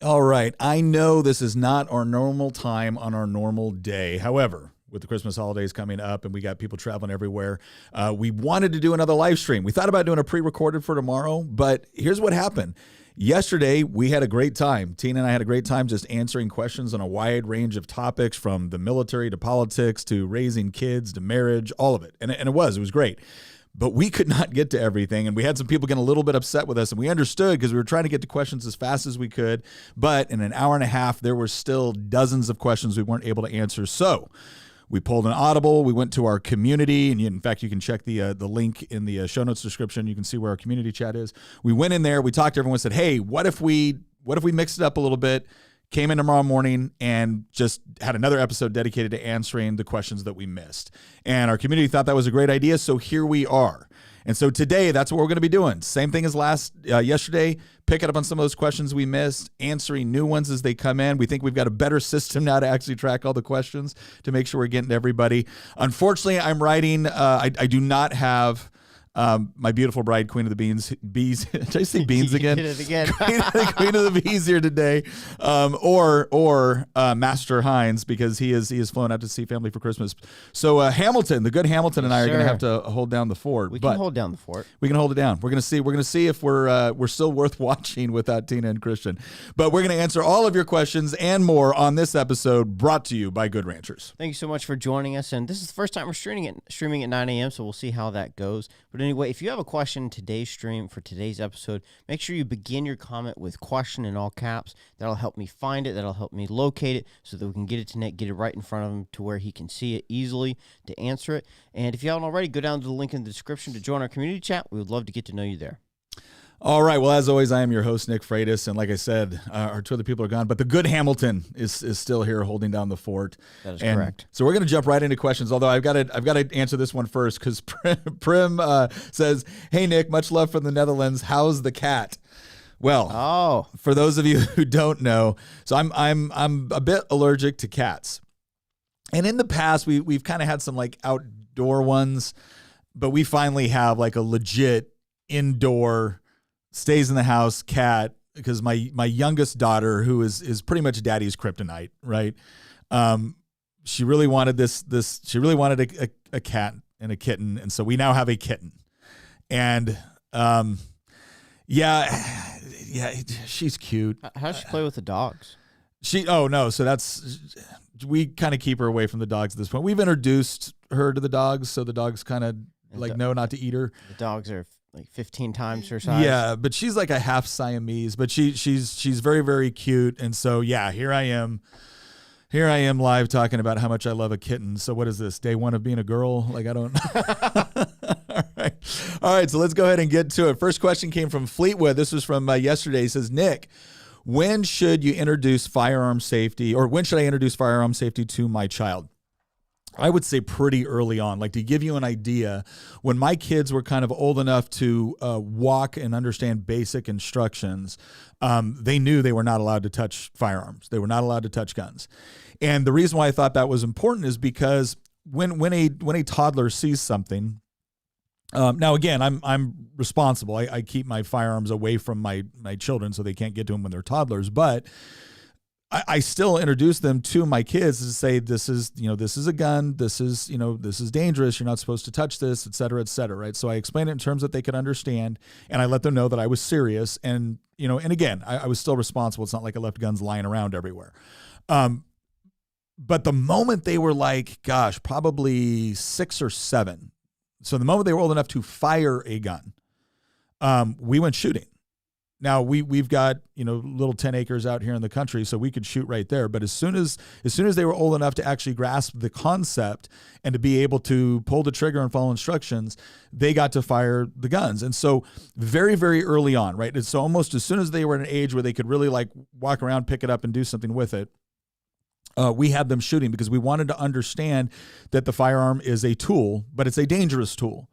All right. I know this is not our normal time on our normal day. However, with the Christmas holidays coming up and we got people traveling everywhere, we wanted to do another live stream. We thought about doing a pre-recorded for tomorrow, but here's what happened. Yesterday, we had a great time. Tina and I had a great time just answering questions on a wide range of topics, from the military to politics to raising kids to marriage, all of it. And it was great. But we could not get to everything, and we had some people getting a little bit upset with us, and we understood because we were trying to get to questions as fast as we could. But in an hour and a half, there were still dozens of questions we weren't able to answer. So we pulled an audible. We went to our community, and in fact, you can check the link in the show notes description. You can see where our community chat is. We went in there. We talked to everyone. Said, "Hey, what if we mixed it up a little bit? Came in tomorrow morning and just had another episode dedicated to answering the questions that we missed." And our community thought that was a great idea, so here we are. And so today, that's what we're going to be doing. Same thing as yesterday, picking up on some of those questions we missed, answering new ones as they come in. We think we've got a better system now to actually track all the questions to make sure we're getting to everybody. Unfortunately, I'm writing, I do not have my beautiful bride, Queen of the Bees. Did I say beans again? You did it again. Queen of the Bees here today, or Master Hines, because he is flown out to see family for Christmas. So Hamilton, the good Hamilton, and I are going to have to hold down the fort. We can hold down the fort. We can hold it down. We're going to see if we're still worth watching without Tina and Christian. But we're going to answer all of your questions and more on this episode, brought to you by Good Ranchers. Thank you so much for joining us. And this is the first time we're streaming at 9 a.m., so we'll see how that goes. But anyway, if you have a question in today's stream for today's episode, make sure you begin your comment with question in all caps. That'll help me find it. That'll help me locate it so that we can get it to Nick, get it right in front of him to where he can see it easily to answer it. And if you haven't already, go down to the link in the description to join our community chat. We would love to get to know you there. All right. Well, as always, I am your host, Nick Freitas. And like I said, our two other people are gone, but the good Hamilton is still here holding down the fort. That is correct. So we're going to jump right into questions, although I've got to answer this one first, because Prim says, "Hey, Nick, much love from the Netherlands. How's the cat?" Well, for those of you who don't know, so I'm a bit allergic to cats. And in the past, we've kind of had some like outdoor ones, but we finally have like a legit indoor, stays in the house cat, because my youngest daughter, who is pretty much daddy's kryptonite, right? She really wanted she really wanted a cat and a kitten. And so we now have a kitten. And yeah, she's cute. How does she play with the dogs? We kind of keep her away from the dogs at this point. We've introduced her to the dogs, so the dogs kind of know not to eat her. The dogs are like 15 times her size. Yeah, but she's like a half Siamese, but she's very, very cute. And so, yeah, here I am live talking about how much I love a kitten. So what is this, day one of being a girl? Like, I don't All right, so let's go ahead and get to it. First question came from Fleetwood. This was from yesterday. He says, "Nick, when should you introduce firearm safety, or when should I introduce firearm safety to my child?" I would say pretty early on. Like, to give you an idea, when my kids were kind of old enough to walk and understand basic instructions, they knew they were not allowed to touch firearms. They were not allowed to touch guns. And the reason why I thought that was important is because when a toddler sees something, now again, I'm responsible. I keep my firearms away from my children so they can't get to them when they're toddlers, but I still introduce them to my kids to say, this is a gun. This is dangerous. You're not supposed to touch this, et cetera, right? So I explain it in terms that they could understand, and I let them know that I was serious. And, and again, I was still responsible. It's not like I left guns lying around everywhere. But the moment they were like, gosh, probably 6 or 7. So the moment they were old enough to fire a gun, we went shooting. Now we've got, little 10 acres out here in the country, so we could shoot right there. But as soon as they were old enough to actually grasp the concept and to be able to pull the trigger and follow instructions, they got to fire the guns. And so very, very early on, right? And so almost as soon as they were at an age where they could really like walk around, pick it up, and do something with it, we had them shooting, because we wanted to understand that the firearm is a tool, but it's a dangerous tool.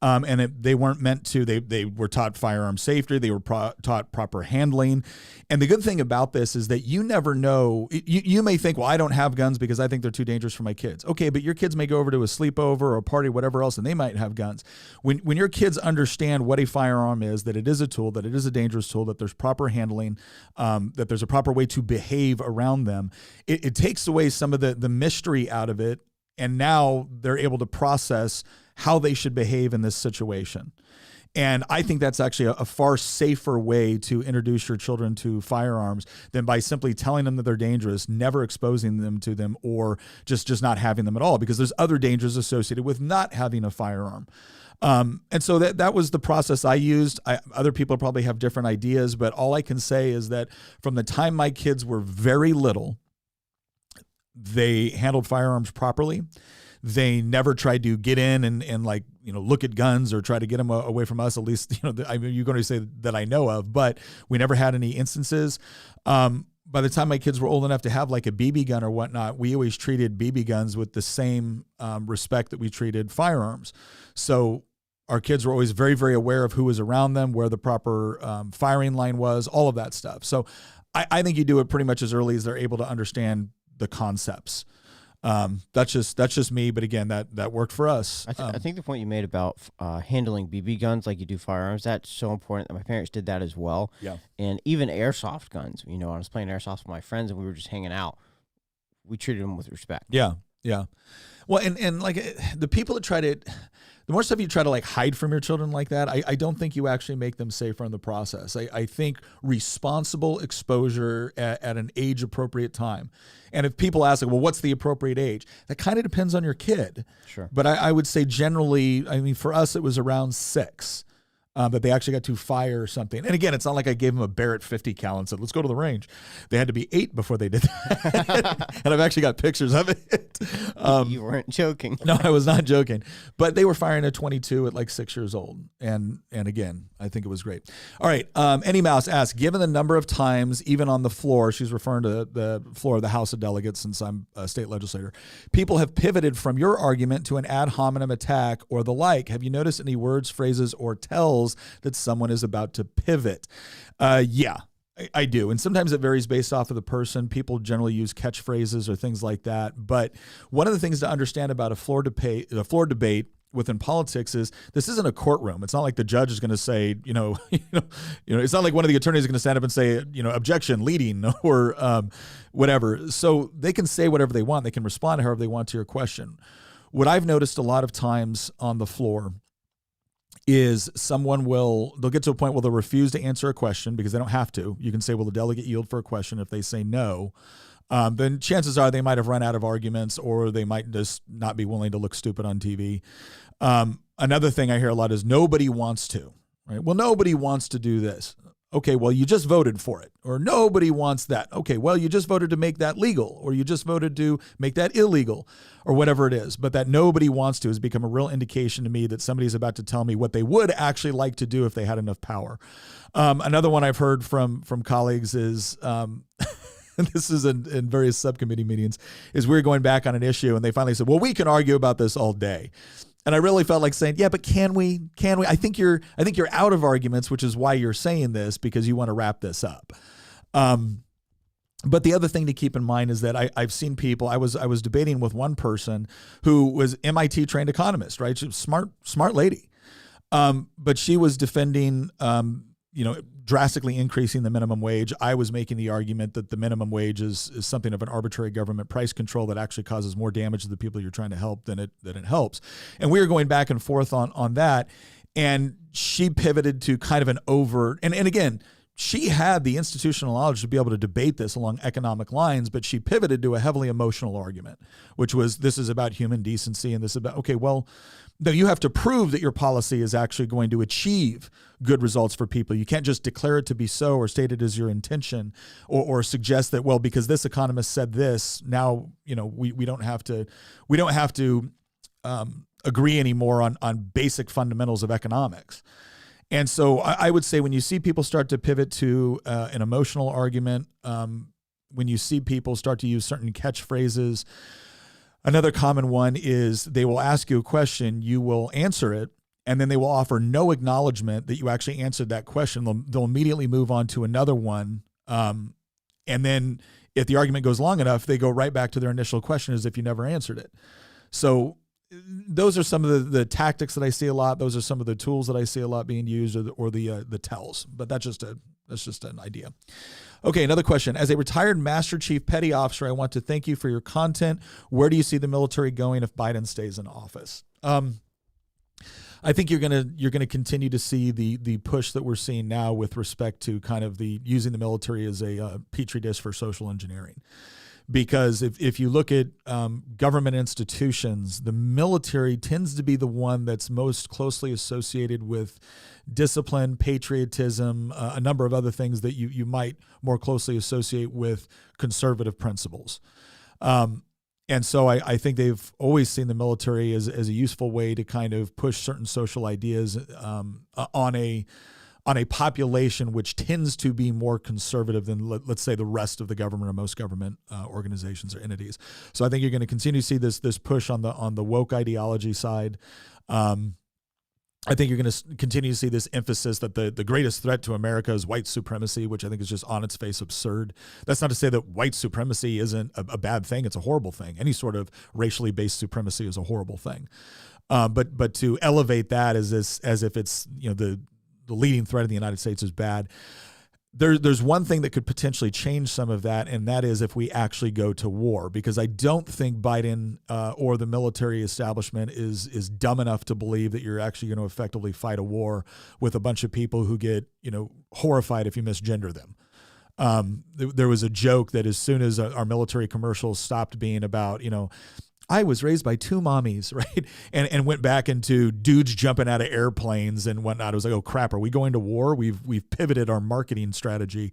They weren't meant to. They were taught firearm safety. They were taught proper handling. And the good thing about this is that you never know. You may think, well, I don't have guns because I think they're too dangerous for my kids. Okay, but your kids may go over to a sleepover or a party, whatever else, and they might have guns. When your kids understand what a firearm is, that it is a tool, that it is a dangerous tool, that there's proper handling, that there's a proper way to behave around them, it takes away some of the mystery out of it. And now they're able to process how they should behave in this situation. And I think that's actually a far safer way to introduce your children to firearms than by simply telling them that they're dangerous, never exposing them to them, or just not having them at all, because there's other dangers associated with not having a firearm. And so that was the process I used. Other people probably have different ideas, but all I can say is that from the time my kids were very little, they handled firearms properly. They never tried to get in and like, look at guns or try to get them away from us. At least, I mean, you're going to say that I know of, but we never had any instances. By the time my kids were old enough to have like a BB gun or whatnot, we always treated BB guns with the same respect that we treated firearms. So our kids were always very, very aware of who was around them, where the proper firing line was, all of that stuff. So I think you do it pretty much as early as they're able to understand the concepts. That's just me, but again, that worked for us. I think the point you made about handling BB guns like you do firearms, that's so important. My parents did that as well. Yeah. And even airsoft guns, I was playing airsoft with my friends and we were just hanging out. We treated them with respect. Yeah. Yeah. Well, and like the people that the more stuff you try to like hide from your children like that, I don't think you actually make them safer in the process. I think responsible exposure at an age appropriate time. And if people ask, like, well, what's the appropriate age? That kind of depends on your kid. Sure. But I would say generally, I mean, for us, it was around 6. That they actually got to fire something. And again, it's not like I gave them a Barrett 50 cal and said, let's go to the range. They had to be 8 before they did that. And I've actually got pictures of it. You weren't joking. No, I was not joking. But they were firing a 22 at like 6 years old. And again, I think it was great. All right. Any Mouse asks, given the number of times, even on the floor, she's referring to the floor of the House of Delegates since I'm a state legislator, people have pivoted from your argument to an ad hominem attack or the like. Have you noticed any words, phrases, or tells that someone is about to pivot? Yeah, I do. And sometimes it varies based off of the person. People generally use catchphrases or things like that. But one of the things to understand about a floor debate within politics is this isn't a courtroom. It's not like the judge is going to say, it's not like one of the attorneys is going to stand up and say, objection, leading, or whatever. So they can say whatever they want. They can respond however they want to your question. What I've noticed a lot of times on the floor is they'll get to a point where they'll refuse to answer a question because they don't have to. You can say, will the delegate yield for a question? If they say no, then chances are they might have run out of arguments, or they might just not be willing to look stupid on TV. Another thing I hear a lot is nobody wants to, right? Well, nobody wants to do this. Okay, well, you just voted for it. Or nobody wants that. Okay, well, you just voted to make that legal, or you just voted to make that illegal, or whatever it is. But that nobody wants to has become a real indication to me that somebody's about to tell me what they would actually like to do if they had enough power. Another one I've heard from colleagues is, this is in various subcommittee meetings, is we're going back on an issue, and they finally said, well, we can argue about this all day. And I really felt like saying, yeah, but can we? I think you're out of arguments, which is why you're saying this, because you want to wrap this up. But the other thing to keep in mind is that I've seen people. I was debating with one person who was MIT trained economist, right? She was smart lady, but she was defending, drastically increasing the minimum wage. I was making the argument that the minimum wage is something of an arbitrary government price control that actually causes more damage to the people you're trying to help than it helps. And we were going back and forth on that. And she pivoted to kind of an overt, and again, she had the institutional knowledge to be able to debate this along economic lines, but she pivoted to a heavily emotional argument, which was, this is about human decency, and this is about, okay, well, no, you have to prove that your policy is actually going to achieve good results for people. You can't just declare it to be so or state it as your intention, or suggest that, well, because this economist said this, now, we don't have to agree anymore on basic fundamentals of economics. And so I would say when you see people start to pivot to an emotional argument, when you see people start to use certain catchphrases, another common one is they will ask you a question, you will answer it, and then they will offer no acknowledgement that you actually answered that question. They'll immediately move on to another one. And then if the argument goes long enough, they go right back to their initial question as if you never answered it. So those are some of the tactics that I see a lot. Those are some of the tools that I see a lot being used, or the tells. But that's just an idea. Okay, another question. As a retired Master Chief Petty Officer, I want to thank you for your content. Where do you see the military going if Biden stays in office? I think you're gonna continue to see the push that we're seeing now with respect to kind of the using the military as a petri dish for social engineering. Because if you look at government institutions, the military tends to be the one that's most closely associated with discipline, patriotism, a number of other things that you might more closely associate with conservative principles. And so I think they've always seen the military as a useful way to kind of push certain social ideas on a population which tends to be more conservative than, let's say, the rest of the government or most government organizations or entities. So I think you're going to continue to see this push on the woke ideology side. I think you're going to continue to see this emphasis that the greatest threat to America is white supremacy, which I think is just on its face absurd. That's not to say that white supremacy isn't a bad thing. It's a horrible thing. Any sort of racially based supremacy is a horrible thing. But to elevate that as if it's, the leading threat in the United States is bad. There's one thing that could potentially change some of that, and that is if we actually go to war, because I don't think Biden or the military establishment is dumb enough to believe that you're actually going to effectively fight a war with a bunch of people who get, horrified if you misgender them. There was a joke that as soon as our military commercials stopped being about, I was raised by two mommies, right? And went back into dudes jumping out of airplanes and whatnot. It was like, oh crap, are we going to war? We've pivoted our marketing strategy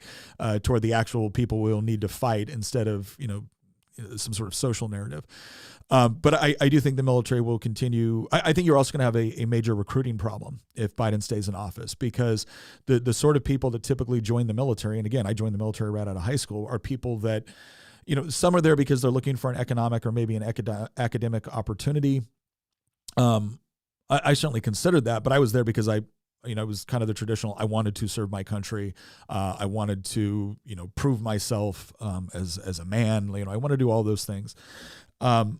toward the actual people we'll need to fight instead of, some sort of social narrative. But I do think the military will continue. I think you're also going to have a major recruiting problem if Biden stays in office, because the sort of people that typically join the military, and again, I joined the military right out of high school, are people that, some are there because they're looking for an economic or maybe an academic opportunity. I certainly considered that, but I was there because it was kind of the traditional, I wanted to serve my country. I wanted to, prove myself as a man. I want to do all those things. And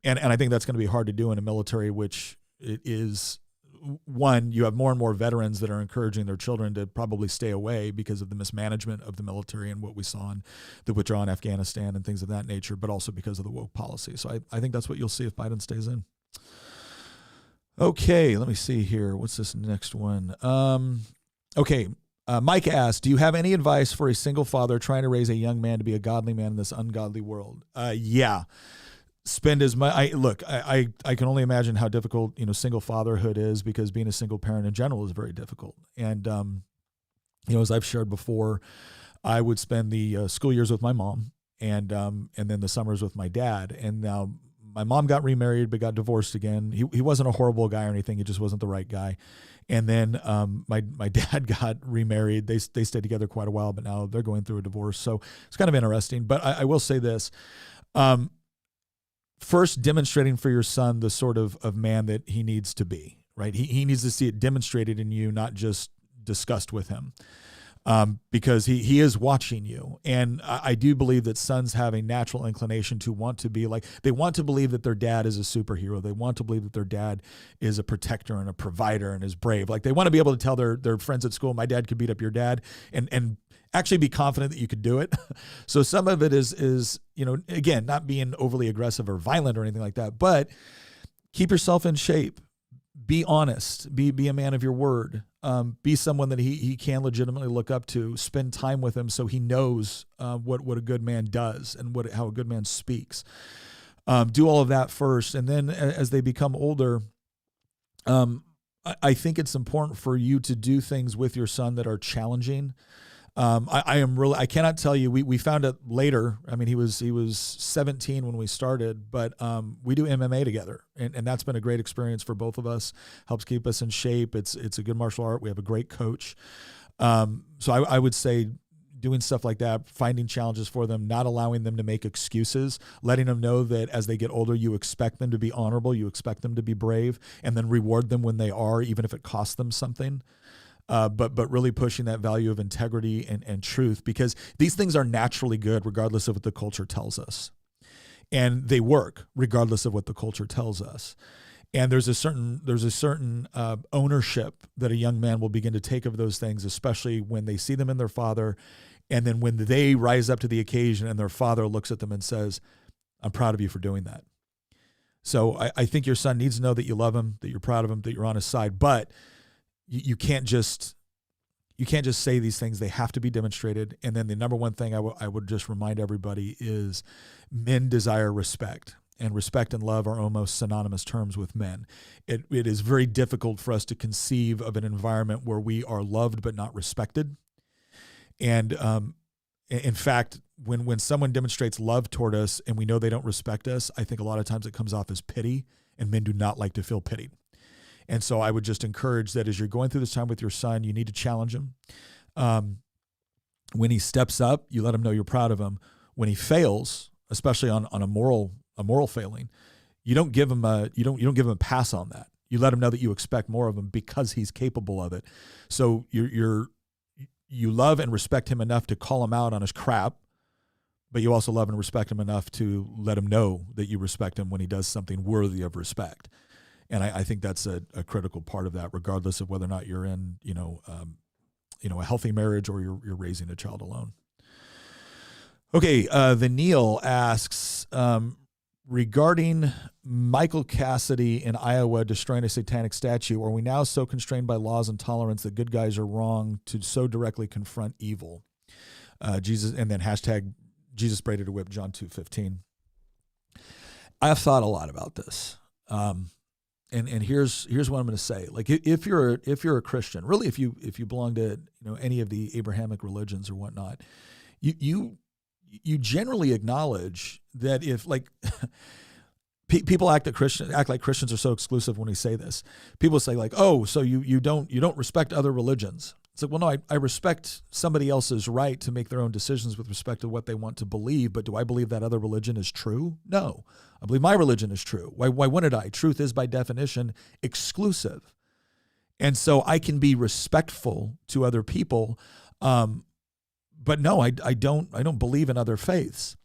I think that's going to be hard to do in a military, which it is. One, you have more and more veterans that are encouraging their children to probably stay away because of the mismanagement of the military and what we saw in the withdrawal in Afghanistan and things of that nature, but also because of the woke policy. So I think that's what you'll see if Biden stays in. Okay, let me see here. What's this next one? Okay, Mike asked, do you have any advice for a single father trying to raise a young man to be a godly man in this ungodly world? Yeah. Spend as much. I can only imagine how difficult single fatherhood is, because being a single parent in general is very difficult. And as I've shared before, I would spend the school years with my mom, and then the summers with my dad. And now my mom got remarried but got divorced again. He wasn't a horrible guy or anything. He just wasn't the right guy. And then my dad got remarried. They stayed together quite a while, but now they're going through a divorce. So it's kind of interesting. But I will say this. First, demonstrating for your son the sort of man that he needs to be, right? He needs to see it demonstrated in you, not just discussed with him, because he is watching you. And I do believe that sons have a natural inclination to want to be like, they want to believe that their dad is a superhero. They want to believe that their dad is a protector and a provider and is brave. Like, they want to be able to tell their friends at school, my dad could beat up your dad, and actually be confident that you could do it. So some of it is, again, not being overly aggressive or violent or anything like that, but keep yourself in shape. Be honest. Be a man of your word. Be someone that he can legitimately look up to. Spend time with him so he knows what a good man does and how a good man speaks. Do all of that first, and then as they become older, I think it's important for you to do things with your son that are challenging. I cannot tell you, we found it later. I mean, he was 17 when we started, but we do MMA together, and that's been a great experience for both of us. Helps keep us in shape. It's a good martial art. We have a great coach. So I would say doing stuff like that, finding challenges for them, not allowing them to make excuses, letting them know that as they get older, you expect them to be honorable, you expect them to be brave, and then reward them when they are, even if it costs them something. But really pushing that value of integrity and truth, because these things are naturally good regardless of what the culture tells us. And they work regardless of what the culture tells us. And there's a certain ownership that a young man will begin to take of those things, especially when they see them in their father. And then when they rise up to the occasion and their father looks at them and says, I'm proud of you for doing that. So I think your son needs to know that you love him, that you're proud of him, that you're on his side. But you can't just say these things. They have to be demonstrated. And then the number one thing I would just remind everybody is men desire respect. And respect and love are almost synonymous terms with men. It is very difficult for us to conceive of an environment where we are loved but not respected. And in fact, when someone demonstrates love toward us and we know they don't respect us, I think a lot of times it comes off as pity, and men do not like to feel pitied. And so I would just encourage that as you're going through this time with your son, you need to challenge him. When he steps up, you let him know you're proud of him. When he fails, especially on a moral failing, you don't give him a pass on that. You let him know that you expect more of him because he's capable of it. So you love and respect him enough to call him out on his crap, but you also love and respect him enough to let him know that you respect him when he does something worthy of respect. And I think that's a critical part of that, regardless of whether or not you're in a healthy marriage or you're raising a child alone. Okay, the Neil asks, regarding Michael Cassidy in Iowa destroying a satanic statue, are we now so constrained by laws and tolerance that good guys are wrong to so directly confront evil? Jesus, and then hashtag Jesus braided a whip, John 2:15. I've thought a lot about this. And here's what I'm going to say. Like if you're a Christian, really if you belong to any of the Abrahamic religions or whatnot, you generally acknowledge that if like people act like Christians are so exclusive when we say this. People say like, oh, so you don't respect other religions. It's like, well, no, I respect somebody else's right to make their own decisions with respect to what they want to believe, but do I believe that other religion is true? No. I believe my religion is true. Why wouldn't I? Truth is by definition exclusive. And so I can be respectful to other people, but no, I don't believe in other faiths,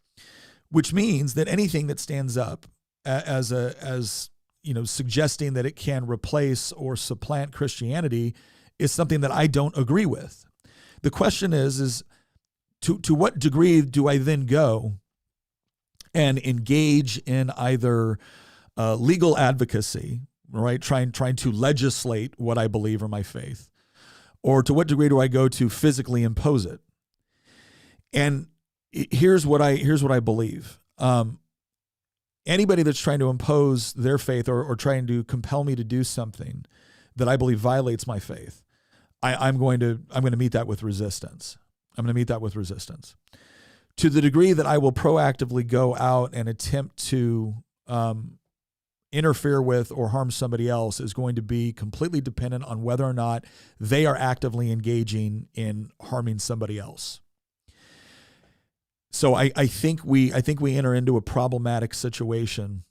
which means that anything that stands up as suggesting that it can replace or supplant Christianity is something that I don't agree with. The question is to what degree do I then go and engage in either legal advocacy, right? Trying to legislate what I believe or my faith, or to what degree do I go to physically impose it? And here's what I believe. Anybody that's trying to impose their faith or trying to compel me to do something that I believe violates my faith, I'm going to meet that with resistance. I'm going to meet that with resistance. To the degree that I will proactively go out and attempt to interfere with or harm somebody else is going to be completely dependent on whether or not they are actively engaging in harming somebody else. So I think we enter into a problematic situation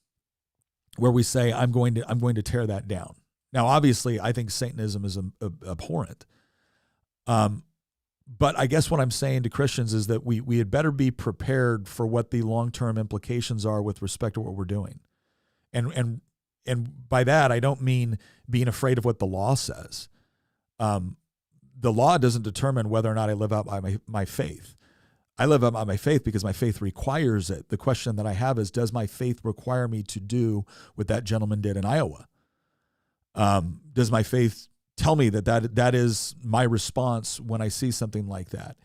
where we say I'm going to tear that down. Now, obviously, I think Satanism is abhorrent. But I guess what I'm saying to Christians is that we had better be prepared for what the long-term implications are with respect to what we're doing. And by that, I don't mean being afraid of what the law says. The law doesn't determine whether or not I live out by my faith. I live out by my faith because my faith requires it. The question that I have is, does my faith require me to do what that gentleman did in Iowa? Does my faith tell me that is my response when I see something like that?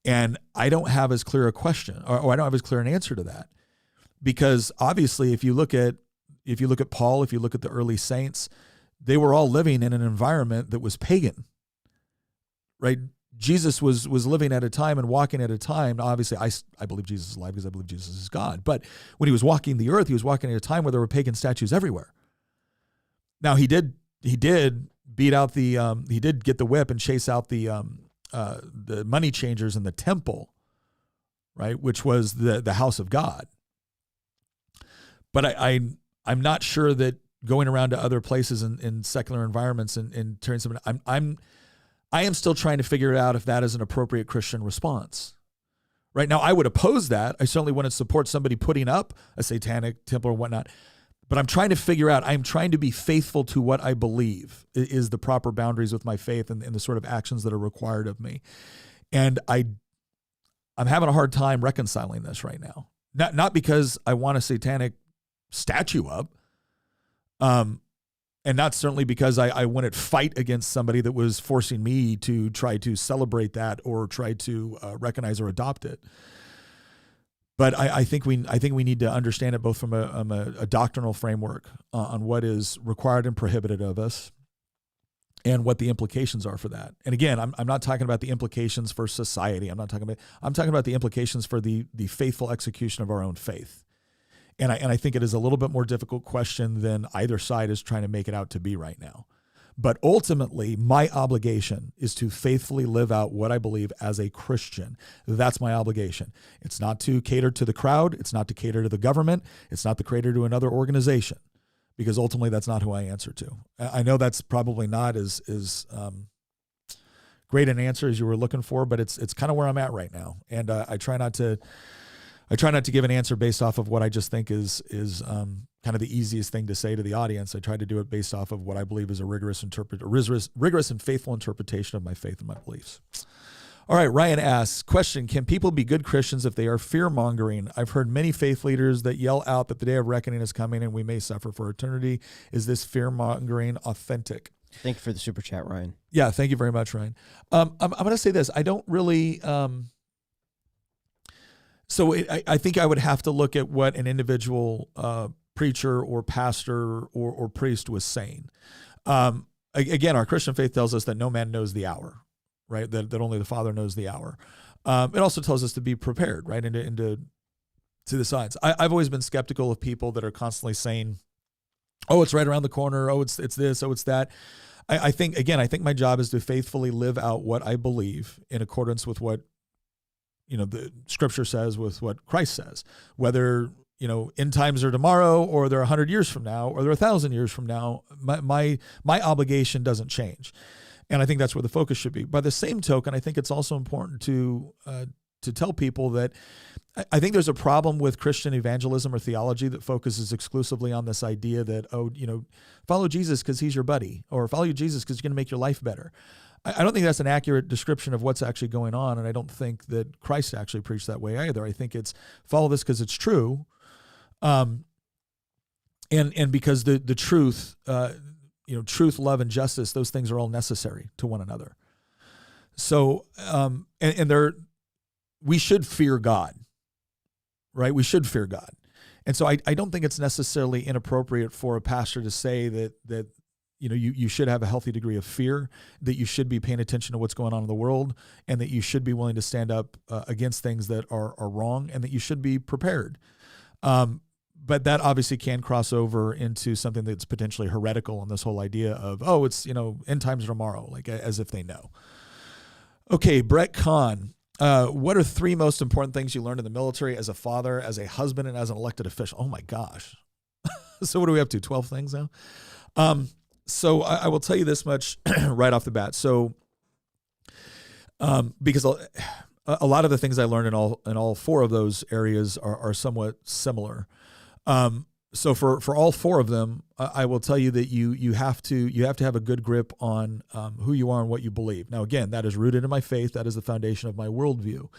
And I don't have as clear a question, or I don't have as clear an answer to that, because obviously, if you look at Paul, if you look at the early saints, they were all living in an environment that was pagan, right? Jesus was living at a time and walking at a time. Now, obviously, I believe Jesus is alive because I believe Jesus is God. But when he was walking the earth, he was walking at a time where there were pagan statues everywhere. Now he did beat out he did get the whip and chase out the the money changers in the temple, right, which was the house of God. But I'm not sure that going around to other places in secular environments and turning something, I am still trying to figure out if that is an appropriate Christian response. Right now, I would oppose that. I certainly wouldn't support somebody putting up a satanic temple or whatnot. But I'm trying to figure out, I'm trying to be faithful to what I believe is the proper boundaries with my faith and the sort of actions that are required of me. And I'm having a hard time reconciling this right now. Not because I want a satanic statue up, and not certainly because I want to fight against somebody that was forcing me to try to celebrate that or try to recognize or adopt it. But I think we need to understand it both from a doctrinal framework on what is required and prohibited of us, and what the implications are for that. And again, I'm not talking about the implications for society. I'm talking about the implications for the faithful execution of our own faith. And I think it is a little bit more difficult question than either side is trying to make it out to be right now. But ultimately, my obligation is to faithfully live out what I believe as a Christian. That's my obligation. It's not to cater to the crowd. It's not to cater to the government. It's not to cater to another organization, because ultimately that's not who I answer to. I know that's probably not as great an answer as you were looking for, but it's kind of where I'm at right now. And I try not to give an answer based off of what I just think is kind of the easiest thing to say to the audience. I try to do it based off of what I believe is a rigorous and faithful interpretation of my faith and my beliefs. All right, Ryan asks, question, can people be good Christians if they are fear-mongering? I've heard many faith leaders that yell out that the day of reckoning is coming and we may suffer for eternity. Is this fear-mongering authentic? Thank you for the super chat, Ryan. Yeah, thank you very much, Ryan. I'm going to say this. I don't really... I think I would have to look at what an individual preacher or pastor or priest was saying. Again, our Christian faith tells us that no man knows the hour, right? That only the Father knows the hour. It also tells us to be prepared, right, into the signs. I've always been skeptical of people that are constantly saying, "Oh, it's right around the corner. Oh, it's this. Oh, it's that." I think my job is to faithfully live out what I believe in accordance with what the Scripture says, with what Christ says, whether end times are tomorrow, or they're 100 years from now, or they're 1,000 years from now. My obligation doesn't change, and I think that's where the focus should be. By the same token, I think it's also important to tell people that I think there's a problem with Christian evangelism or theology that focuses exclusively on this idea that follow Jesus because he's your buddy, or follow Jesus because he's going to make your life better. I don't think that's an accurate description of what's actually going on, and I don't think that Christ actually preached that way either. I think it's follow this because it's true, and because the truth, truth, love, and justice, those things are all necessary to one another. So, we should fear God, right? We should fear God, and so I don't think it's necessarily inappropriate for a pastor to say that. You should have a healthy degree of fear, that you should be paying attention to what's going on in the world, and that you should be willing to stand up against things that are wrong, and that you should be prepared. But that obviously can cross over into something that's potentially heretical in this whole idea of, it's, end times tomorrow, like as if they know. Okay, Brett Kahn. What are 3 most important things you learned in the military as a father, as a husband, and as an elected official? Oh my gosh. So what are we up to? 12 things now? So I will tell you this much right off the bat. So, because a lot of the things I learned in all 4 of those areas are somewhat similar. So for all 4 of them, I will tell you that you have to have a good grip on who you are and what you believe. Now, again, that is rooted in my faith. That is the foundation of my worldview.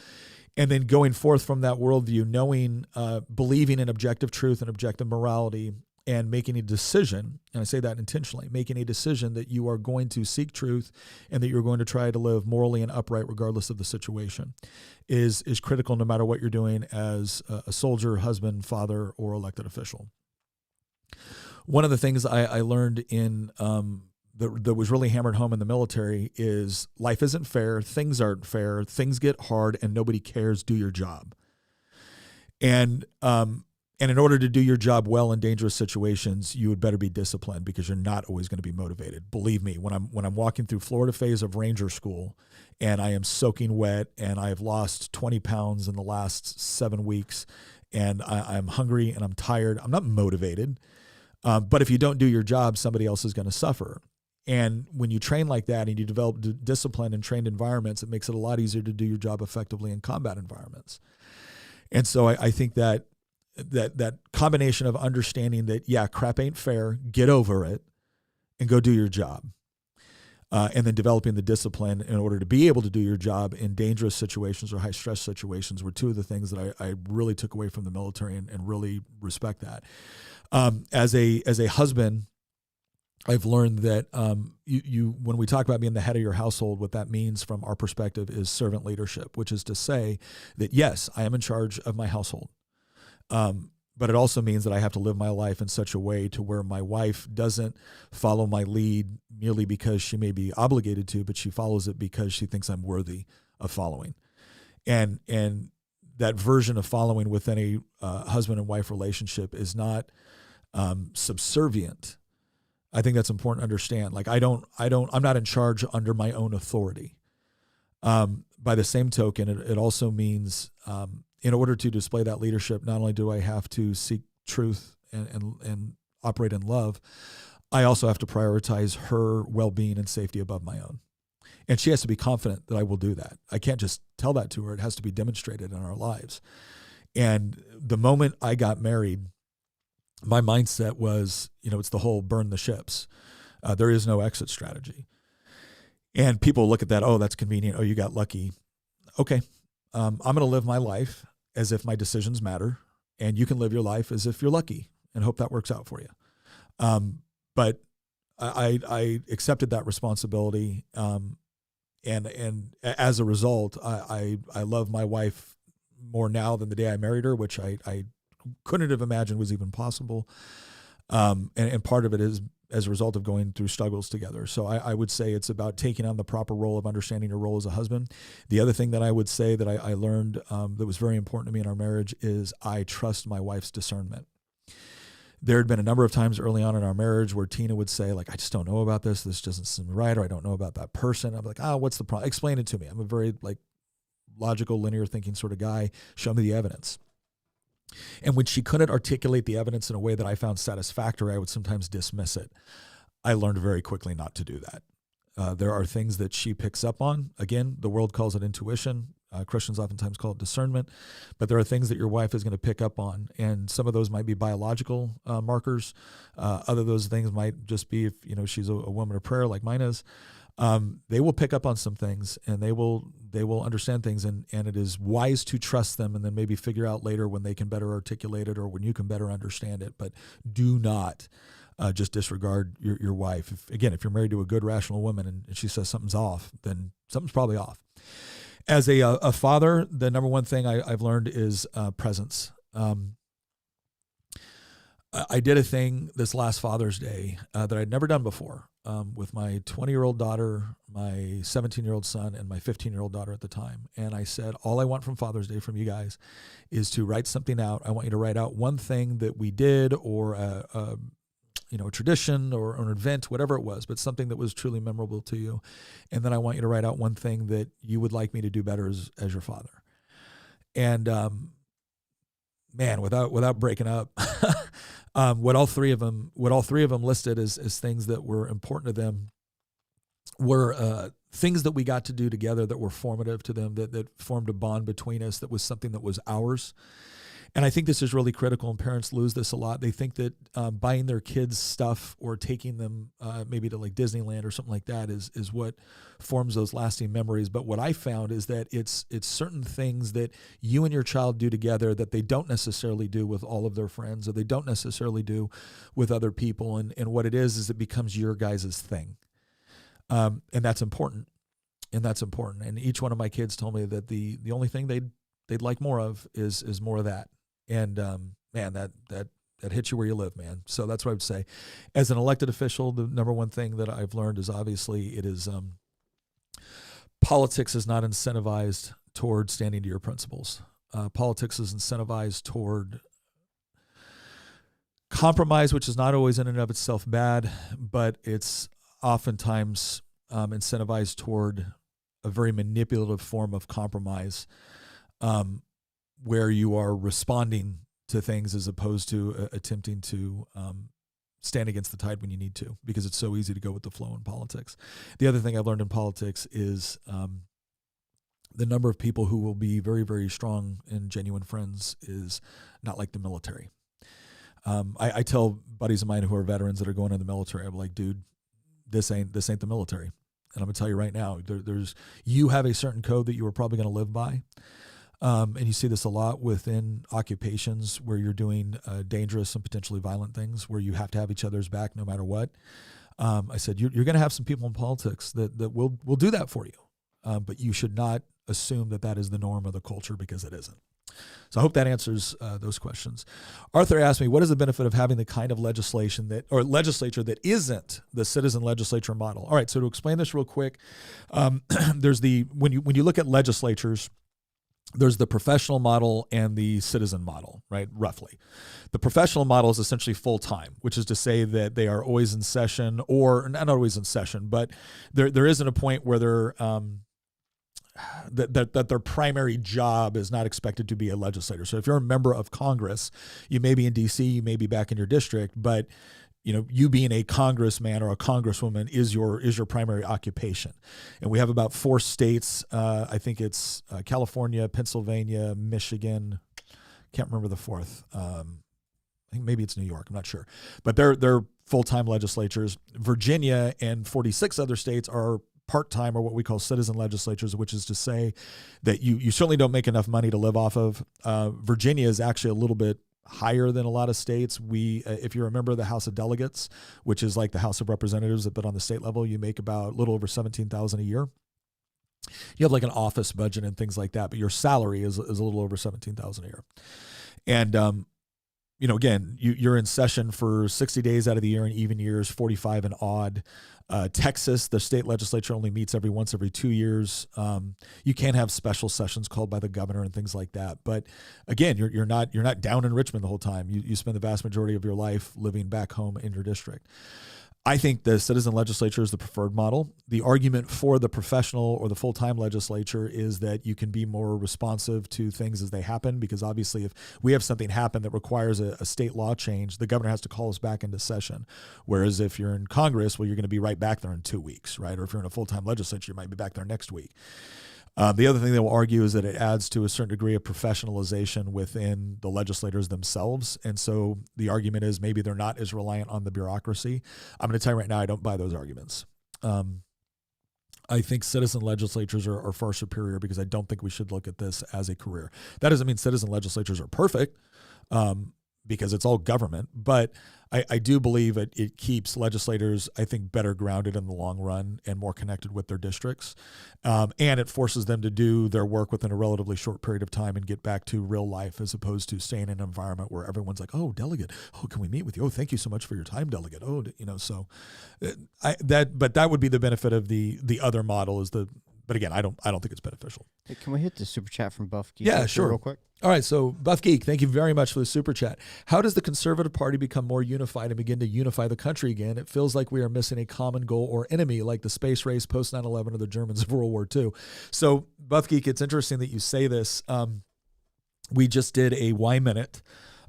And then going forth from that worldview, knowing, believing in objective truth and objective morality, and making a decision, and I say that intentionally, making a decision that you are going to seek truth and that you're going to try to live morally and upright regardless of the situation is critical no matter what you're doing as a soldier, husband, father, or elected official. One of the things I learned in that was really hammered home in the military is life isn't fair, things aren't fair, things get hard, and nobody cares, do your job. And And in order to do your job well in dangerous situations, you would better be disciplined because you're not always going to be motivated. Believe me, when I'm walking through Florida phase of Ranger School and I am soaking wet and I have lost 20 pounds in the last 7 weeks and I'm hungry and I'm tired, I'm not motivated. But if you don't do your job, somebody else is going to suffer. And when you train like that and you develop discipline in trained environments, it makes it a lot easier to do your job effectively in combat environments. And so I think that combination of understanding that, yeah, crap ain't fair, get over it, and go do your job. And then developing the discipline in order to be able to do your job in dangerous situations or high-stress situations were two of the things that I really took away from the military and really respect that. As a husband, I've learned that you when we talk about being the head of your household, what that means from our perspective is servant leadership, which is to say that, yes, I am in charge of my household. But it also means that I have to live my life in such a way to where my wife doesn't follow my lead merely because she may be obligated to, but she follows it because she thinks I'm worthy of following. And that version of following within a husband and wife relationship is not subservient. I think that's important to understand. Like I'm not in charge under my own authority. By the same token, it also means, in order to display that leadership, not only do I have to seek truth and operate in love, I also have to prioritize her well-being and safety above my own. And she has to be confident that I will do that. I can't just tell that to her. It has to be demonstrated in our lives. And the moment I got married, my mindset was, it's the whole burn the ships. There is no exit strategy. And people look at that, oh, that's convenient. Oh, you got lucky. Okay. I'm going to live my life as if my decisions matter, and you can live your life as if you're lucky and hope that works out for you. But I accepted that responsibility. And as a result, I love my wife more now than the day I married her, which I couldn't have imagined was even possible. And part of it is as a result of going through struggles together. So I would say it's about taking on the proper role of understanding your role as a husband. The other thing that I would say that I learned that was very important to me in our marriage is I trust my wife's discernment. There had been a number of times early on in our marriage where Tina would say, like, I just don't know about this. This doesn't seem right, or I don't know about that person. I'm like, what's the problem? Explain it to me. I'm a very logical, linear thinking sort of guy. Show me the evidence. And when she couldn't articulate the evidence in a way that I found satisfactory, I would sometimes dismiss it. I learned very quickly not to do that. There are things that she picks up on. Again, the world calls it intuition. Christians oftentimes call it discernment. But there are things that your wife is going to pick up on. And some of those might be biological markers. Other those things might just be if she's a woman of prayer like mine is. They will pick up on some things, and they will understand things, and it is wise to trust them and then maybe figure out later when they can better articulate it or when you can better understand it. But do not just disregard your wife. If you're married to a good, rational woman and she says something's off, then something's probably off. As a father, the number one thing I've learned is presence. I did a thing this last Father's Day that I'd never done before with my 20-year-old daughter, my 17-year-old son, and my 15-year-old daughter at the time. And I said, all I want from Father's Day from you guys is to write something out. I want you to write out one thing that we did or a tradition or an event, whatever it was, but something that was truly memorable to you. And then I want you to write out one thing that you would like me to do better as your father. And man, without breaking up, what all three of them listed as things that were important to them were things that we got to do together that were formative to them, that formed a bond between us, that was something that was ours. And I think this is really critical, and parents lose this a lot. They think that buying their kids stuff or taking them maybe to like Disneyland or something like that is what forms those lasting memories. But what I found is that it's certain things that you and your child do together that they don't necessarily do with all of their friends, or they don't necessarily do with other people. And what it is it becomes your guys' thing. And that's important. And each one of my kids told me that the only thing they'd like more of is more of that. And man, that hits you where you live, man. So that's what I would say. As an elected official, the number one thing that I've learned is obviously it is politics is not incentivized toward standing to your principles. Politics is incentivized toward compromise, which is not always in and of itself bad, but it's oftentimes incentivized toward a very manipulative form of compromise, where you are responding to things as opposed to attempting to stand against the tide when you need to, because it's so easy to go with the flow in politics. The other thing I've learned in politics is the number of people who will be very, very strong and genuine friends is not like the military. I tell buddies of mine who are veterans that are going in the military, I'm like, dude, this ain't the military. And I'm gonna tell you right now, you have a certain code that you are probably gonna live by. And you see this a lot within occupations where you're doing dangerous and potentially violent things, where you have to have each other's back no matter what. I said, you're going to have some people in politics that will do that for you. But you should not assume that is the norm of the culture, because it isn't. So I hope that answers those questions. Arthur asked me, what is the benefit of having the kind of legislature that isn't the citizen legislature model? All right, so to explain this real quick, there's when you look at legislatures, there's the professional model and the citizen model, right? Roughly. The professional model is essentially full-time, which is to say that they are always in session, or not always in session, but there isn't a point where they're that their primary job is not expected to be a legislator. So if you're a member of Congress, you may be in DC, you may be back in your district, but you being a congressman or a congresswoman is your primary occupation. And we have about 4 states. I think it's California, Pennsylvania, Michigan. Can't remember the fourth. I think maybe it's New York. I'm not sure. But they're full-time legislatures. Virginia and 46 other states are part-time, or what we call citizen legislatures, which is to say that you certainly don't make enough money to live off of. Virginia is actually a little bit higher than a lot of states. If you're a member of the House of Delegates, which is like the House of Representatives, but on the state level, you make about a little over $17,000 a year. You have like an office budget and things like that, but your salary is a little over $17,000 a year. And again, you're in session for 60 days out of the year in even years, 45 and odd. Texas, the state legislature only meets once every 2 years. You can have special sessions called by the governor and things like that. But again, you're not down in Richmond the whole time. You spend the vast majority of your life living back home in your district. I think the citizen legislature is the preferred model. The argument for the professional or the full-time legislature is that you can be more responsive to things as they happen, because obviously if we have something happen that requires a state law change, the governor has to call us back into session. Whereas if you're in Congress, well, you're going to be right back there in 2 weeks, right? Or if you're in a full-time legislature, you might be back there next week. The other thing they will argue is that it adds to a certain degree of professionalization within the legislators themselves. And so the argument is maybe they're not as reliant on the bureaucracy. I'm going to tell you right now, I don't buy those arguments. I think citizen legislatures are far superior, because I don't think we should look at this as a career. That doesn't mean citizen legislatures are perfect, because it's all government. But I do believe it keeps legislators, I think, better grounded in the long run and more connected with their districts. And it forces them to do their work within a relatively short period of time and get back to real life, as opposed to staying in an environment where everyone's like, oh, delegate, oh, can we meet with you? Oh, thank you so much for your time, delegate. Oh, so but that would be the benefit of the other model but again, I don't think it's beneficial. Hey, can we hit the super chat from Buff Geek? Yeah, sure. Real quick. All right, so Buff Geek, thank you very much for the super chat. How does the Conservative Party become more unified and begin to unify the country again? It feels like we are missing a common goal or enemy, like the space race post 9/11 or the Germans of World War II. So Buff Geek, it's interesting that you say this. We just did a Y Minute.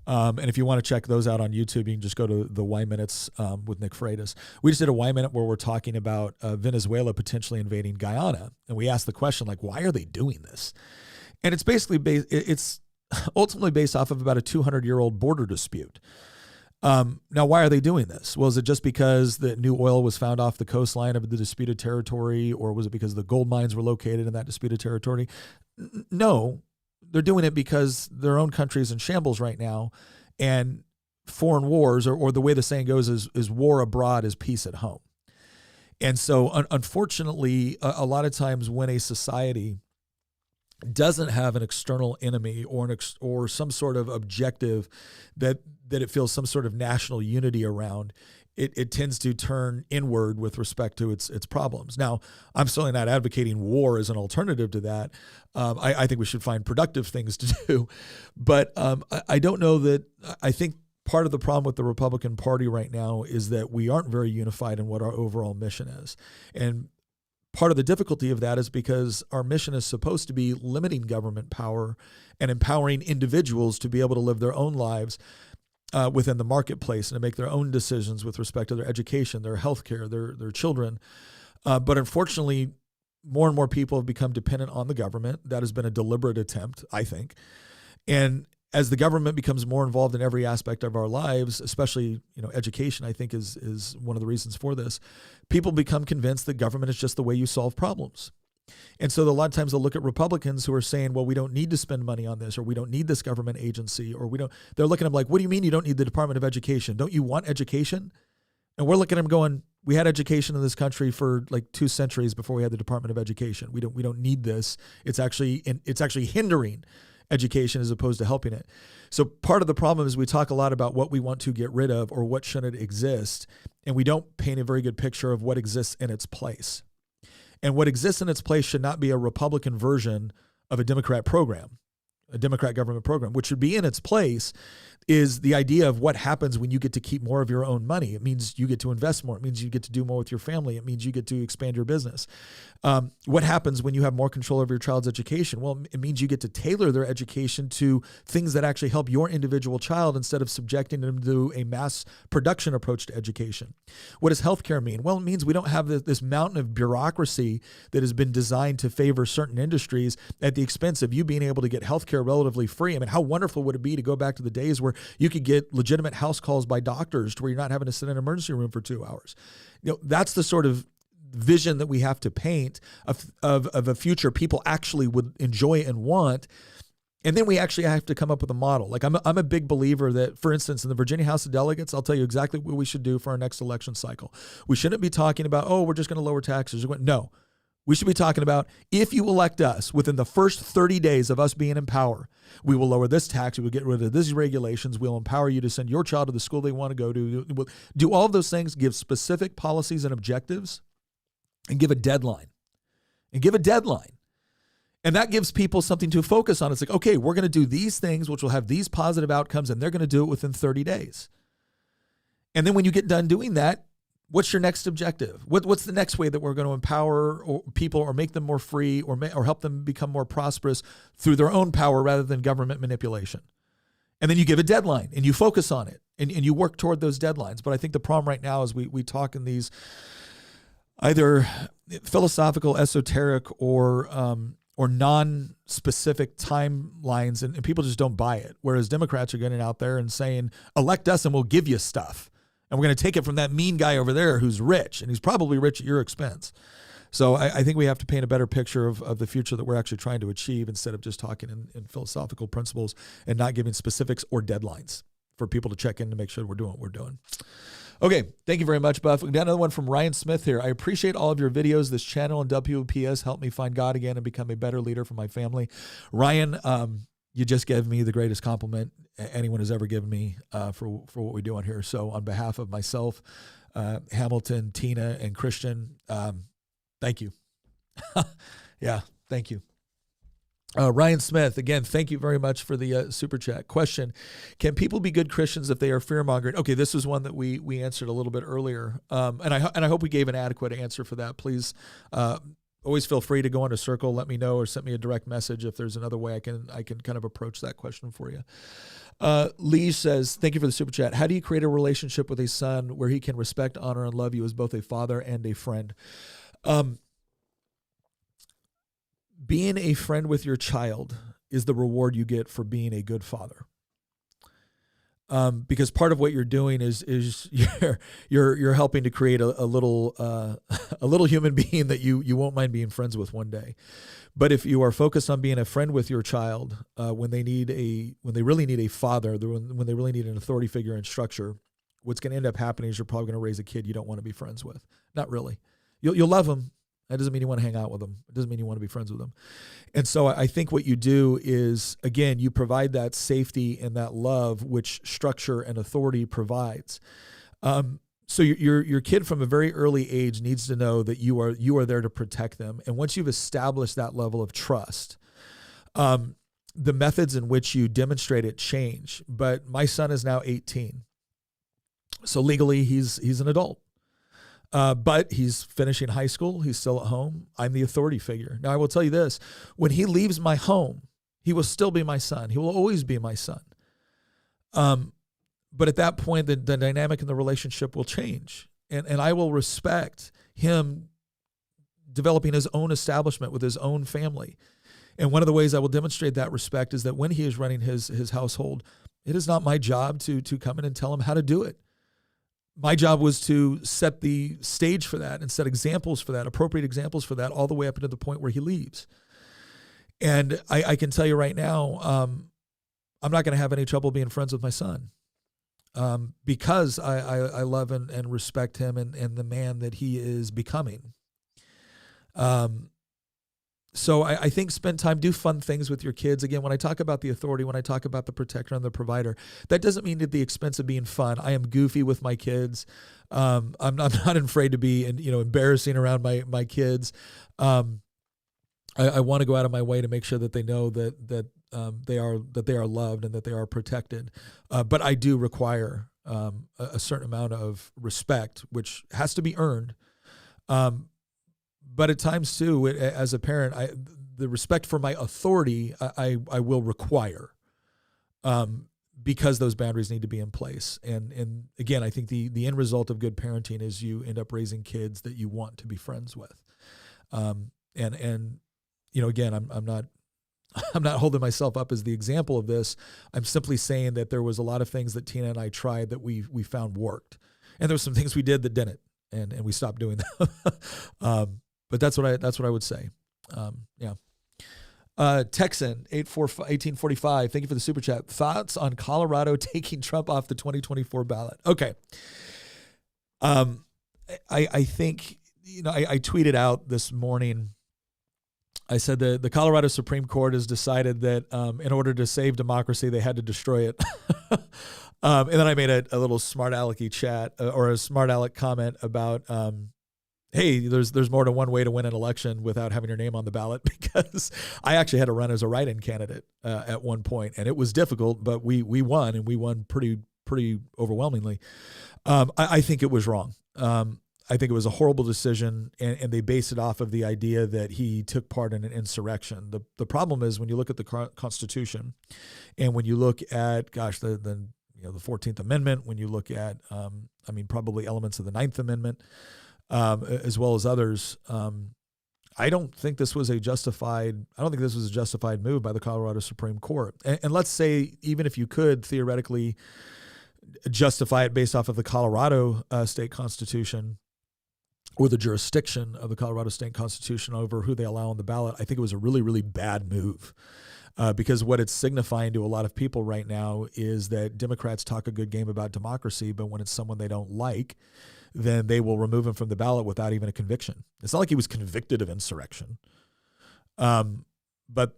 And if you want to check those out on YouTube, you can just go to the Y Minutes with Nick Freitas. We just did a Y Minute where we're talking about Venezuela potentially invading Guyana. And we asked the question, like, why are they doing this? And it's basically it's ultimately based off of about a 200-year-old border dispute. Now, why are they doing this? Well, is it just because the new oil was found off the coastline of the disputed territory, or was it because the gold mines were located in that disputed territory? No. They're doing it because their own country is in shambles right now, and foreign wars, or the way the saying goes, is war abroad is peace at home. And so, unfortunately, a lot of times when a society doesn't have an external enemy or some sort of objective that it feels some sort of national unity around, it tends to turn inward with respect to its problems. Now, I'm certainly not advocating war as an alternative to that. I think we should find productive things to do. But I don't know that – I think part of the problem with the Republican Party right now is that we aren't very unified in what our overall mission is. And part of the difficulty of that is because our mission is supposed to be limiting government power and empowering individuals to be able to live their own lives within the marketplace and to make their own decisions with respect to their education, their health care, their children. But unfortunately, more and more people have become dependent on the government. That has been a deliberate attempt, I think. And as the government becomes more involved in every aspect of our lives, especially, education, I think is one of the reasons for this, people become convinced that government is just the way you solve problems. And so a lot of times they'll look at Republicans who are saying, well, we don't need to spend money on this, or we don't need this government agency, or they're looking at them like, what do you mean you don't need the Department of Education? Don't you want education? And we're looking at them going, we had education in this country for like 2 centuries before we had the Department of Education. We don't need this. It's actually hindering education as opposed to helping it. So part of the problem is we talk a lot about what we want to get rid of or what shouldn't exist, and we don't paint a very good picture of what exists in its place. And what exists in its place should not be a Republican version of a Democrat program, a Democrat government program. What should be in its place is the idea of what happens when you get to keep more of your own money. It means you get to invest more. It means you get to do more with your family. It means you get to expand your business. What happens when you have more control over your child's education? Well, it means you get to tailor their education to things that actually help your individual child instead of subjecting them to a mass production approach to education. What does healthcare mean? Well, it means we don't have this mountain of bureaucracy that has been designed to favor certain industries at the expense of you being able to get healthcare relatively free. I mean, how wonderful would it be to go back to the days where you could get legitimate house calls by doctors to where you're not having to sit in an emergency room for 2 hours? That's the sort of vision that we have to paint of a future people actually would enjoy and want. And then we actually have to come up with a model. Like I'm a big believer that, for instance, in the Virginia House of Delegates, I'll tell you exactly what we should do for our next election cycle. We shouldn't be talking about, oh, we're just going to lower taxes. No. We should be talking about, if you elect us within the first 30 days of us being in power, we will lower this tax, we will get rid of these regulations, we'll empower you to send your child to the school they want to go to. We'll do all of those things, give specific policies and objectives, and give a deadline. And that gives people something to focus on. It's like, okay, we're going to do these things, which will have these positive outcomes, and they're going to do it within 30 days. And then when you get done doing that, what's your next objective? What's the next way that we're going to empower people or make them more free or help them become more prosperous through their own power rather than government manipulation? And then you give a deadline and you focus on it and you work toward those deadlines. But I think the problem right now is we talk in these either philosophical, esoteric, or non-specific timelines, and people just don't buy it. Whereas Democrats are getting out there and saying, elect us and we'll give you stuff. And we're going to take it from that mean guy over there who's rich, and he's probably rich at your expense. So I think we have to paint a better picture of the future that we're actually trying to achieve instead of just talking in philosophical principles and not giving specifics or deadlines for people to check in to make sure we're doing what we're doing. Okay, thank you very much, Buff. We got another one from Ryan Smith here. I appreciate all of your videos. This channel and WPS helped me find God again and become a better leader for my family. Ryan, you just gave me the greatest compliment anyone has ever given me for what we do on here. So on behalf of myself, Hamilton, Tina, and Christian, thank you. Yeah, thank you. Ryan Smith, again, thank you very much for the super chat. Question, can people be good Christians if they are fear-mongering? Okay, this was one that we answered a little bit earlier, and I hope we gave an adequate answer for that. Please always feel free to go on a circle, let me know, or send me a direct message if there's another way I can kind of approach that question for you. Lee says, thank you for the super chat. How do you create a relationship with a son where he can respect, honor, and love you as both a father and a friend? Being a friend with your child is the reward you get for being a good father. Because part of what you're doing is you're helping to create a little human being that you won't mind being friends with one day. But if you are focused on being a friend with your child, when they really need a father, when they really need an authority figure and structure, what's going to end up happening is you're probably going to raise a kid you don't want to be friends with. Not really. You'll love them. That doesn't mean you want to hang out with them. It doesn't mean you want to be friends with them. And so I think what you do is, again, you provide that safety and that love which structure and authority provides. So your kid from a very early age needs to know that you are there to protect them. And once you've established that level of trust, the methods in which you demonstrate it change. But my son is now 18. So legally he's an adult. But he's finishing high school. He's still at home. I'm the authority figure. Now, I will tell you this. When he leaves my home, he will still be my son. He will always be my son. But at that point, the dynamic in the relationship will change. And I will respect him developing his own establishment with his own family. And one of the ways I will demonstrate that respect is that when he is running his household, it is not my job to come in and tell him how to do it. My job was to set the stage for that and set examples for that, appropriate examples for that, all the way up into the point where he leaves. And I can tell you right now, I'm not going to have any trouble being friends with my son because I love and respect him and the man that he is becoming. So I think spend time, do fun things with your kids. Again, when I talk about the authority, when I talk about the protector and the provider, that doesn't mean at the expense of being fun. I am goofy with my kids. I'm not afraid to be, embarrassing around my kids. I want to go out of my way to make sure that they know that they are loved and that they are protected. But I do require a certain amount of respect, which has to be earned. But at times too, as a parent, the respect for my authority, I will require, because those boundaries need to be in place. And again, I think the end result of good parenting is you end up raising kids that you want to be friends with. Again, I'm not holding myself up as the example of this. I'm simply saying that there was a lot of things that Tina and I tried that we found worked, and there were some things we did that didn't, and we stopped doing them. But that's what I would say. Yeah. Texan 1845. Thank you for the super chat. Thoughts on Colorado taking Trump off the 2024 ballot? Okay. I think, I tweeted out this morning. I said that the Colorado Supreme Court has decided that in order to save democracy, they had to destroy it. And then I made a little smart alecky chat or a smart aleck comment about, hey, there's more than one way to win an election without having your name on the ballot, because I actually had to run as a write-in candidate at one point, and it was difficult, but we won, and we won pretty overwhelmingly. I think it was wrong. I think it was a horrible decision, and they based it off of the idea that he took part in an insurrection. The problem is when you look at the Constitution, and when you look at, the 14th Amendment, when you look at, probably elements of the 9th Amendment, as well as others, I don't think this was a justified move by the Colorado Supreme Court. And let's say, even if you could theoretically justify it based off of the Colorado state constitution or the jurisdiction of the Colorado state constitution over who they allow on the ballot, I think it was a really, really bad move. Because what it's signifying to a lot of people right now is that Democrats talk a good game about democracy, but when it's someone they don't like, then they will remove him from the ballot without even a conviction. It's not like he was convicted of insurrection. But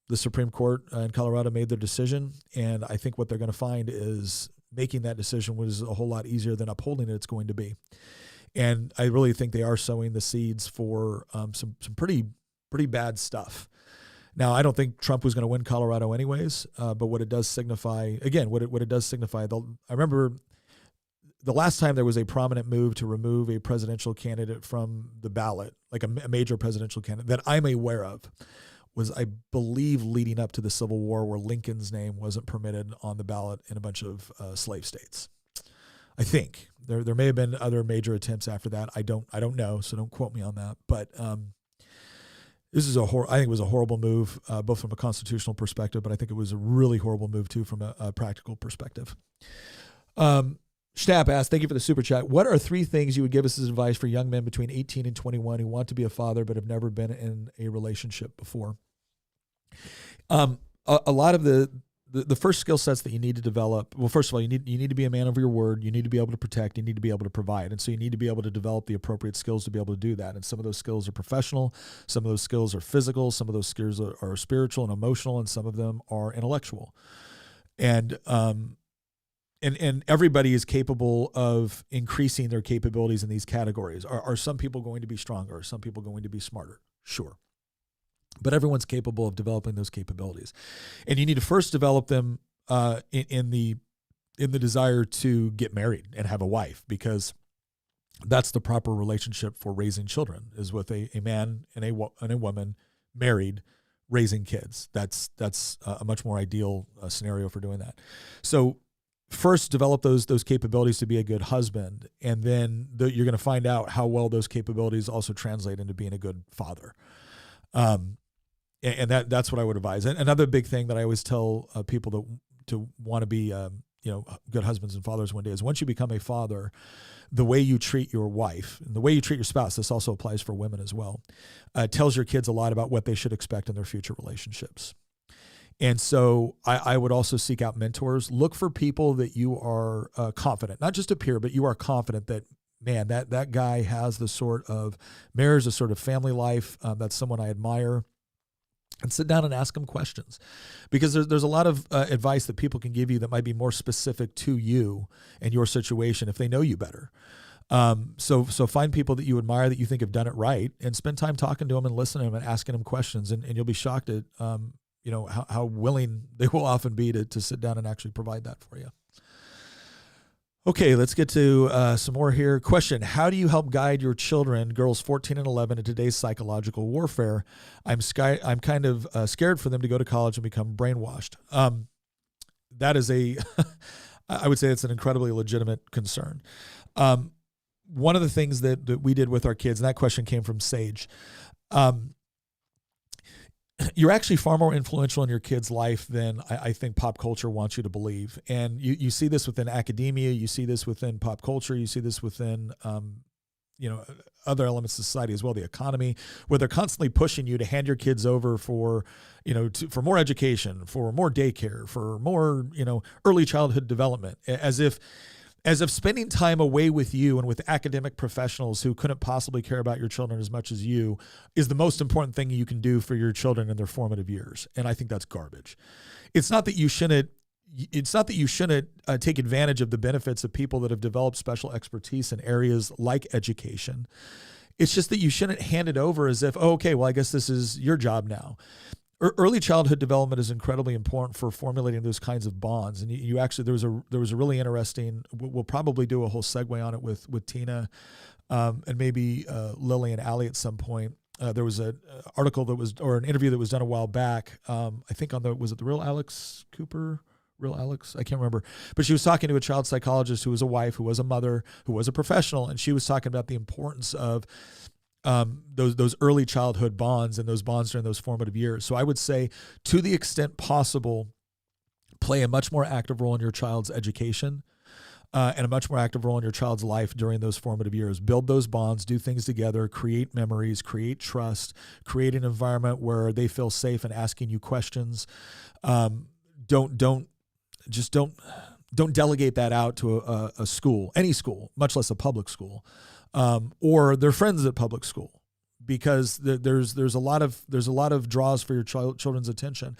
the Supreme Court in Colorado made their decision, and I think what they're going to find is making that decision was a whole lot easier than upholding it's going to be. And I really think they are sowing the seeds for some pretty bad stuff. Now, I don't think Trump was going to win Colorado anyways, but what it does signify, again, I remember the last time there was a prominent move to remove a presidential candidate from the ballot, like a major presidential candidate that I'm aware of, was, I believe, leading up to the Civil War, where Lincoln's name wasn't permitted on the ballot in a bunch of slave states. I think there may have been other major attempts after that. I don't know, so don't quote me on that. But this is I think it was a horrible move, both from a constitutional perspective, but I think it was a really horrible move too from a practical perspective. Schnapp asked, thank you for the super chat. What are 3 things you would give us as advice for young men between 18 and 21 who want to be a father but have never been in a relationship before? A lot of the first skill sets that you need to develop, well, first of all, you need to be a man of your word. You need to be able to protect. You need to be able to provide. And so you need to be able to develop the appropriate skills to be able to do that. And some of those skills are professional. Some of those skills are physical. Some of those skills are spiritual and emotional. And some of them are intellectual. And everybody is capable of increasing their capabilities in these categories. Are some people going to be stronger? Are some people going to be smarter? Sure. but everyone's capable of developing those capabilities. And you need to first develop them in the desire to get married and have a wife, because that's the proper relationship for raising children, is with a man and a woman married, raising kids. That's a much more ideal scenario for doing that. So first develop those capabilities to be a good husband, and then you're going to find out how well those capabilities also translate into being a good father. And that's what I would advise. And another big thing that I always tell people to want to be good husbands and fathers one day is, once you become a father, the way you treat your wife and the way you treat your spouse, this also applies for women as well, tells your kids a lot about what they should expect in their future relationships. And so I would also seek out mentors. Look for people that you are confident, not just a peer, but you are confident that, man, that guy has the sort of marriage, the sort of family life. That's someone I admire. And sit down and ask them questions, because there's a lot of advice that people can give you that might be more specific to you and your situation if they know you better. So find people that you admire, that you think have done it right, and spend time talking to them and listening to them and asking them questions. And you'll be shocked at how willing they will often be to sit down and actually provide that for you. Okay, let's get to some more here. Question: how do you help guide your children, girls 14 and 11, in today's psychological warfare? I'm kind of scared for them to go to college and become brainwashed. That is I would say it's an incredibly legitimate concern. One of the things that we did with our kids, and that question came from Sage, you're actually far more influential in your kid's life than I think pop culture wants you to believe. And you see this within academia, you see this within pop culture, you see this within, other elements of society as well, the economy, where they're constantly pushing you to hand your kids over for more education, for more daycare, for more, early childhood development, as if spending time away with you and with academic professionals who couldn't possibly care about your children as much as you is the most important thing you can do for your children in their formative years. And I think that's garbage. It's not that you shouldn't take advantage of the benefits of people that have developed special expertise in areas like education. It's just that you shouldn't hand it over as if, oh, okay, well, I guess this is your job now. Early childhood development is incredibly important for formulating those kinds of bonds. And you actually, there was a really interesting, we'll probably do a whole segue on it with Tina and maybe Lily and Allie at some point. There was an article an interview that was done a while back. I think was it the Real Alex Cooper? Real Alex? I can't remember. But she was talking to a child psychologist who was a wife, who was a mother, who was a professional. And she was talking about the importance of those early childhood bonds and those bonds during those formative years. So I would say, to the extent possible, play a much more active role in your child's education and a much more active role in your child's life during those formative years. Build those bonds, do things together, create memories, create trust, create an environment where they feel safe in asking you questions. Don't delegate that out to a school, any school, much less a public school. Or their friends at public school, because there's a lot of draws for your children's attention,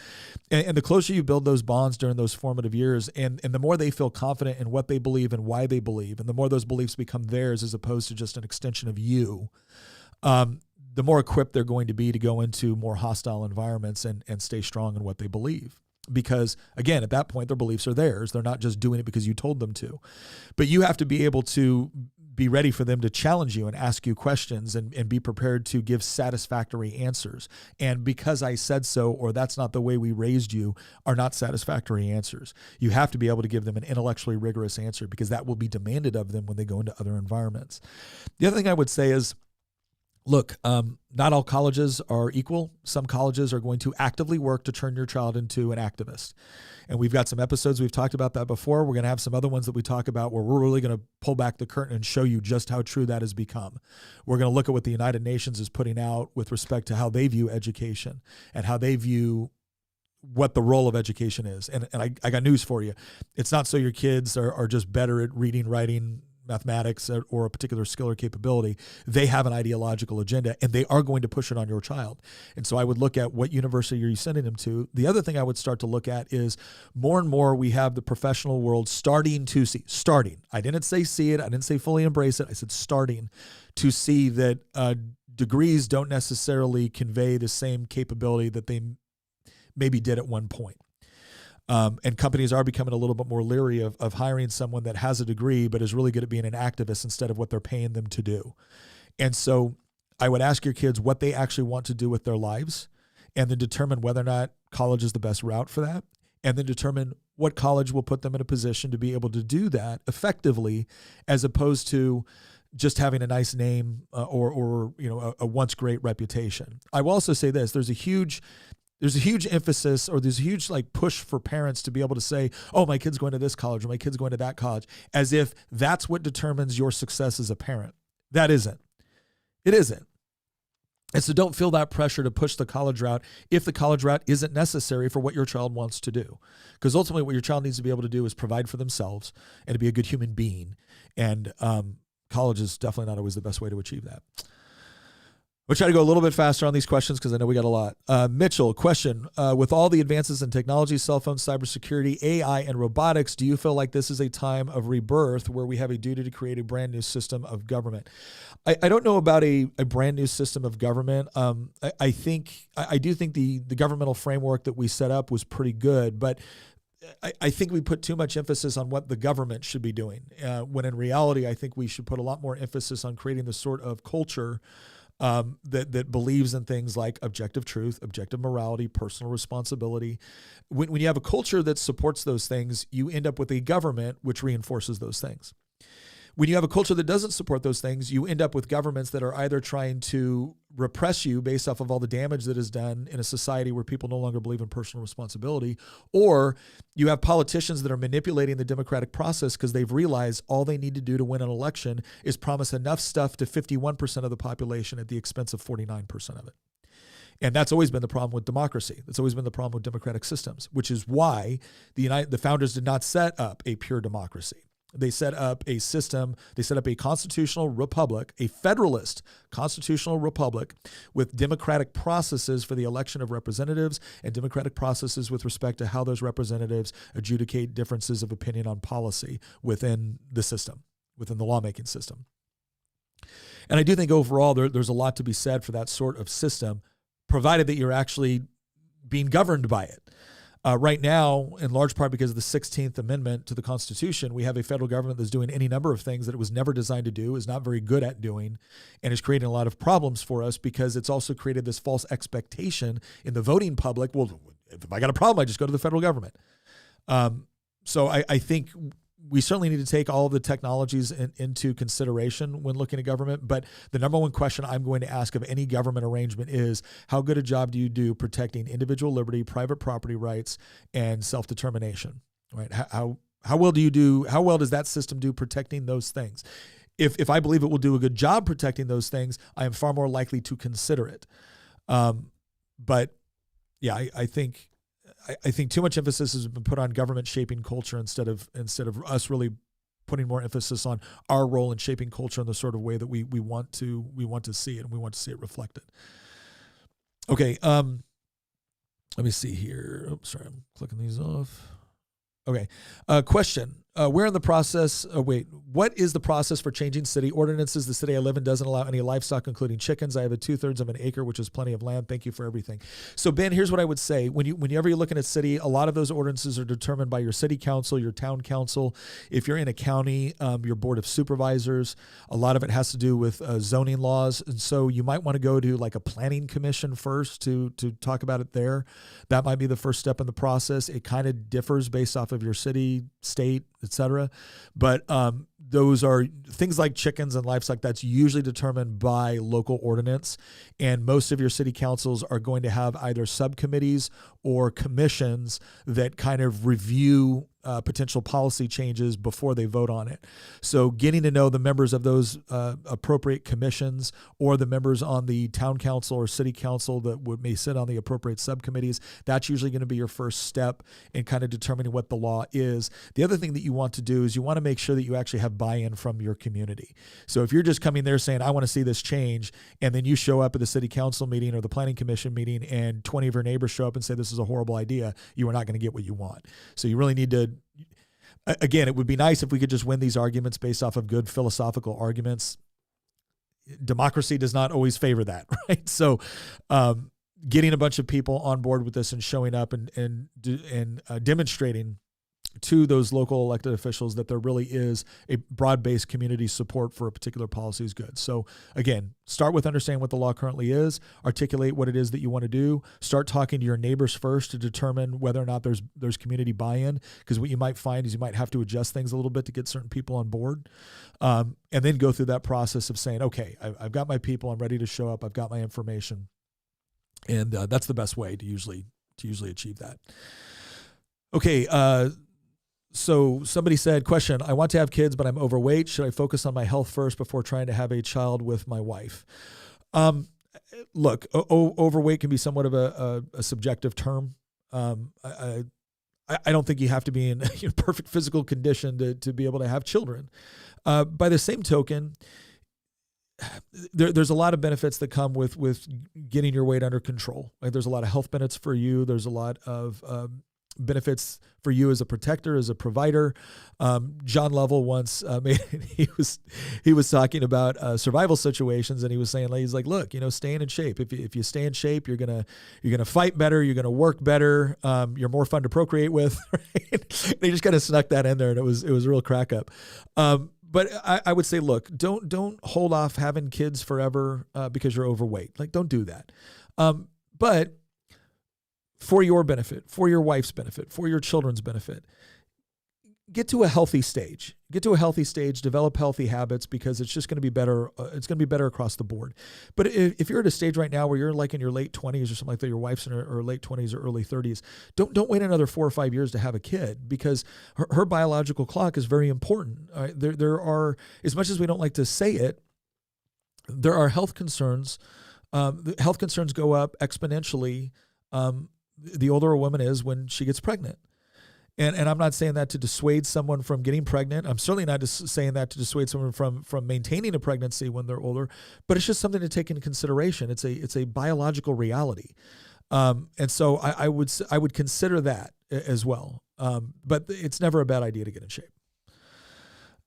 and the closer you build those bonds during those formative years, and the more they feel confident in what they believe and why they believe, and the more those beliefs become theirs as opposed to just an extension of you, the more equipped they're going to be to go into more hostile environments and stay strong in what they believe. Because again, at that point, their beliefs are theirs. They're not just doing it because you told them to. But you have to be able to be ready for them to challenge you and ask you questions and be prepared to give satisfactory answers. And because I said so, or that's not the way we raised you, are not satisfactory answers. You have to be able to give them an intellectually rigorous answer, because that will be demanded of them when they go into other environments. The other thing I would say is, look, not all colleges are equal. Some colleges are going to actively work to turn your child into an activist. And we've got some episodes we've talked about that before. We're going to have some other ones that we talk about where we're really going to pull back the curtain and show you just how true that has become. We're going to look at what the United Nations is putting out with respect to how they view education and how they view what the role of education is. And I got news for you. It's not so your kids are just better at reading, writing, mathematics, or a particular skill or capability. They have an ideological agenda, and they are going to push it on your child. And so I would look at what university are you sending them to. The other thing I would start to look at is, more and more we have the professional world starting. I didn't say see it. I didn't say fully embrace it. I said starting to see that degrees don't necessarily convey the same capability that they maybe did at one point. And companies are becoming a little bit more leery of hiring someone that has a degree but is really good at being an activist instead of what they're paying them to do. And so I would ask your kids what they actually want to do with their lives, and then determine whether or not college is the best route for that, and then determine what college will put them in a position to be able to do that effectively, as opposed to just having a nice name or a once great reputation. I will also say this: there's a huge emphasis, or there's a huge push for parents to be able to say, oh, my kid's going to this college or my kid's going to that college, as if that's what determines your success as a parent. That isn't. It isn't. And so don't feel that pressure to push the college route if the college route isn't necessary for what your child wants to do. Because ultimately what your child needs to be able to do is provide for themselves and to be a good human being. And college is definitely not always the best way to achieve that. We'll try to go a little bit faster on these questions because I know we got a lot. Mitchell, question. With all the advances in technology, cell phones, cybersecurity, AI, and robotics, do you feel like this is a time of rebirth where we have a duty to create a brand new system of government? I don't know about a brand new system of government. I do think the governmental framework that we set up was pretty good, but I think we put too much emphasis on what the government should be doing, when in reality, I think we should put a lot more emphasis on creating the sort of culture that believes in things like objective truth, objective morality, personal responsibility. When you have a culture that supports those things, you end up with a government which reinforces those things. When you have a culture that doesn't support those things, you end up with governments that are either trying to repress you based off of all the damage that is done in a society where people no longer believe in personal responsibility, or you have politicians that are manipulating the democratic process because they've realized all they need to do to win an election is promise enough stuff to 51% of the population at the expense of 49% of it. And that's always been the problem with democracy. That's always been the problem with democratic systems, which is why the founders did not set up a pure democracy. They set up a system, they set up a constitutional republic, a federalist constitutional republic with democratic processes for the election of representatives and democratic processes with respect to how those representatives adjudicate differences of opinion on policy within the system, within the lawmaking system. And I do think overall there's a lot to be said for that sort of system, provided that you're actually being governed by it. Right now, in large part because of the 16th Amendment to the Constitution, we have a federal government that's doing any number of things that it was never designed to do, is not very good at doing, and is creating a lot of problems for us because it's also created this false expectation in the voting public. Well, if I got a problem, I just go to the federal government. So I think we certainly need to take all of the technologies into consideration when looking at government. But the number one question I'm going to ask of any government arrangement is, how good a job do you do protecting individual liberty, private property rights, and self-determination? Right? How well do you do? How well does that system do protecting those things? If I believe it will do a good job protecting those things, I am far more likely to consider it. But yeah, I think too much emphasis has been put on government shaping culture instead of us really putting more emphasis on our role in shaping culture in the sort of way that we want to see it, and we want to see it reflected. Okay, let me see here. Oops, sorry, I'm clicking these off. Okay, question. We're in the process. What is the process for changing city ordinances? The city I live in doesn't allow any livestock, including chickens. I have a 2/3 of an acre, which is plenty of land. Thank you for everything. So Ben, here's what I would say. Whenever you're looking at city, a lot of those ordinances are determined by your city council, your town council. If you're in a county, your board of supervisors. A lot of it has to do with zoning laws, and so you might want to go to like a planning commission first to talk about it there. That might be the first step in the process. It kind of differs based off of your city, state, etc. But those are things like chickens and livestock that's usually determined by local ordinance. And most of your city councils are going to have either subcommittees or commissions that kind of review potential policy changes before they vote on it. So getting to know the members of those appropriate commissions, or the members on the town council or city council that may sit on the appropriate subcommittees, that's usually going to be your first step in kind of determining what the law is. The other thing that you want to do is you want to make sure that you actually have buy-in from your community. So if you're just coming there saying, I want to see this change, and then you show up at the city council meeting or the planning commission meeting and 20 of your neighbors show up and say this is a horrible idea, you are not going to get what you want. So you really need to, again, it would be nice if we could just win these arguments based off of good philosophical arguments. democracy does not always favor that, right? So, getting a bunch of people on board with this and showing up and demonstrating to those local elected officials that there really is a broad-based community support for a particular policy is good. So again, start with understanding what the law currently is, articulate what it is that you want to do, start talking to your neighbors first to determine whether or not there's community buy-in, because what you might find is you might have to adjust things a little bit to get certain people on board, and then go through that process of saying, okay, I've got my people, I'm ready to show up, I've got my information, and that's the best way to usually achieve that. Okay, so somebody said, question, I want to have kids, but I'm overweight. Should I focus on my health first before trying to have a child with my wife? Look, overweight can be somewhat of a subjective term. I don't think you have to be in perfect physical condition to be able to have children. By the same token, there's a lot of benefits that come with getting your weight under control. Like, there's a lot of health benefits for you. There's a lot of benefits for you as a protector, as a provider. John Lovell once he was talking about survival situations, and he was saying, he's like, look, staying in shape. If you stay in shape, you're gonna fight better, you're gonna work better, you're more fun to procreate with. Right? And he just kind of snuck that in there, and it was a real crack up. But I would say, look, don't hold off having kids forever because you're overweight. Like, don't do that. But for your benefit, for your wife's benefit, for your children's benefit, get to a healthy stage. Develop healthy habits, because it's just going to be better. It's going to be better across the board. But if you're at a stage right now where you're like in your late 20s or something like that, your wife's in her late 20s or early 30s, don't wait another 4 or 5 years to have a kid, because her biological clock is very important. There are, as much as we don't like to say it, there are health concerns. The health concerns go up exponentially the older a woman is when she gets pregnant. And I'm not saying that to dissuade someone from getting pregnant. I'm certainly not saying that to dissuade someone from maintaining a pregnancy when they're older, but it's just something to take into consideration. It's a biological reality. And so I would consider that as well. But it's never a bad idea to get in shape.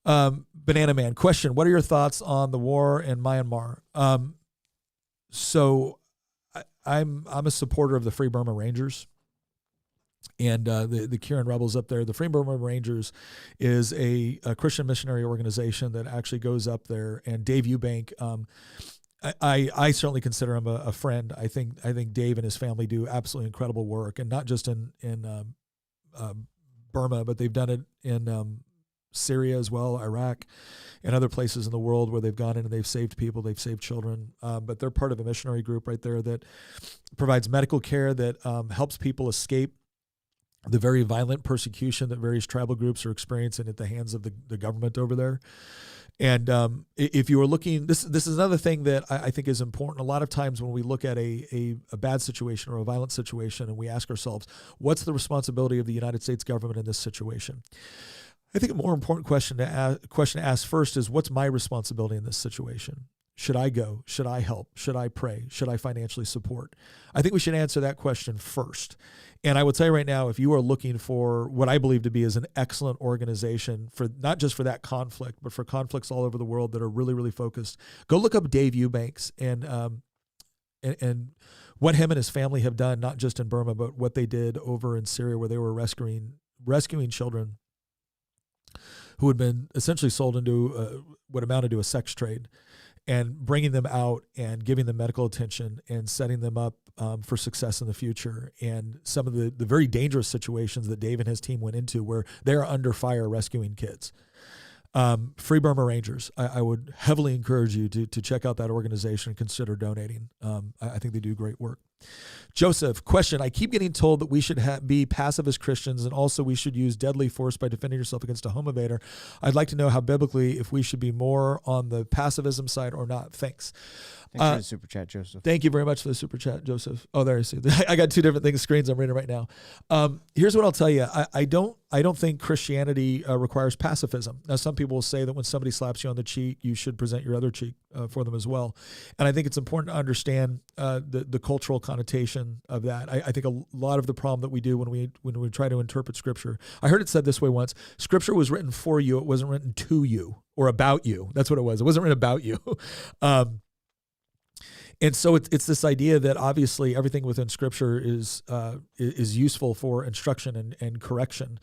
Banana Man, question, what are your thoughts on the war in Myanmar? So I'm a supporter of the Free Burma Rangers and the Karen rebels up there. The Free Burma Rangers is a Christian missionary organization that actually goes up there. And Dave Eubank, I certainly consider him a friend. I think Dave and his family do absolutely incredible work, and not just in Burma, but they've done it in Syria as well, Iraq, and other places in the world where they've gone in and they've saved people, they've saved children. But they're part of a missionary group right there that provides medical care that helps people escape the very violent persecution that various tribal groups are experiencing at the hands of the government over there. And if you are looking, this is another thing that I think is important. A lot of times when we look at a bad situation or a violent situation, and we ask ourselves, what's the responsibility of the United States government in this situation? I think a more important question to ask first is, what's my responsibility in this situation? Should I go? Should I help? Should I pray? Should I financially support? I think we should answer that question first. And I will tell you right now, if you are looking for what I believe to be as an excellent organization for not just for that conflict, but for conflicts all over the world that are really, really focused, go look up Dave Eubanks and what him and his family have done, not just in Burma, but what they did over in Syria, where they were rescuing children who had been essentially sold into what amounted to a sex trade, and bringing them out and giving them medical attention and setting them up for success in the future. And some of the very dangerous situations that Dave and his team went into where they're under fire rescuing kids. Free Burma Rangers, I would heavily encourage you to check out that organization and consider donating. I think they do great work. Joseph, question, I keep getting told that we should be passive as Christians, and also we should use deadly force by defending yourself against a home invader. I'd like to know how biblically, if we should be more on the pacifism side or not. Thanks. Thanks for the super chat, Joseph. Thank you very much for the super chat, Joseph. Oh, there I see. I got two different screens I'm reading right now. Here's what I'll tell you. I don't think Christianity requires pacifism. Now, some people will say that when somebody slaps you on the cheek, you should present your other cheek for them as well. And I think it's important to understand the cultural connotation of that. I think a lot of the problem that we do when we try to interpret Scripture, I heard it said this way once: Scripture was written for you; it wasn't written to you or about you. That's what it was. It wasn't written about you. And so it's this idea that obviously everything within Scripture is useful for instruction and correction.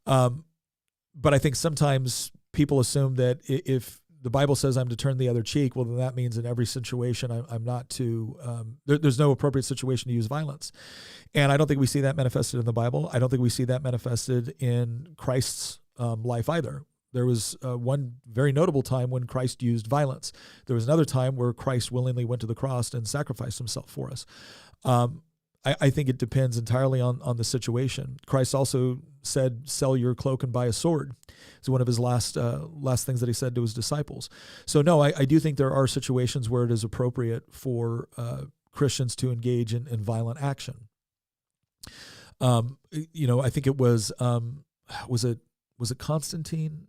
But I think sometimes people assume that if the Bible says I'm to turn the other cheek, well, then that means in every situation I'm not to, there's no appropriate situation to use violence. And I don't think we see that manifested in the Bible. I don't think we see that manifested in Christ's life either. There was one very notable time when Christ used violence. There was another time where Christ willingly went to the cross and sacrificed himself for us. I think it depends entirely on the situation. Christ also said, "Sell your cloak and buy a sword." It's one of his last things that he said to his disciples. So no, I do think there are situations where it is appropriate for Christians to engage in violent action. I think it was it Constantine?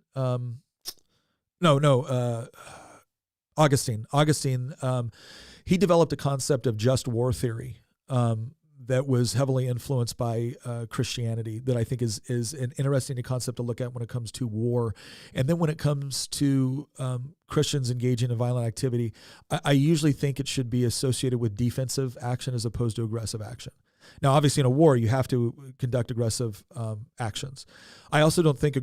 Augustine. Augustine, he developed a concept of just war theory that was heavily influenced by Christianity that I think is an interesting concept to look at when it comes to war. And then when it comes to Christians engaging in violent activity, I usually think it should be associated with defensive action as opposed to aggressive action. Now, obviously, in a war, you have to conduct aggressive actions. I also don't think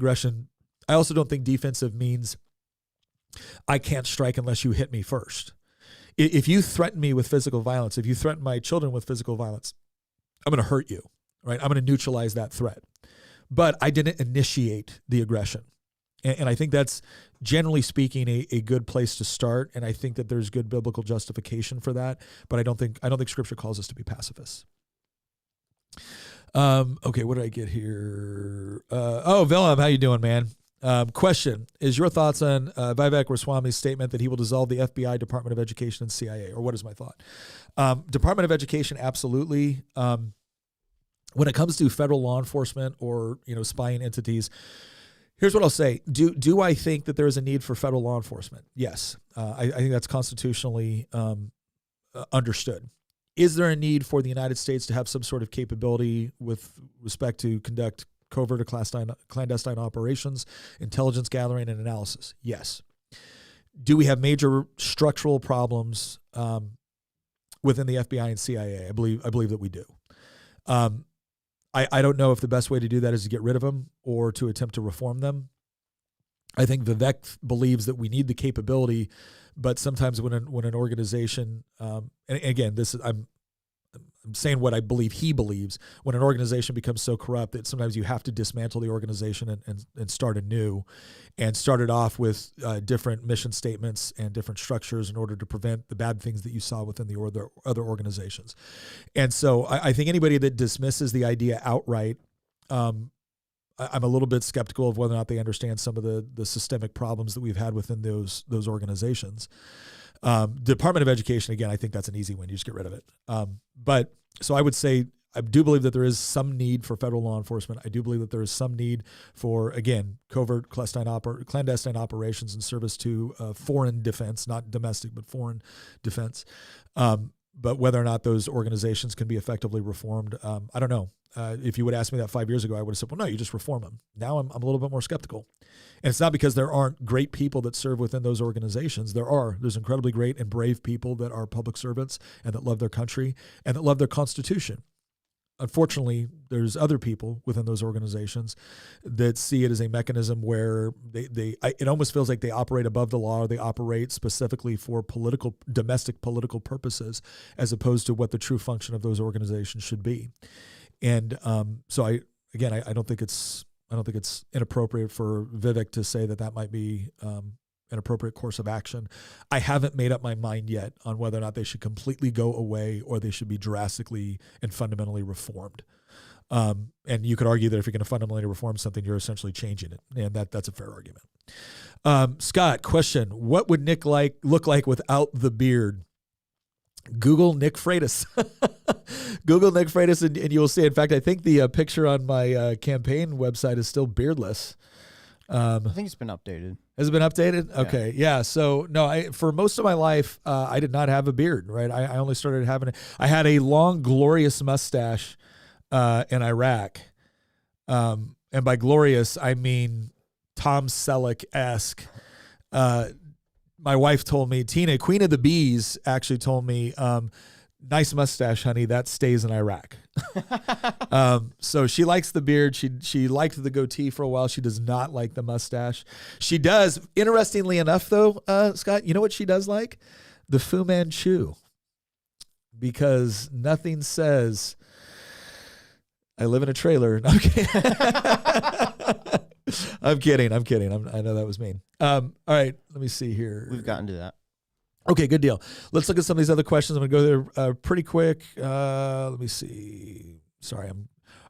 defensive means I can't strike unless you hit me first. If you threaten me with physical violence, if you threaten my children with physical violence, I'm going to hurt you, right? I'm going to neutralize that threat. But I didn't initiate the aggression. And I think that's, generally speaking, a good place to start. And I think that there's good biblical justification for that. But I don't think Scripture calls us to be pacifists. Okay, what did I get here? Willem, how you doing, man? Question: is your thoughts on Vivek Ramaswamy's statement that he will dissolve the FBI, Department of Education, and CIA? Or what is my thought? Department of Education, absolutely. When it comes to federal law enforcement or spying entities, here's what I'll say: Do I think that there is a need for federal law enforcement? Yes, I think that's constitutionally understood. Is there a need for the United States to have some sort of capability with respect to conduct covert or clandestine operations, intelligence gathering, and analysis? Yes. Do we have major structural problems within the FBI and CIA? I believe that we do. I don't know if the best way to do that is to get rid of them or to attempt to reform them. I think Vivek believes that we need the capability, but sometimes when an organization, and again, I'm saying what I believe he believes, when an organization becomes so corrupt that sometimes you have to dismantle the organization and start anew, and start it off with different mission statements and different structures in order to prevent the bad things that you saw within the other organizations. And so I think anybody that dismisses the idea outright, I'm a little bit skeptical of whether or not they understand some of the systemic problems that we've had within those organizations. Department of Education, again, I think that's an easy one. You just get rid of it. But so I would say I do believe that there is some need for federal law enforcement. I do believe that there is some need for, again, covert clandestine operations in service to foreign defense, not domestic, but foreign defense. But whether or not those organizations can be effectively reformed, I don't know. If you would ask me that 5 years ago, I would have said, well, no, you just reform them. Now I'm a little bit more skeptical. And it's not because there aren't great people that serve within those organizations. There's incredibly great and brave people that are public servants and that love their country and that love their Constitution. Unfortunately, there's other people within those organizations that see it as a mechanism where it almost feels like they operate above the law, or they operate specifically for domestic political purposes, as opposed to what the true function of those organizations should be. And so I don't think it's inappropriate for Vivek to say that might be an appropriate course of action. I haven't made up my mind yet on whether or not they should completely go away or they should be drastically and fundamentally reformed. And you could argue that if you're going to fundamentally reform something, you're essentially changing it, and that's a fair argument. Scott, question: what would Nick look like without the beard? Google Nick Freitas. Google Nick Freitas, and you will see. In fact, I think the picture on my campaign website is still beardless. I think it's been updated. Has it been updated? Okay. Yeah. So no, for most of my life, I did not have a beard, right? I only started having it. I had a long, glorious mustache in Iraq. And by glorious, I mean Tom Selleck-esque. My wife told me, Tina, Queen of the Bees, actually told me, nice mustache, honey. That stays in Iraq. So she likes the beard. She liked the goatee for a while. She does not like the mustache. She does. Interestingly enough, though, Scott, you know what she does like? The Fu Manchu. Because nothing says, I live in a trailer. No, I'm kidding. I'm kidding. I know that was mean. All right. Let me see here. We've gotten to that. Okay, good deal. Let's look at some of these other questions. I'm going to go there pretty quick. Let me see. Sorry,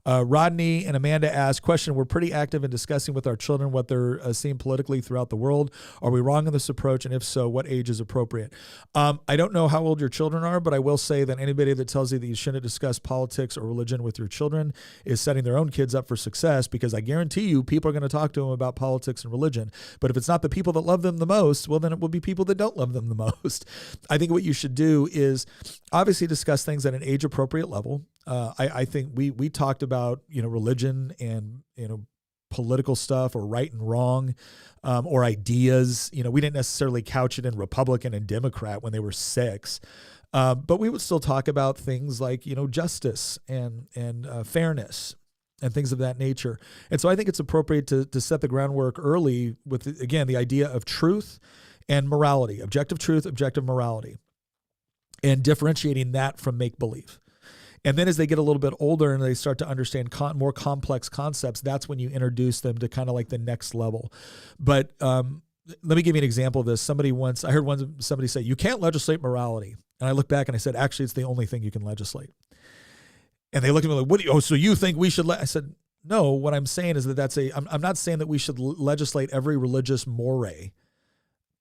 Rodney and Amanda asked, question, we're pretty active in discussing with our children what they're seeing politically throughout the world. Are we wrong in this approach? And if so, what age is appropriate? I don't know how old your children are, but I will say that anybody that tells you that you shouldn't discuss politics or religion with your children is setting their own kids up for success, because I guarantee you people are going to talk to them about politics and religion. But if it's not the people that love them the most, well, then it will be people that don't love them the most. I think what you should do is obviously discuss things at an age appropriate level. I think we talked about, religion and, political stuff or right and wrong, or ideas. We didn't necessarily couch it in Republican and Democrat when they were 6. But we would still talk about things like, justice and fairness and things of that nature. And so I think it's appropriate to set the groundwork early with, again, the idea of truth and morality, objective truth, objective morality, and differentiating that from make-believe. And then as they get a little bit older and they start to understand more complex concepts, that's when you introduce them to kind of like the next level. But let me give you an example of this. I heard somebody say, you can't legislate morality. And I looked back and I said, actually, it's the only thing you can legislate. And they looked at me like, so you think we should I said, no, what I'm saying is I'm not saying that we should legislate every religious moray,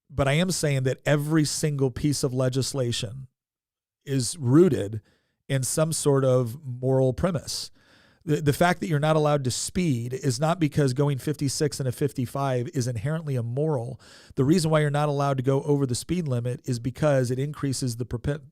but I am saying that every single piece of legislation is rooted in some sort of moral premise. The fact that you're not allowed to speed is not because going 56 and a 55 is inherently immoral. The reason why you're not allowed to go over the speed limit is because it increases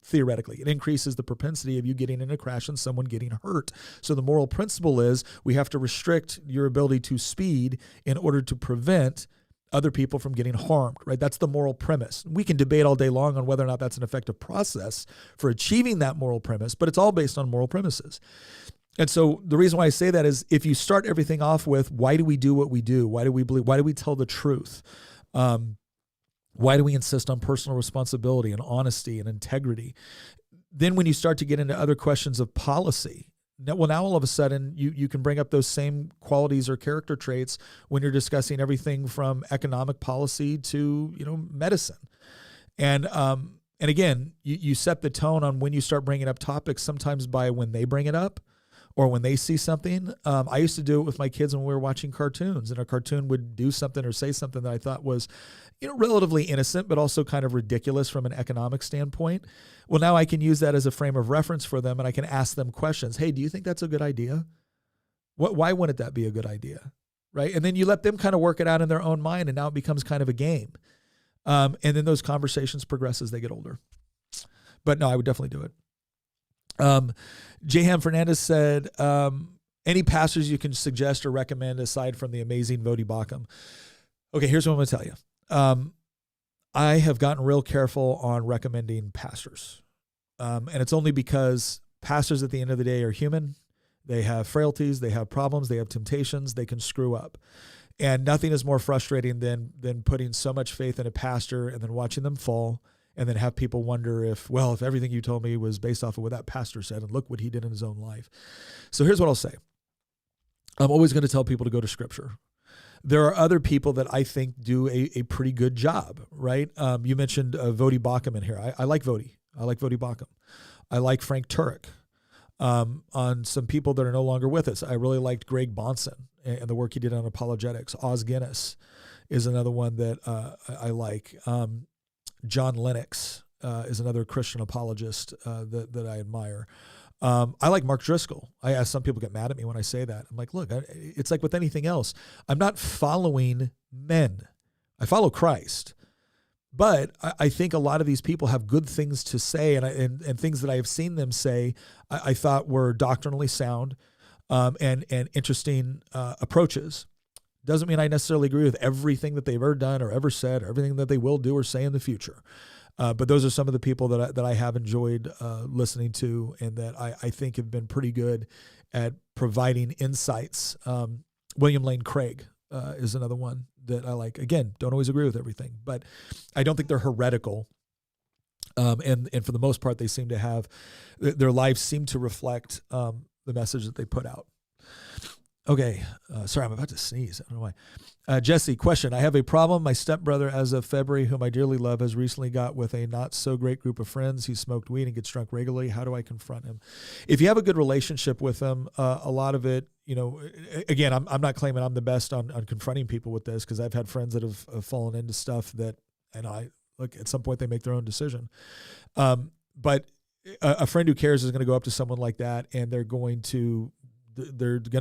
theoretically, it increases the propensity of you getting in a crash and someone getting hurt. So the moral principle is we have to restrict your ability to speed in order to prevent other people from getting harmed, right? That's the moral premise. We can debate all day long on whether or not that's an effective process for achieving that moral premise, but it's all based on moral premises. And so the reason why I say that is if you start everything off with, why do we do what we do? Why do we believe? Why do we tell the truth? Why do we insist on personal responsibility and honesty and integrity? Then when you start to get into other questions of policy, now all of a sudden you can bring up those same qualities or character traits when you're discussing everything from economic policy to, medicine. And again, you set the tone on when you start bringing up topics, sometimes by when they bring it up or when they see something. I used to do it with my kids when we were watching cartoons, and a cartoon would do something or say something that I thought was, relatively innocent, but also kind of ridiculous from an economic standpoint. Well, now I can use that as a frame of reference for them, and I can ask them questions. Hey, do you think that's a good idea? Why wouldn't that be a good idea? Right? And then you let them kind of work it out in their own mind, and now it becomes kind of a game. And then those conversations progress as they get older. But no, I would definitely do it. Jayham Fernandez said, any pastors you can suggest or recommend aside from the amazing Vodi Bakum? Okay, here's what I'm going to tell you. I have gotten real careful on recommending pastors. And it's only because pastors at the end of the day are human. They have frailties, they have problems, they have temptations, they can screw up. And nothing is more frustrating than putting so much faith in a pastor and then watching them fall and then have people wonder if everything you told me was based off of what that pastor said and look what he did in his own life. So here's what I'll say. I'm always going to tell people to go to Scripture. There are other people that I think do a pretty good job, right? You mentioned Vodi Bakum in here. I like Vodi. I like Vodi Bakum. I like Frank Turek. On some people that are no longer with us, I really liked Greg Bonson and the work he did on apologetics. Oz Guinness is another one that I like. John Lennox is another Christian apologist that I admire. I like Mark Driscoll. Some people get mad at me when I say that. I'm like, look, it's like with anything else. I'm not following men. I follow Christ. But I think a lot of these people have good things to say, and things that I have seen them say, I thought were doctrinally sound, and interesting approaches. Doesn't mean I necessarily agree with everything that they've ever done or ever said, or everything that they will do or say in the future. But those are some of the people that I have enjoyed listening to, and that I think have been pretty good at providing insights. William Lane Craig is another one that I like. Again, don't always agree with everything, but I don't think they're heretical. And for the most part, they seem to have, their lives seem to reflect the message that they put out. Okay. Sorry, I'm about to sneeze. I don't know why. Jesse, question. I have a problem. My stepbrother, as of February, whom I dearly love, has recently got with a not so great group of friends. He smoked weed and gets drunk regularly. How do I confront him? If you have a good relationship with him, a lot of it, again, I'm not claiming I'm the best on confronting people with this, because I've had friends that have fallen into stuff that, and look, at some point they make their own decision. But a friend who cares is going to go up to someone like that, and they're going to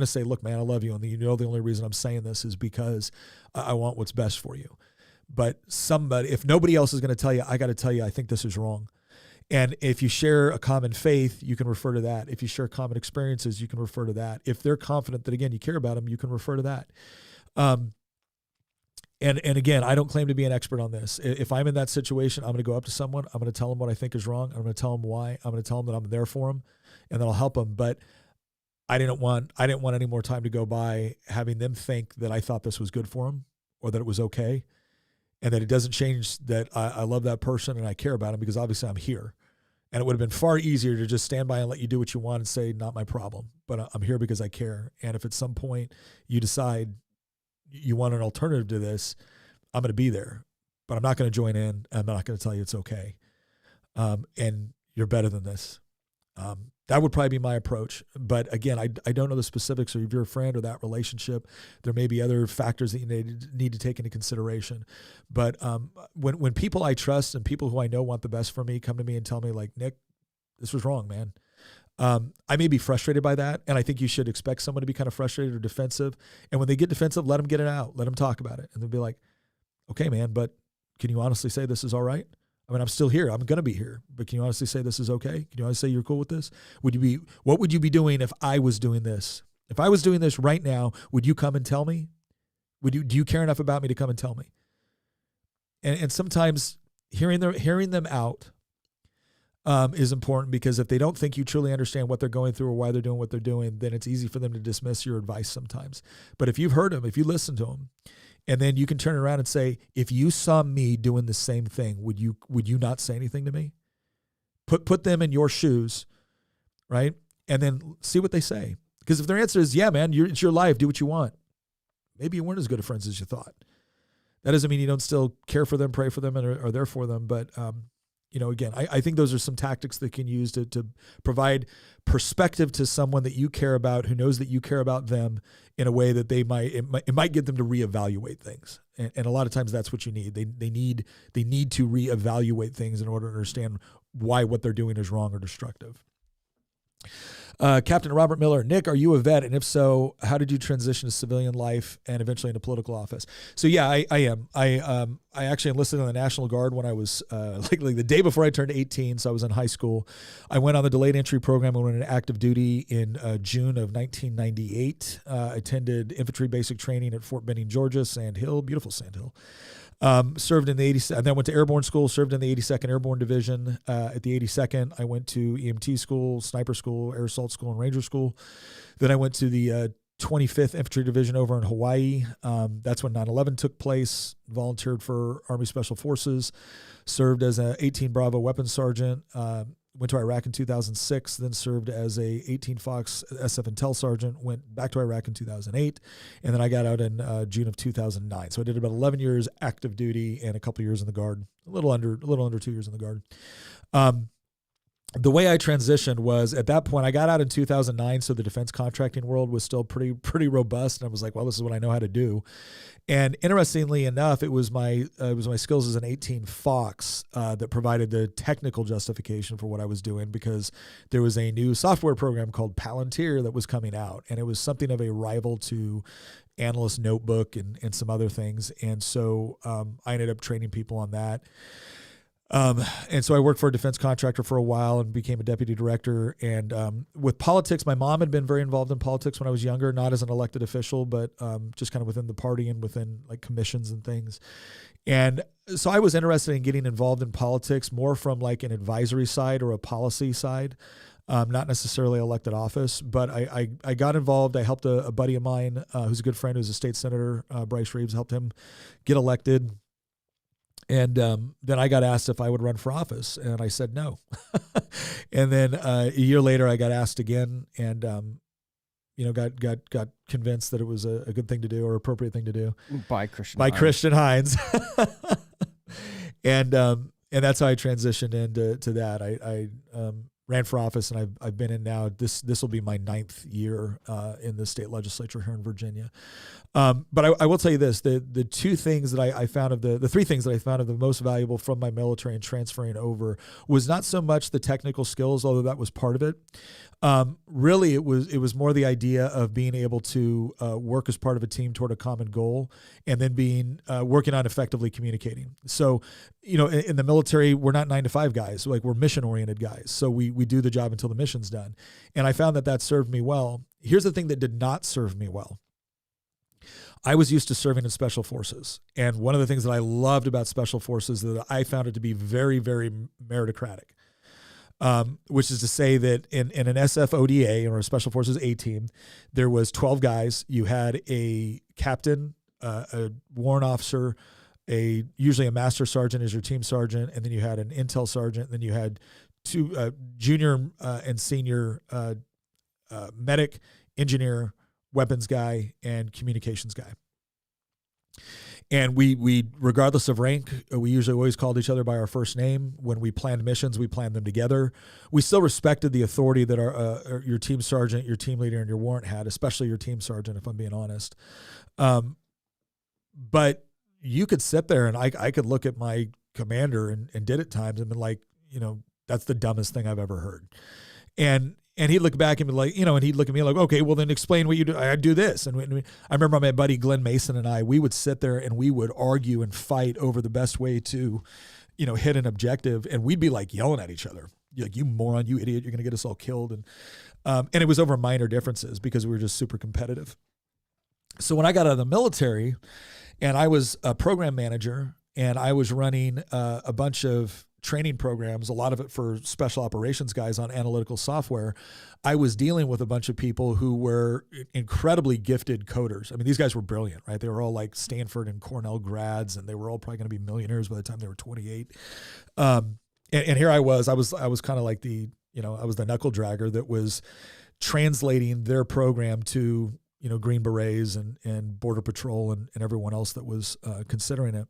say, look, man, I love you. And the only reason I'm saying this is because I want what's best for you. But if nobody else is going to tell you, I got to tell you, I think this is wrong. And if you share a common faith, you can refer to that. If you share common experiences, you can refer to that. If they're confident that, again, you care about them, you can refer to that. And again, I don't claim to be an expert on this. If I'm in that situation, I'm going to go up to someone. I'm going to tell them what I think is wrong. I'm going to tell them why. I'm going to tell them that I'm there for them, and that I'll help them. But I didn't want any more time to go by having them think that I thought this was good for them, or that it was okay, and that it doesn't change that I love that person and I care about them, because obviously I'm here. And it would have been far easier to just stand by and let you do what you want and say, not my problem, but I'm here because I care. And if at some point you decide you want an alternative to this, I'm going to be there, but I'm not going to join in. I'm not going to tell you it's okay. And you're better than this. That would probably be my approach. But again, I don't know the specifics, or if you're a friend or that relationship, there may be other factors that you need to take into consideration. But when people I trust and people who I know want the best for me come to me and tell me, like, Nick, this was wrong, man. I may be frustrated by that. And I think you should expect someone to be kind of frustrated or defensive. And when they get defensive, let them get it out. Let them talk about it. And they'll be like, okay, man, but can you honestly say this is all right? I mean, I'm still here. I'm going to be here. But can you honestly say this is okay? Can you honestly say you're cool with this? What would you be doing if I was doing this? If I was doing this right now, would you come and tell me? Do you care enough about me to come and tell me? And sometimes hearing them out is important, because if they don't think you truly understand what they're going through or why they're doing what they're doing, then it's easy for them to dismiss your advice sometimes. But if you've heard them, if you listen to them, and then you can turn around and say, if you saw me doing the same thing, would you not say anything to me? Put them in your shoes, right? And then see what they say. Because if their answer is, yeah, man, it's your life, do what you want, maybe you weren't as good of friends as you thought. That doesn't mean you don't still care for them, pray for them, and are there for them. But again, I think those are some tactics that can use to provide perspective to someone that you care about, who knows that you care about them, in a way that it might get them to reevaluate things. And a lot of times that's what you need. They need to reevaluate things in order to understand why what they're doing is wrong or destructive. Captain Robert Miller, Nick, are you a vet? And if so, how did you transition to civilian life and eventually into political office? So yeah, I am. I actually enlisted in the National Guard when I was like the day before I turned 18. So I was in high school. I went on the delayed entry program and went into active duty in June of 1998. Attended infantry basic training at Fort Benning, Georgia, Sand Hill, beautiful Sand Hill. Served in the 82nd, and then went to airborne school, served in the 82nd Airborne Division. At the 82nd, I went to EMT school, sniper school, air assault school, and ranger school. Then I went to the 25th Infantry Division over in Hawaii. That's when 9/11 took place. Volunteered for Army Special Forces. Served as a 18 Bravo weapons sergeant. Went to Iraq in 2006, then served as a 18 Fox SF Intel sergeant, went back to Iraq in 2008, and then I got out in June of 2009. So I did about 11 years active duty and a couple years in the Guard, a little under 2 years in the Guard. the way I transitioned was at that point, I got out in 2009. So the defense contracting world was still pretty robust. And I was like, well, this is what I know how to do. And interestingly enough, it was my skills as an 18 Fox that provided the technical justification for what I was doing, because there was a new software program called Palantir that was coming out, and it was something of a rival to Analyst Notebook and some other things. And so I ended up training people on that. And so I worked for a defense contractor for a while and became a deputy director. And with politics, my mom had been very involved in politics when I was younger, not as an elected official, but just kind of within the party and within like commissions and things. And so I was interested in getting involved in politics more from like an advisory side or a policy side, not necessarily elected office. But I got involved. I helped a buddy of mine who's a good friend, who's a state senator, Bryce Reeves, helped him get elected. And then I got asked if I would run for office, and I said no. And then a year later, I got asked again, and got convinced that it was a good thing to do or appropriate thing to do By Christian Hines. And that's how I transitioned into that. I ran for office, and I've been in now. This will be my 9th year in the state legislature here in Virginia. But I will tell you this: the two things that I found of the three things that I found of the most valuable from my military and transferring over was not so much the technical skills, although that was part of it. Really, it was more the idea of being able to work as part of a team toward a common goal, and then working on effectively communicating. So, in the military, we're not 9-to-5 guys. Like, we're mission-oriented guys. So we do the job until the mission's done. And I found that served me well. Here's the thing that did not serve me well. I was used to serving in special forces. And one of the things that I loved about special forces is that I found it to be very, very meritocratic. Which is to say that in an SFODA, or a Special Forces A team, there was 12 guys. You had a captain, a warrant officer, usually a master sergeant as your team sergeant, and then you had an intel sergeant, and then you had two junior and senior medic, engineer, weapons guy, and communications guy. And we regardless of rank, we usually always called each other by our first name. When we planned missions, we planned them together. We still respected the authority that your team sergeant, your team leader, and your warrant had, especially your team sergeant, if I'm being honest. But you could sit there, and I could look at my commander and did at times and been like, that's the dumbest thing I've ever heard. And he'd look back and be like, and he'd look at me like, okay, well then explain what you do. I do this. And I remember my buddy Glenn Mason and we would sit there and we would argue and fight over the best way to, hit an objective. And we'd be like yelling at each other. Like, you moron, you idiot, you're going to get us all killed. And it was over minor differences because we were just super competitive. So when I got out of the military and I was a program manager and I was running a bunch of training programs, a lot of it for special operations guys on analytical software, I was dealing with a bunch of people who were incredibly gifted coders. I mean, these guys were brilliant, right? They were all like Stanford and Cornell grads, and they were all probably going to be millionaires by the time they were 28. And here I was kind of like I was the knuckle dragger that was translating their program to, Green Berets and Border Patrol and everyone else that was considering it.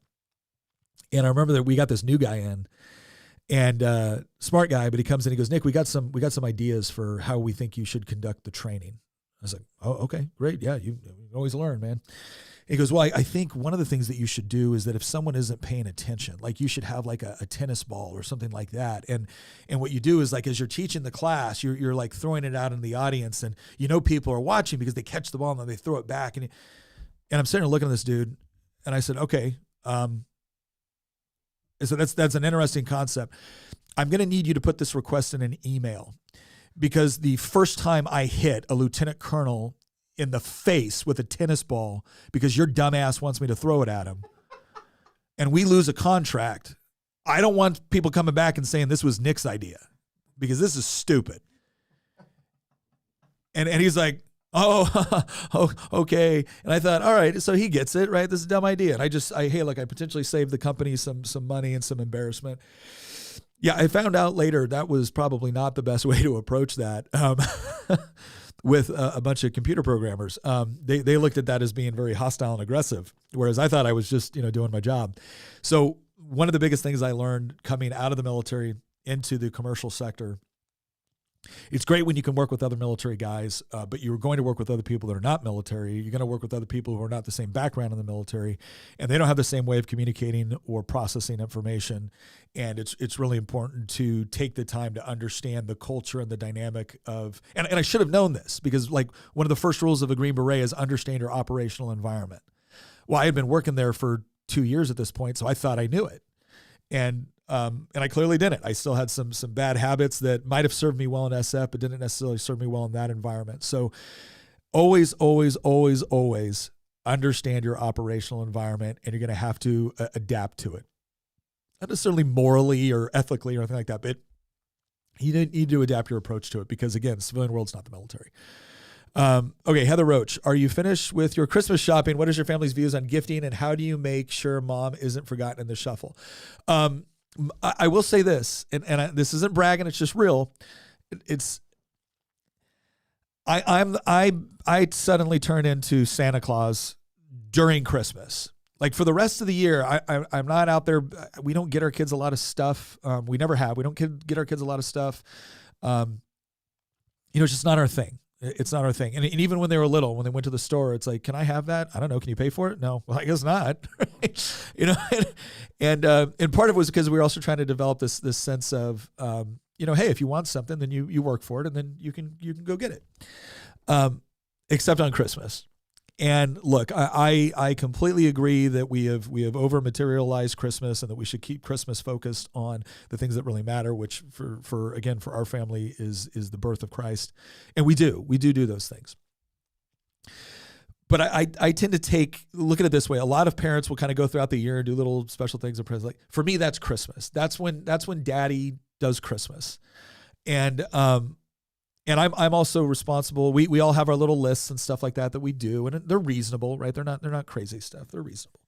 And I remember that we got this new guy in, and smart guy, but he comes in, he goes, Nick, we got some ideas for how we think you should conduct the training. I was like, oh, okay, great. Yeah, you always learn, man. He goes, well, I think one of the things that you should do is that if someone isn't paying attention, like you should have like a tennis ball or something like that. And what you do is, like, as you're teaching the class, you're like throwing it out in the audience, and people are watching because they catch the ball and then they throw it back. And I'm sitting there looking at this dude, and I said, okay, so that's an interesting concept. I'm going to need you to put this request in an email, because the first time I hit a lieutenant colonel in the face with a tennis ball because your dumbass wants me to throw it at him, and we lose a contract, I don't want people coming back and saying this was Nick's idea, because this is stupid. And he's like, oh, okay. And I thought, all right, so he gets it, right? This is a dumb idea. And I potentially saved the company some money and some embarrassment. Yeah, I found out later that was probably not the best way to approach that with a bunch of computer programmers. They looked at that as being very hostile and aggressive, whereas I thought I was just, doing my job. So one of the biggest things I learned coming out of the military into the commercial sector It's great when you can work with other military guys, but you're going to work with other people that are not military. You're going to work with other people who are not the same background in the military, and they don't have the same way of communicating or processing information. And it's really important to take the time to understand the culture and the dynamic of, and I should have known this, because like one of the first rules of a Green Beret is understand your operational environment. Well, I had been working there for 2 years at this point, so I thought I knew it. And I clearly didn't. I still had some bad habits that might have served me well in SF, but didn't necessarily serve me well in that environment. So always, always, always, always understand your operational environment, and you're going to have to adapt to it. Not necessarily morally or ethically or anything like that, but you need to adapt your approach to it, because, again, the civilian world's not the military. Okay, Heather Roach, are you finished with your Christmas shopping? What is your family's views on gifting, and how do you make sure mom isn't forgotten in the shuffle? I will say this, and this isn't bragging; it's just real. I suddenly turn into Santa Claus during Christmas. Like for the rest of the year, I'm not out there. We don't get our kids a lot of stuff. We never have. We don't get our kids a lot of stuff. It's just not our thing. It's not our thing. And even when they were little, when they went to the store, it's like, can I have that? I don't know. Can you pay for it? No. Well, I guess not. And part of it was because we were also trying to develop this sense of, hey, if you want something, then you work for it, and then you can go get it. Except on Christmas. And look, I completely agree that we have over materialized Christmas, and that we should keep Christmas focused on the things that really matter, which for our family is the birth of Christ. And we do those things. But I tend to look at it this way. A lot of parents will kind of go throughout the year and do little special things and presents. Like for me, that's Christmas. That's when Daddy does Christmas. And I'm also responsible. We all have our little lists and stuff like that we do, and they're reasonable, right? They're not crazy stuff. They're reasonable.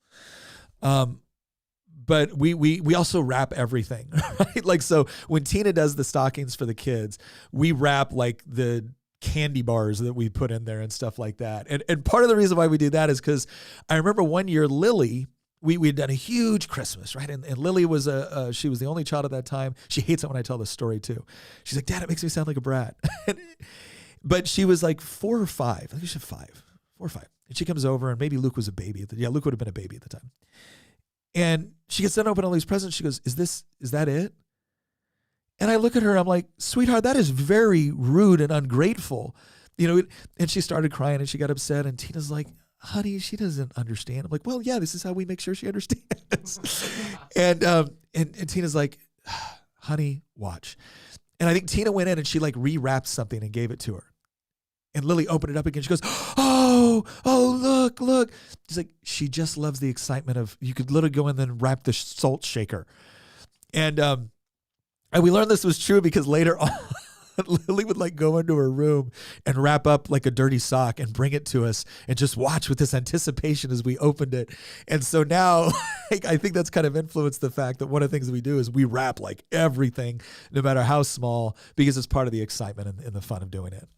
But we also wrap everything, right? Like, so when Tina does the stockings for the kids, we wrap like the candy bars that we put in there and stuff like that. And part of the reason why we do that is because I remember one year Lily, we had done a huge Christmas, right? And Lily was she was the only child at that time. She hates it when I tell this story too. She's like, Dad, it makes me sound like a brat. But she was like 4 or 5. I think she was 4 or 5. And she comes over, and maybe Luke was a baby. Luke would have been a baby at the time. And she gets done opening all these presents. She goes, is that it? And I look at her, I'm like, sweetheart, that is very rude and ungrateful. And she started crying, and she got upset, and Tina's like, honey, she doesn't understand. I'm like, well, yeah, this is how we make sure she understands. and Tina's like, honey, watch. And I think Tina went in and she like rewrapped something and gave it to her. And Lily opened it up again. She goes, oh, look. She's like, she just loves the excitement of, you could literally go in and wrap the salt shaker. And we learned this was true because later on, Lily would like go into her room and wrap up like a dirty sock and bring it to us and just watch with this anticipation as we opened it. And so now I think that's kind of influenced the fact that one of the things that we do is we wrap like everything, no matter how small, because it's part of the excitement and the fun of doing it.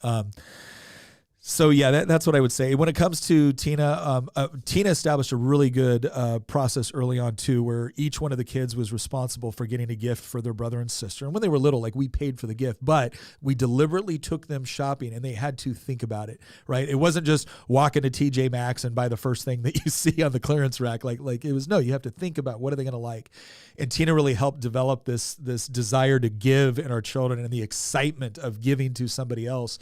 So yeah, that's what I would say. When it comes to Tina, Tina established a really good process early on too, where each one of the kids was responsible for getting a gift for their brother and sister. And when they were little, like we paid for the gift, but we deliberately took them shopping, and they had to think about it, right? It wasn't just walk into TJ Maxx and buy the first thing that you see on the clearance rack. Like it was, no, you have to think about what are they going to like. And Tina really helped develop this desire to give in our children and the excitement of giving to somebody else.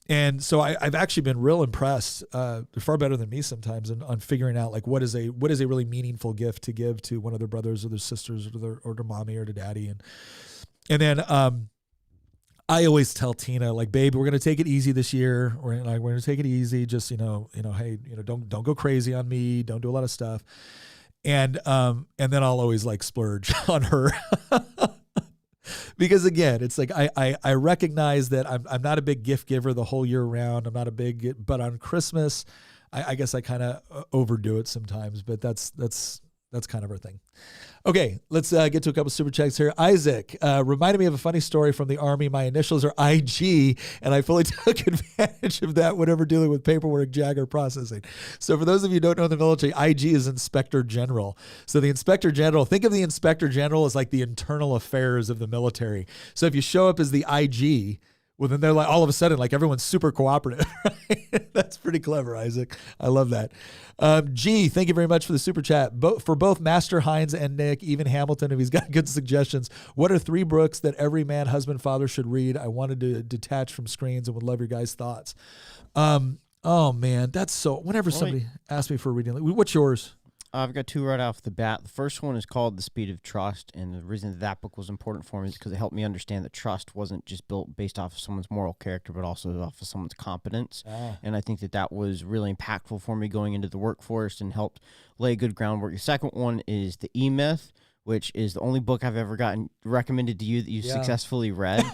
And so I've actually been real impressed, far better than me sometimes, on figuring out like what is a really meaningful gift to give to one of their brothers or their sisters or their mommy or to daddy. And then I always tell Tina, like, babe, we're gonna take it easy this year. We're gonna take it easy. Just hey, don't go crazy on me. Don't do a lot of stuff. And then I'll always like splurge on her. Because again, it's like I recognize that I'm not a big gift giver the whole year round. I'm not a big, but on Christmas, I guess I kind of overdo it sometimes. But that's kind of our thing. Okay, let's get to a couple super checks here. Isaac reminded me of a funny story from the Army. My initials are IG, and I fully took advantage of that whenever dealing with paperwork, JAG, or processing. So for those of you who don't know in the military, IG is Inspector General. So the Inspector General, think of the Inspector General as like the internal affairs of the military. So if you show up as the IG, Well, then they're like, all of a sudden, like everyone's super cooperative. Right? That's pretty clever, Isaac. I love that. G, thank you very much for the super chat. For both Master Hines and Nick, even Hamilton, if he's got good suggestions, what are 3 books that every man, husband, father should read? I wanted to detach from screens and would love your guys' thoughts. Oh man, that's so. Whenever somebody asks me for a reading, what's yours? I've got 2 right off the bat. The first one is called The Speed of Trust, and the reason that book was important for me is because it helped me understand that trust wasn't just built based off of someone's moral character, but also off of someone's competence. And I think that was really impactful for me going into the workforce and helped lay good groundwork. The second one is The E-Myth, which is the only book I've ever gotten recommended to you that you successfully read.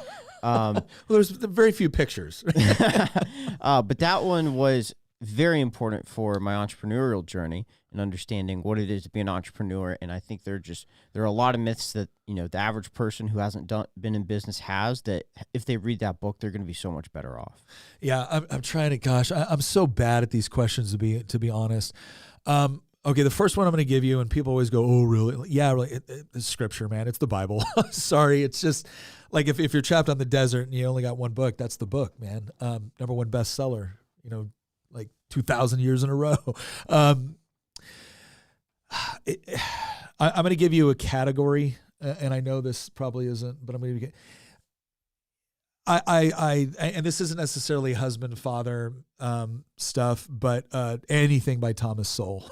Well, there's very few pictures. But that one was very important for my entrepreneurial journey and understanding what it is to be an entrepreneur. And I think there are a lot of myths that, the average person who hasn't been in business has, that if they read that book, they're going to be so much better off. Yeah. I'm trying to, gosh, I'm so bad at these questions to be honest. Okay. The first one I'm going to give you, and people always go, oh, really? Yeah, really. It's scripture, man. It's the Bible. Sorry. It's just like, if you're trapped on the desert and you only got one book, that's the book, man. Number 1 bestseller, like 2,000 years in a row. I'm going to give you a category, and I know this probably isn't, but I'm going to get. And this isn't necessarily husband, father stuff, but anything by Thomas Sowell.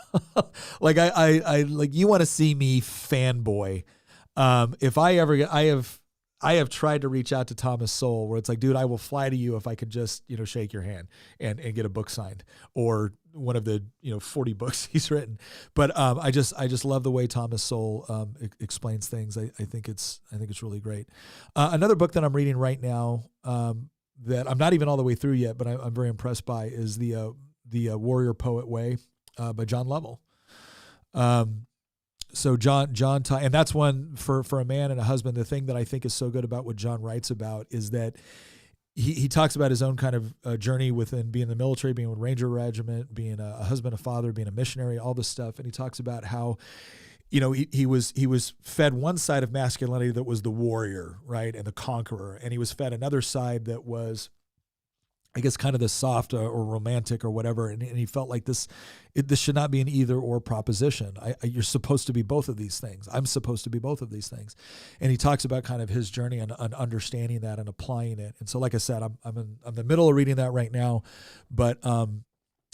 Like like, you want to see me fanboy. If I ever get, I have tried to reach out to Thomas Sowell, where it's like, dude, I will fly to you if I could just, shake your hand and get a book signed, or one of the, 40 books he's written. But I just love the way Thomas Sowell explains things. I think it's really great. Another book that I'm reading right now that I'm not even all the way through yet, but I'm very impressed by, is the Warrior Poet Way by John Lovell. So John, and that's one for a man and a husband. The thing that I think is so good about what John writes about is that he talks about his own kind of journey within being in the military, being with Ranger Regiment, being a husband, a father, being a missionary, all this stuff. And he talks about how, he was fed one side of masculinity that was the warrior, right, and the conqueror, and he was fed another side that was, I guess, kind of the soft or romantic or whatever. And he felt like this should not be an either or proposition. You're supposed to be both of these things. I'm supposed to be both of these things. And he talks about kind of his journey on understanding that and applying it. And so, like I said, I'm in the middle of reading that right now, but I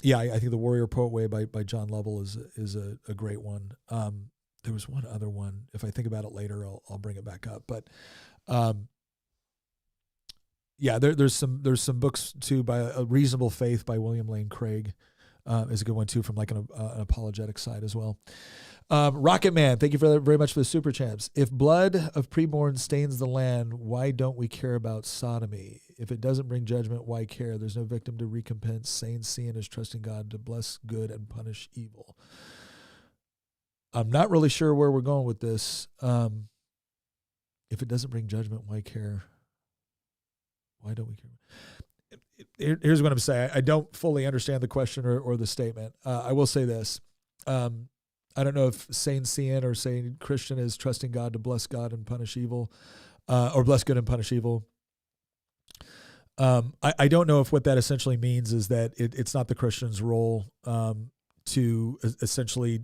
think the Warrior Poet Way by John Lovell is a great one. There was one other one. If I think about it later, I'll bring it back up. But there's some books too, by A Reasonable Faith by William Lane Craig is a good one too, from like an apologetic side as well. Rocket Man, thank you very much for the super champs. If blood of preborn stains the land, why don't we care about sodomy? If it doesn't bring judgment, why care? There's no victim to recompense. Sane seeing is trusting God to bless good and punish evil. I'm not really sure where we're going with this. If it doesn't bring judgment, why care? Why don't we care? Here's what I'm saying. I don't fully understand the question or the statement. I will say this. I don't know if saying CN or saying Christian is trusting God to bless God and punish evil, or bless good and punish evil. I don't know if what that essentially means is that it's not the Christian's role to essentially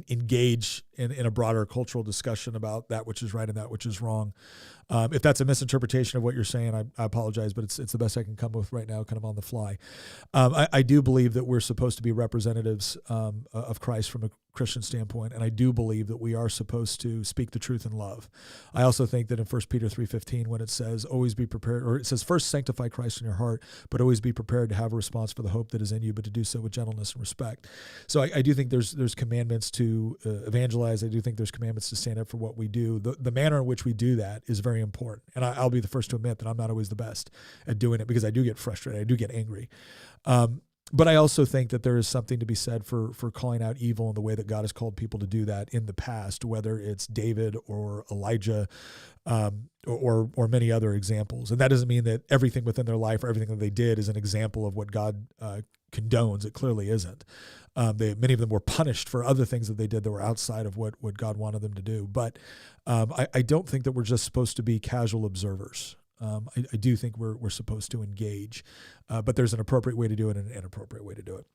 engage in a broader cultural discussion about that which is right and that which is wrong. If that's a misinterpretation of what you're saying, I apologize, but it's the best I can come with right now, kind of on the fly. I do believe that we're supposed to be representatives of Christ from a Christian standpoint, and I do believe that we are supposed to speak the truth in love. I also think that in 1 Peter 3:15, when it says, always be prepared, or it says, first sanctify Christ in your heart, but always be prepared to have a response for the hope that is in you, but to do so with gentleness and respect. So I do think there's commandments to evangelize. I do think there's commandments to stand up for what we do. The manner in which we do that is very important. And I'll be the first to admit that I'm not always the best at doing it, because I do get frustrated. I do get angry. But I also think that there is something to be said for calling out evil in the way that God has called people to do that in the past, whether it's David or Elijah, or many other examples. And that doesn't mean that everything within their life or everything that they did is an example of what God condones. It clearly isn't. Many of them were punished for other things that they did that were outside of what God wanted them to do. But I don't think that we're just supposed to be casual observers. I do think we're supposed to engage, but there's an appropriate way to do it and an inappropriate way to do it.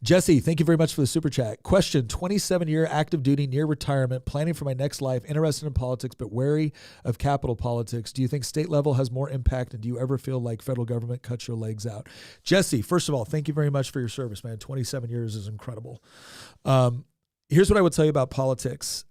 Jesse, thank you very much for the super chat. Question: 27-year active duty, near retirement, planning for my next life, interested in politics, but wary of capital politics. Do you think state level has more impact, and do you ever feel like federal government cuts your legs out? Jesse, first of all, thank you very much for your service, man. 27 years is incredible. Here's what I would tell you about politics.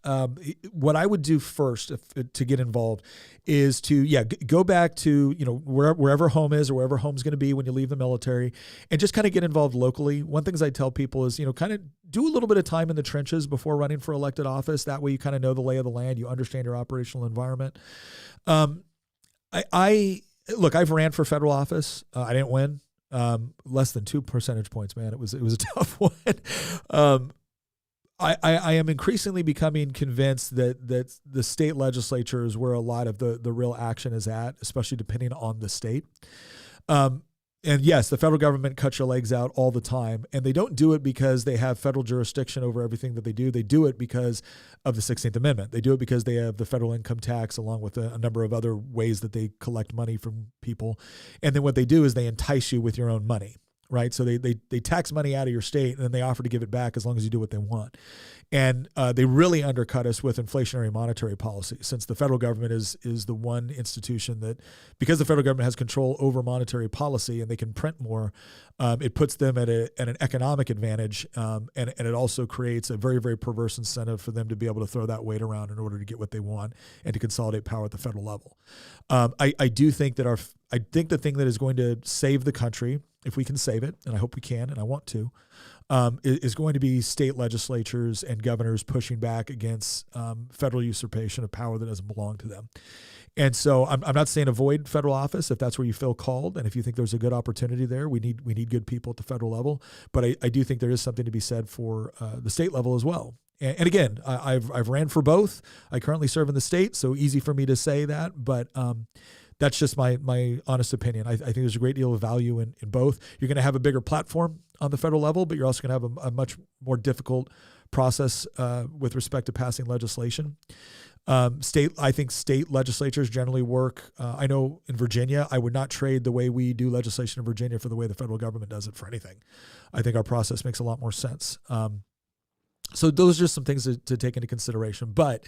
What I would do first to get involved is to, go back to, wherever home is or wherever home's going to be when you leave the military, and just kind of get involved locally. One thing I tell people is, kind of do a little bit of time in the trenches before running for elected office. That way you kind of know the lay of the land. You understand your operational environment. I've ran for federal office. I didn't win. Less than 2 percentage points, man. It was a tough one. I am increasingly becoming convinced that the state legislature is where a lot of the real action is at, especially depending on the state. And yes, the federal government cuts your legs out all the time, and they don't do it because they have federal jurisdiction over everything that they do. They do it because of the 16th Amendment. They do it because they have the federal income tax along with a number of other ways that they collect money from people. And then what they do is they entice you with your own money. Right. So they tax money out of your state, and then they offer to give it back as long as you do what they want. And they really undercut us with inflationary monetary policy, since the federal government is the one institution that, because the federal government has control over monetary policy and they can print more, it puts them at an economic advantage. And it also creates a very, very perverse incentive for them to be able to throw that weight around in order to get what they want and to consolidate power at the federal level. I do think that I think the thing that is going to save the country, if we can save it, and I hope we can, and I want to, is going to be state legislatures and governors pushing back against federal usurpation of power that doesn't belong to them. And so I'm not saying avoid federal office if that's where you feel called, and if you think there's a good opportunity there. We need good people at the federal level, but I do think there is something to be said for the state level as well. And again, I've ran for both. I currently serve in the state, so easy for me to say that, but that's just my honest opinion. I think there's a great deal of value in both. You're going to have a bigger platform on the federal level, but you're also going to have a much more difficult process with respect to passing legislation. I think state legislatures generally work. I know in Virginia, I would not trade the way we do legislation in Virginia for the way the federal government does it for anything. I think our process makes a lot more sense. So those are just some things to take into consideration. But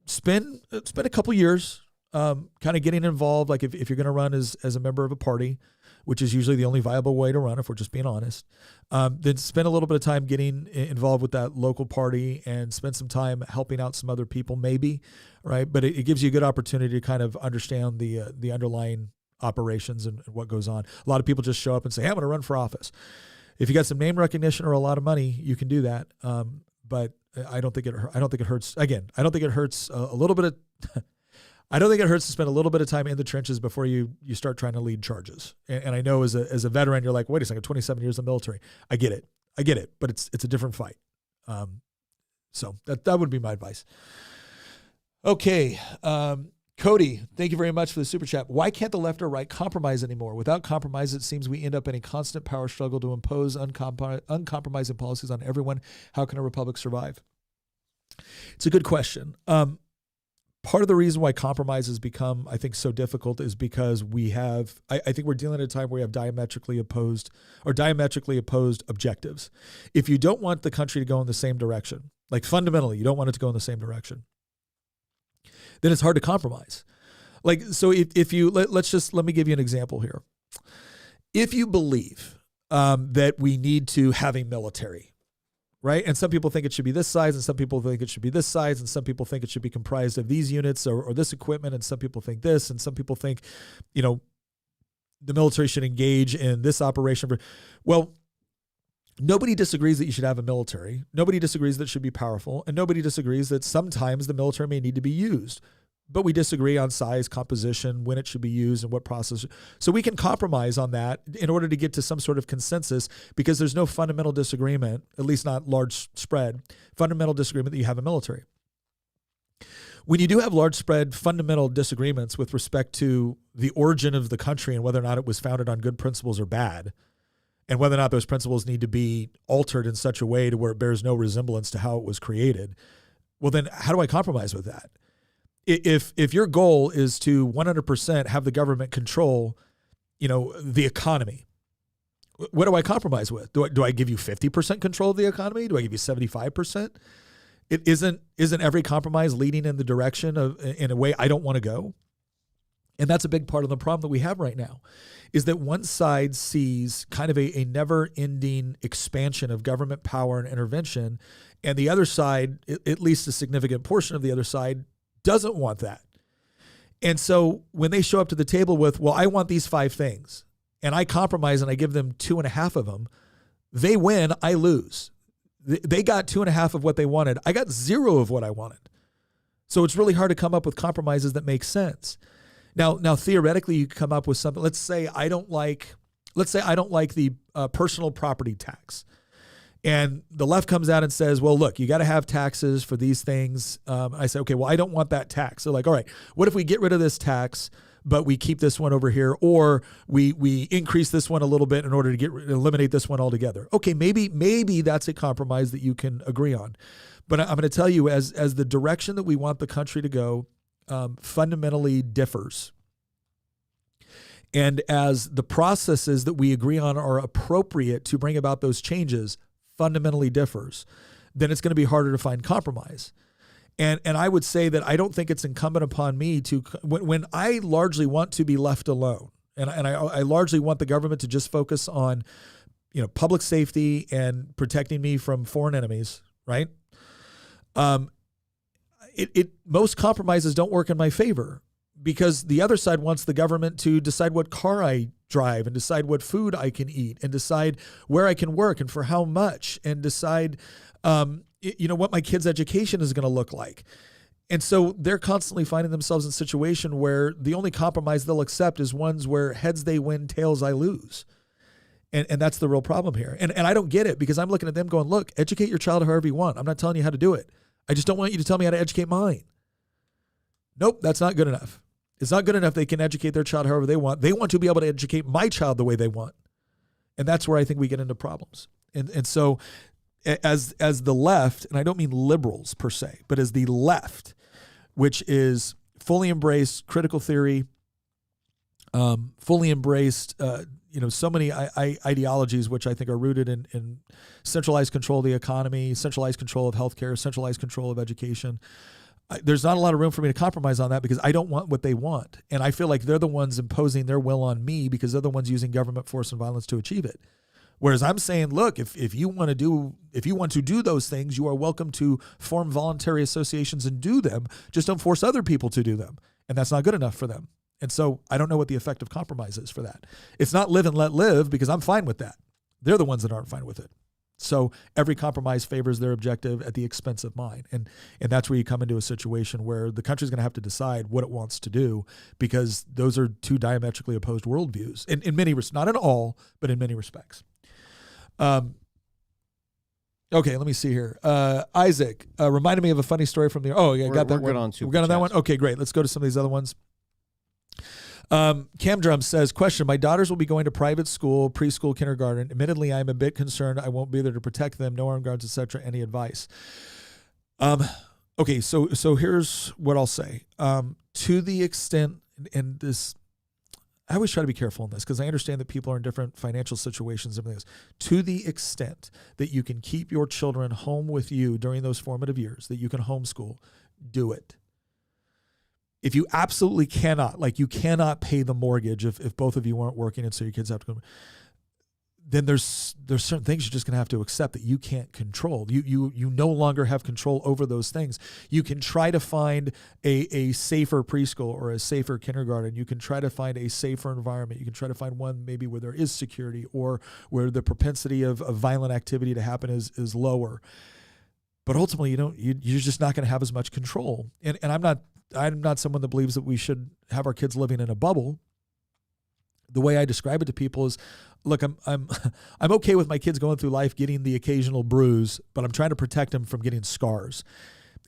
spend a couple years kind of getting involved. Like if you're going to run as a member of a party, which is usually the only viable way to run, if we're just being honest, then spend a little bit of time getting involved with that local party and spend some time helping out some other people, maybe, right? But it gives you a good opportunity to kind of understand the underlying operations and what goes on. A lot of people just show up and say, hey, I'm going to run for office. If you got some name recognition or a lot of money, you can do that. But I don't think it hurts. Again, I don't think it hurts a little bit of. I don't think it hurts to spend a little bit of time in the trenches before you start trying to lead charges. And I know as a veteran, you're like, wait a second, 27 years in the military. I get it, but it's a different fight. So that would be my advice. Okay. Cody, thank you very much for the super chat. Why can't the left or right compromise anymore? Without compromise, it seems we end up in a constant power struggle to impose uncompromising policies on everyone. How can a republic survive? It's a good question. Part of the reason why compromise has become, I think, so difficult is because I think we're dealing at a time where we have diametrically opposed objectives. If you don't want the country to go in the same direction, like fundamentally, you don't want it to go in the same direction, then it's hard to compromise. Like, so if you, let me give you an example here. If you believe that we need to have a military, right? And some people think it should be this size, and some people think it should be this size, and some people think it should be comprised of these units or this equipment, and some people think this, and some people think, the military should engage in this operation. Well, nobody disagrees that you should have a military. Nobody disagrees that it should be powerful, and nobody disagrees that sometimes the military may need to be used. But we disagree on size, composition, when it should be used, and what process. So we can compromise on that in order to get to some sort of consensus, because there's no fundamental disagreement, at least not large spread, fundamental disagreement that you have a military. When you do have large spread fundamental disagreements with respect to the origin of the country and whether or not it was founded on good principles or bad, and whether or not those principles need to be altered in such a way to where it bears no resemblance to how it was created, well, then how do I compromise with that? if your goal is to 100% have the government control, the economy, what do I compromise with? Do I give you 50% control of the economy? Do I give you 75%? It isn't every compromise leading in the direction of in a way I don't want to go? And that's a big part of the problem that we have right now, is that one side sees kind of a never-ending expansion of government power and intervention, and the other side, at least a significant portion of the other side, doesn't want that. And so when they show up to the table with, well, I want these 5 things, and I compromise and I give them 2.5 of them, they win, I lose. They got 2.5 of what they wanted. I got 0 of what I wanted. So it's really hard to come up with compromises that make sense. Now, theoretically, you could come up with something. Let's say I don't like the personal property tax, and the left comes out and says, "Well, look, you got to have taxes for these things." I say, "Okay, well, I don't want that tax." They're like, "All right, what if we get rid of this tax, but we keep this one over here, or we increase this one a little bit in order to eliminate this one altogether?" Okay, maybe that's a compromise that you can agree on, but I'm going to tell you, as the direction that we want the country to go fundamentally differs. And as the processes that we agree on are appropriate to bring about those changes fundamentally differs, then it's going to be harder to find compromise. And I would say that I don't think it's incumbent upon me to, when I largely want to be left alone, and I largely want the government to just focus on, public safety and protecting me from foreign enemies, right? Most compromises don't work in my favor, because the other side wants the government to decide what car I drive and decide what food I can eat and decide where I can work and for how much, and decide, what my kid's education is going to look like. And so they're constantly finding themselves in a situation where the only compromise they'll accept is ones where heads they win, tails I lose. And that's the real problem here. And I don't get it, because I'm looking at them going, look, educate your child however you want. I'm not telling you how to do it. I just don't want you to tell me how to educate mine. Nope, that's not good enough. It's not good enough they can educate their child however they want. They want to be able to educate my child the way they want. And that's where I think we get into problems. And so as the left, and I don't mean liberals per se, but as the left, which is fully embraced critical theory, fully embraced so many ideologies which I think are rooted in centralized control of the economy, centralized control of healthcare, centralized control of education. There's not a lot of room for me to compromise on that, because I don't want what they want. And I feel like they're the ones imposing their will on me, because they're the ones using government force and violence to achieve it. Whereas I'm saying, look, if you want to do those things, you are welcome to form voluntary associations and do them. Just don't force other people to do them. And that's not good enough for them. And so I don't know what the effect of compromise is for that. It's not live and let live, because I'm fine with that. They're the ones that aren't fine with it. So every compromise favors their objective at the expense of mine. And that's where you come into a situation where the country's going to have to decide what it wants to do, because those are two diametrically opposed worldviews in many, not in all, but in many respects. Okay, let me see here. Isaac reminded me of a funny story from the. Oh, yeah, got that. We're on that one. Okay, great. Let's go to some of these other ones. Cam Drum says, question, my daughters will be going to private school, preschool, kindergarten. Admittedly, I'm a bit concerned I won't be there to protect them. No armed guards, etc. Any advice? Okay, so here's what I'll say. To the extent, and this, I always try to be careful in this, because I understand that people are in different financial situations and everything else. To the extent that you can keep your children home with you during those formative years, that you can homeschool, do it. If you absolutely cannot, like you cannot pay the mortgage if both of you aren't working and so your kids have to go, then there's certain things you're just going to have to accept that you can't control. You no longer have control over those things. You can try to find a safer preschool or a safer kindergarten. You can try to find a safer environment. You can try to find one maybe where there is security or where the propensity of violent activity to happen is lower. But ultimately, you're just not going to have as much control. And I'm not someone that believes that we should have our kids living in a bubble. The way I describe it to people is, look, I'm okay with my kids going through life getting the occasional bruise, but I'm trying to protect them from getting scars.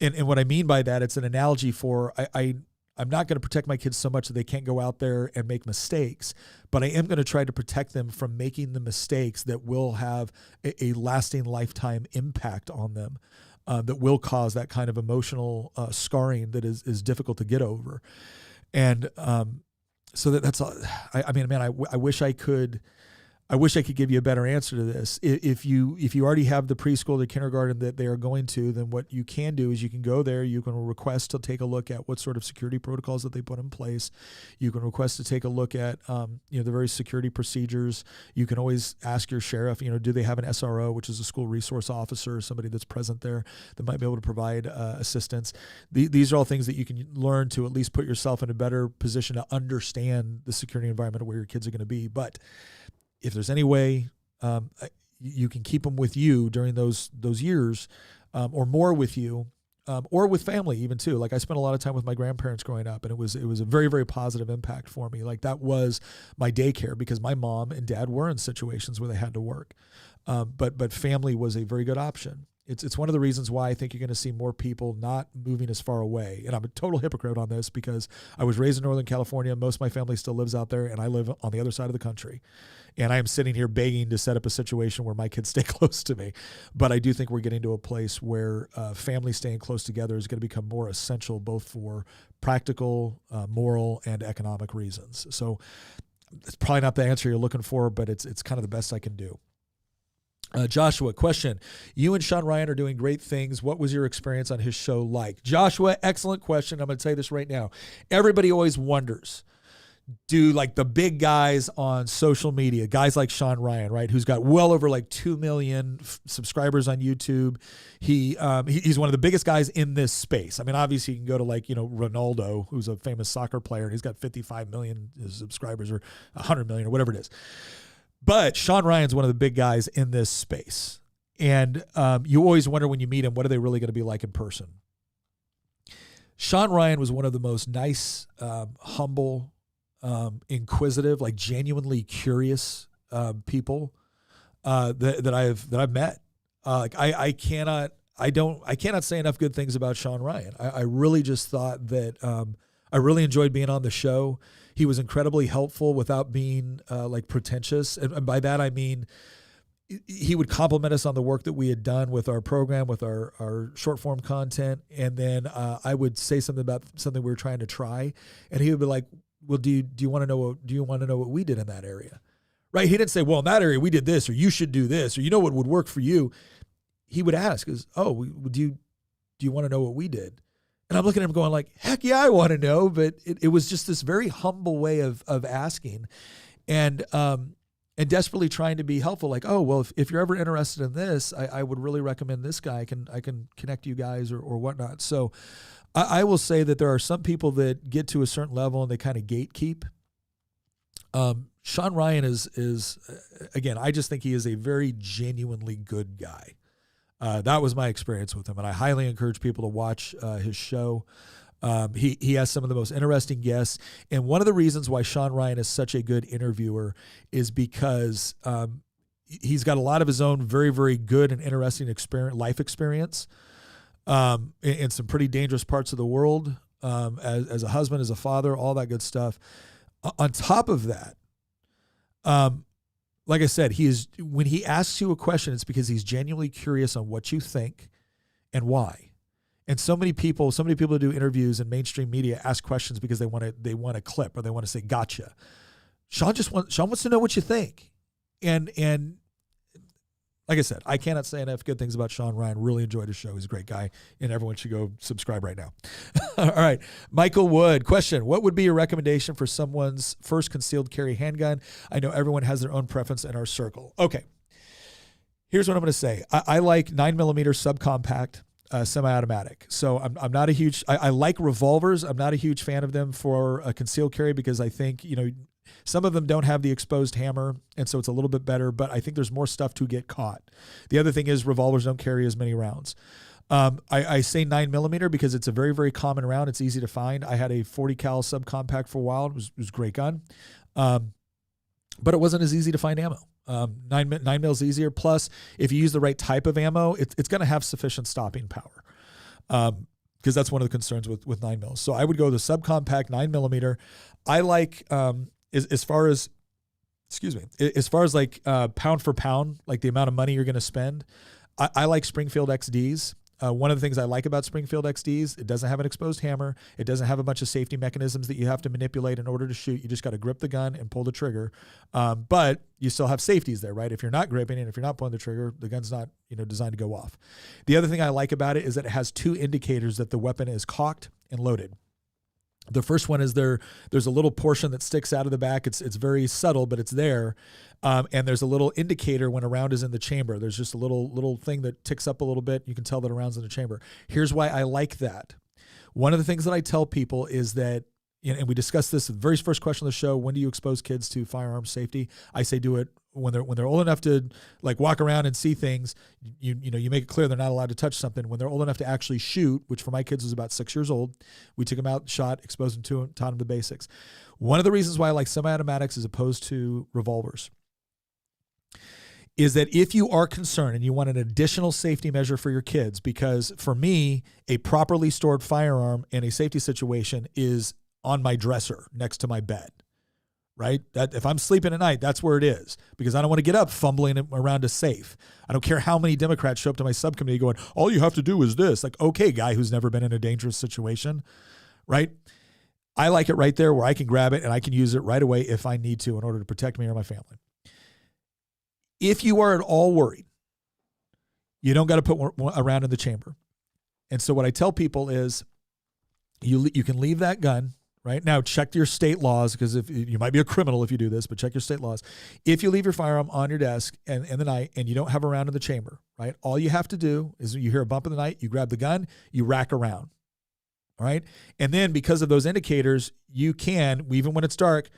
And what I mean by that, it's an analogy for I'm not going to protect my kids so much that they can't go out there and make mistakes, but I am going to try to protect them from making the mistakes that will have a lasting lifetime impact on them. that will cause that kind of emotional scarring that is difficult to get over. And so that's all. I mean, man, I wish I could. I wish I could give you a better answer to this. If you already have the preschool, the kindergarten that they are going to, then what you can do is you can go there. You can request to take a look at what sort of security protocols that they put in place. You can request to take a look at the various security procedures. You can always ask your sheriff. Do they have an SRO, which is a school resource officer, somebody that's present there that might be able to provide assistance. These are all things that you can learn to at least put yourself in a better position to understand the security environment of where your kids are going to be. But if there's any way you can keep them with you during those years, or more with you, or with family even too. Like I spent a lot of time with my grandparents growing up, and it was a very, very positive impact for me. Like that was my daycare because my mom and dad were in situations where they had to work, but family was a very good option. It's one of the reasons why I think you're going to see more people not moving as far away. And I'm a total hypocrite on this because I was raised in Northern California. Most of my family still lives out there, and I live on the other side of the country. And I am sitting here begging to set up a situation where my kids stay close to me. But I do think we're getting to a place where family staying close together is going to become more essential, both for practical, moral, and economic reasons. So it's probably not the answer you're looking for, but it's kind of the best I can do. Joshua, question. You and Sean Ryan are doing great things. What was your experience on his show like? Joshua, excellent question. I'm going to tell you this right now. Everybody always wonders, do like the big guys on social media, guys like Sean Ryan, right, who's got well over like 2 million subscribers on YouTube. He's one of the biggest guys in this space. I mean, obviously you can go to like, Ronaldo, who's a famous soccer player, and he's got 55 million subscribers or 100 million or whatever it is. But Sean Ryan's one of the big guys in this space. And you always wonder when you meet him, what are they really going to be like in person? Sean Ryan was one of the most nice, humble, inquisitive, like genuinely curious people that I've met. I cannot say enough good things about Sean Ryan. I really just thought that I really enjoyed being on the show. He was incredibly helpful without being like pretentious. And by that, I mean, he would compliment us on the work that we had done with our program, with our short form content. And then I would say something about something we were trying to try. And he would be like, well, do you want to know what we did in that area? Right. He didn't say, well, in that area we did this, or you should do this, or what would work for you. He would ask do you want to know what we did? And I'm looking at him going like, heck yeah, I want to know. But it was just this very humble way of asking and desperately trying to be helpful. Like, oh, well, if you're ever interested in this, I would really recommend this guy. I can connect you guys or whatnot. So I will say that there are some people that get to a certain level and they kind of gatekeep. Sean Ryan is again, I just think he is a very genuinely good guy. That was my experience with him, and I highly encourage people to watch his show. He has some of the most interesting guests, and one of the reasons why Sean Ryan is such a good interviewer is because he's got a lot of his own very, very good and interesting life experience in some pretty dangerous parts of the world, as a husband, as a father, all that good stuff. On top of that, like I said, when he asks you a question, it's because he's genuinely curious on what you think and why. And so many people who do interviews in mainstream media ask questions because they want a clip or they want to say gotcha. Sean wants to know what you think. And like I said, I cannot say enough good things about Sean Ryan. Really enjoyed his show. He's a great guy, and everyone should go subscribe right now. All right. Michael Wood, question. What would be your recommendation for someone's first concealed carry handgun? I know everyone has their own preference in our circle. Okay. Here's what I'm going to say. I like 9mm subcompact semi-automatic. So I'm not a huge, I like revolvers. I'm not a huge fan of them for a concealed carry because I think, some of them don't have the exposed hammer, and so it's a little bit better, but I think there's more stuff to get caught. The other thing is revolvers don't carry as many rounds. I say 9mm because it's a very, very common round. It's easy to find. I had a 40 cal subcompact for a while. It was a great gun. But it wasn't as easy to find ammo. 9 mil is easier. Plus, if you use the right type of ammo, it's going to have sufficient stopping power. Because that's one of the concerns with 9 mil. So I would go the subcompact 9mm. I like, as far as like pound for pound, like the amount of money you're going to spend, I like Springfield XDs. One of the things I like about Springfield XDs, it doesn't have an exposed hammer. It doesn't have a bunch of safety mechanisms that you have to manipulate in order to shoot. You just got to grip the gun and pull the trigger. But you still have safeties there, right? If you're not gripping and if you're not pulling the trigger, the gun's not, designed to go off. The other thing I like about it is that it has 2 indicators that the weapon is cocked and loaded. The first one is there's a little portion that sticks out of the back. It's very subtle, but it's there. And there's a little indicator when a round is in the chamber. There's just a little thing that ticks up a little bit. You can tell that a round's in the chamber. Here's why I like that. One of the things that I tell people is that, and we discussed this in the very first question of the show, when do you expose kids to firearm safety? I say do it when they're old enough to like walk around and see things. You make it clear they're not allowed to touch something. When they're old enough to actually shoot, which for my kids was about 6 years old, we took them out, shot, exposed them to them, taught them the basics. One of the reasons why I like semi-automatics as opposed to revolvers is that if you are concerned and you want an additional safety measure for your kids, because for me, a properly stored firearm in a safety situation is on my dresser next to my bed, right? That if I'm sleeping at night, that's where it is, because I don't want to get up fumbling around a safe. I don't care how many Democrats show up to my subcommittee going, all you have to do is this. Like, okay, guy who's never been in a dangerous situation, right? I like it right there where I can grab it and I can use it right away if I need to in order to protect me or my family. If you are at all worried, you don't got to put a round in the chamber. And so what I tell people is you can leave that gun, right? Now check your state laws, because if you might be a criminal if you do this, but check your state laws. If you leave your firearm on your desk and in the night and you don't have a round in the chamber, right? All you have to do is you hear a bump in the night, you grab the gun, you rack around, all right? And then because of those indicators, you can, even when it's dark,